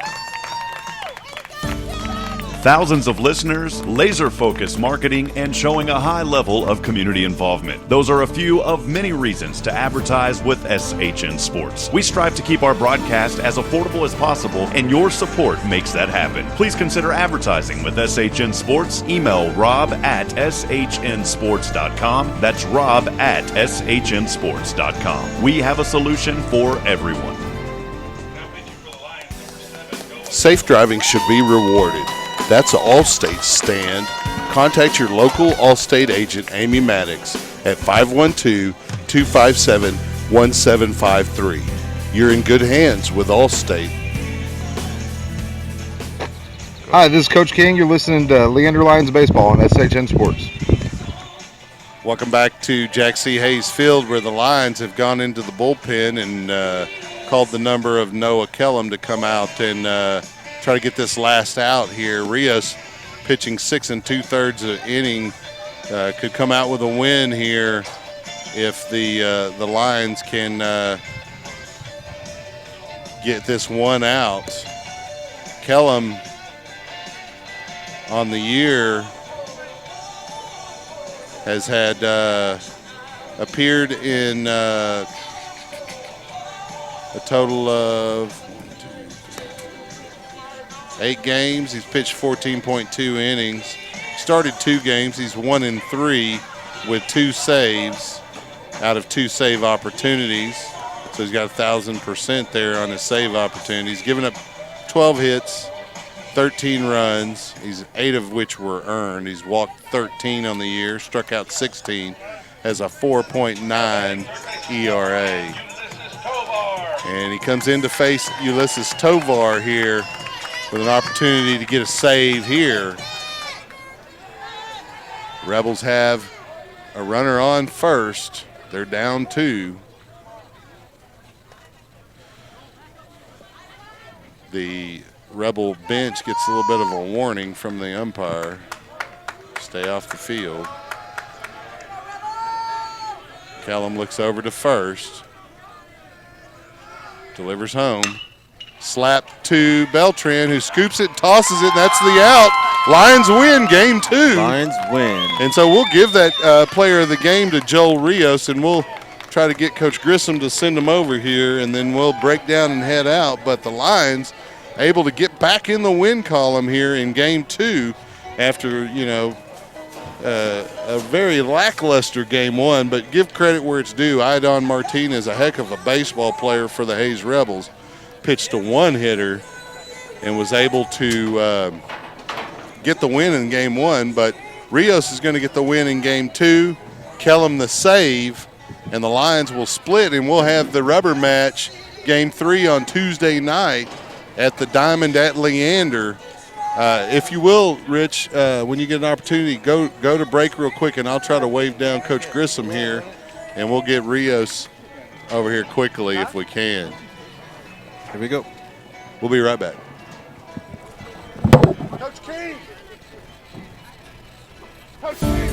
Thousands of listeners, laser-focused marketing, and showing a high level of community involvement. Those are a few of many reasons to advertise with SHN Sports. We strive to keep our broadcast as affordable as possible, and your support makes that happen. Please consider advertising with SHN Sports. Email rob@shnsports.com. That's rob@shnsports.com. We have a solution for everyone. Safe driving should be rewarded. That's Allstate's stand. Contact your local Allstate agent, Amy Maddox, at 512-257-1753. You're in good hands with Allstate. Hi, this is Coach King. You're listening to Leander Lions Baseball on SHN Sports. Welcome back to Jack C. Hayes Field, where the Lions have gone into the bullpen and called the number of Noah Kellum to come out and try to get this last out here. Rios pitching 6 2/3 inning could come out with a win here if the Lions can get this 1 out. Kellum on the year has had appeared in a total of 8 games. He's pitched 14.2 innings. Started 2 games. He's 1-3 with 2 saves out of 2 save opportunities. So he's got 1,000% there on his save opportunities. Given up 12 hits, 13 runs. He's 8 of which were earned. He's walked 13 on the year, struck out 16, has a 4.9 ERA. And he comes in to face Ulysses Tovar here with an opportunity to get a save here. Rebels have a runner on first. They're down 2. The Rebel bench gets a little bit of a warning from the umpire. Stay off the field. Kellum looks over to first. Delivers home. Slap to Beltran, who scoops it, tosses it, and that's the out. Lions win game 2. Lions win. And so we'll give that player of the game to Joel Rios, and we'll try to get Coach Grissom to send him over here, and then we'll break down and head out. But the Lions able to get back in the win column here in game 2 after, a very lackluster game 1. But give credit where it's due. Idon Martinez, a heck of a baseball player for the Hayes Rebels, pitched a one-hitter and was able to get the win in game 1. But Rios is going to get the win in game 2, Kellum the save, and the Lions will split, and we'll have the rubber match game 3 on Tuesday night at the Diamond at Leander. If you will, Rich, when you get an opportunity, go to break real quick, and I'll try to wave down Coach Grissom here, and we'll get Rios over here quickly if we can. Here we go. We'll be right back. Coach King. Coach King.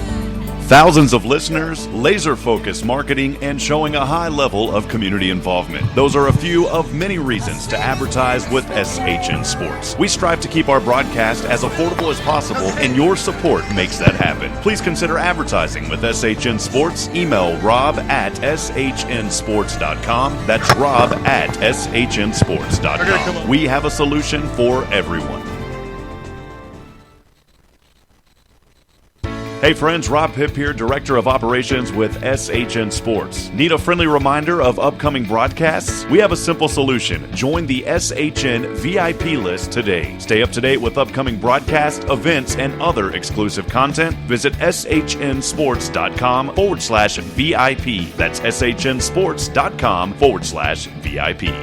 Thousands of listeners, laser-focused marketing, and showing a high level of community involvement. Those are a few of many reasons to advertise with SHN Sports. We strive to keep our broadcast as affordable as possible, and your support makes that happen. Please consider advertising with SHN Sports. Email rob@shnsports.com. That's rob@shnsports.com. We have a solution for everyone. Hey friends, Rob Hipp here, Director of Operations with SHN Sports. Need a friendly reminder of upcoming broadcasts? We have a simple solution. Join the SHN VIP list today. Stay up to date with upcoming broadcasts, events, and other exclusive content. Visit shnsports.com/VIP. That's shnsports.com/VIP.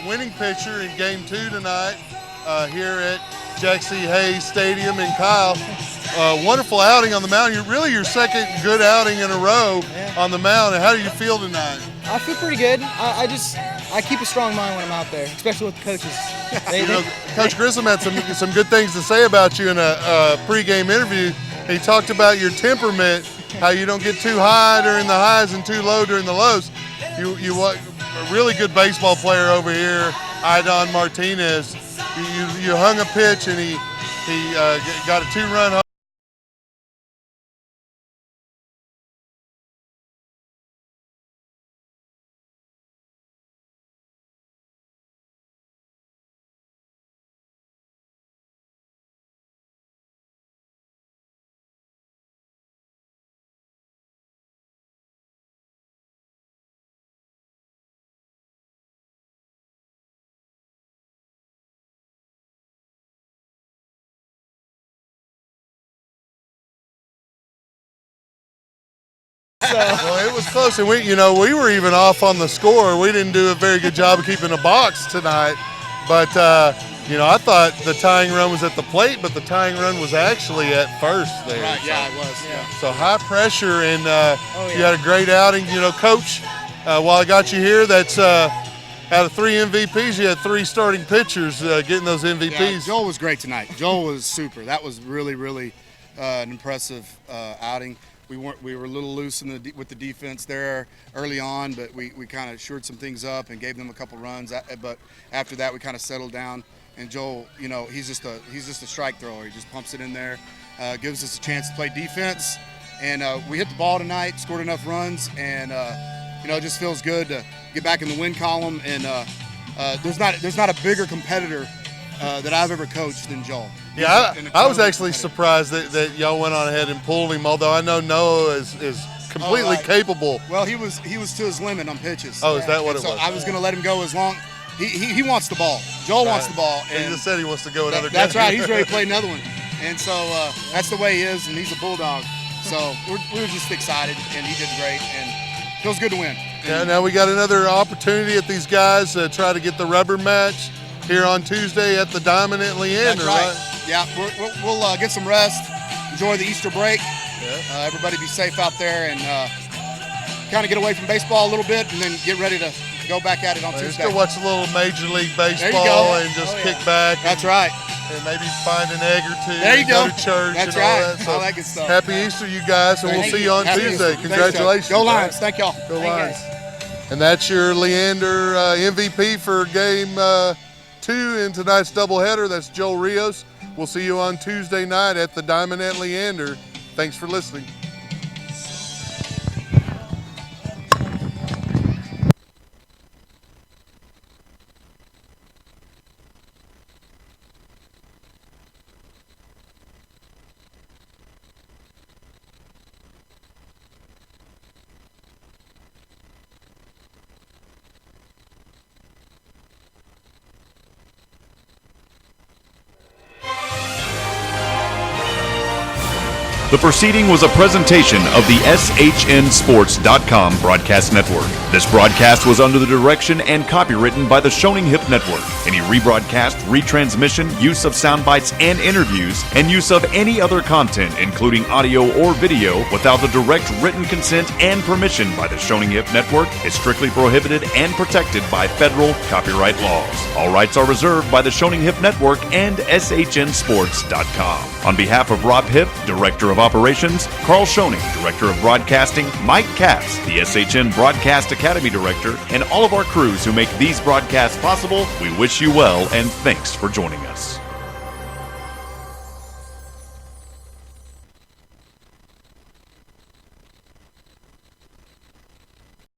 Winning pitcher in game 2 tonight here at Jack C. Hayes Stadium. And Kyle, wonderful outing on the mound. Your second good outing in a row on the mound. And how do you feel tonight? I feel pretty good. I keep a strong mind when I'm out there, especially with the coaches. Coach Grissom had some good things to say about you in a pregame interview. He talked about your temperament, how you don't get too high during the highs and too low during the lows. You a really good baseball player over here, Idon Martinez. You hung a pitch and he got a 2-run home. Well, it was close, and we were even off on the score. We didn't do a very good job of keeping a box tonight, but I thought the tying run was at the plate, but the tying run was actually at first there. Right, yeah, it was. Yeah. So high pressure, and you had a great outing. Coach, while I got you here, that's out of 3 MVPs, you had 3 starting pitchers getting those MVPs. Yeah, Joel was great tonight. Joel was super. That was really, really an impressive outing. We were a little loose with the defense there early on, but we kind of shored some things up and gave them a couple runs. But after that, we kind of settled down. And Joel, he's just a strike thrower. He just pumps it in there, gives us a chance to play defense. And we hit the ball tonight, scored enough runs, and it just feels good to get back in the win column. And there's not a bigger competitor that I've ever coached than Joel. Yeah, I was actually surprised that y'all went on ahead and pulled him, although I know Noah is completely capable. Well, he was to his limit on pitches. Oh, is that what it so was? I was going to let him go as long. He wants the ball. Joel wants the ball. He And just said he wants to go another. that's right. He's ready to play another one. And so that's the way he is, and he's a bulldog. So we're just excited, and he did great, and feels good to win. Yeah, now we got another opportunity at these guys to try to get the rubber match here on Tuesday at the Diamond at Leander, right? Yeah, we'll get some rest, enjoy the Easter break. Yeah. Everybody be safe out there, and kind of get away from baseball a little bit, and then get ready to go back at it on Tuesday. Still watch a little Major League There you Baseball go. and just kick back. That's right. And maybe find an egg or two. There you and go. to church That's and all right. that. So All that good stuff. Happy Easter, you guys, and we'll see you on Happy Tuesday. Easter. Congratulations. Thanks, Coach. Go Lions. Thank y'all. Go Lions. And that's your Leander MVP for game 2 in tonight's doubleheader. That's Joel Rios. We'll see you on Tuesday night at the Diamond at Leander. Thanks for listening. The proceeding was a presentation of the SHNSports.com broadcast network. This broadcast was under the direction and copywritten by the Shoning Hip Network. Any rebroadcast, retransmission, use of sound bites and interviews, and use of any other content, including audio or video, without the direct written consent and permission by the Shoning Hip Network is strictly prohibited and protected by federal copyright laws. All rights are reserved by the Shoning Hip Network and SHNSports.com. On behalf of Rob Hip, Director of Operations, Carl Schoening, Director of Broadcasting, Mike Katz, the SHN Broadcast Academy Director, and all of our crews who make these broadcasts possible, we wish you well and thanks for joining us.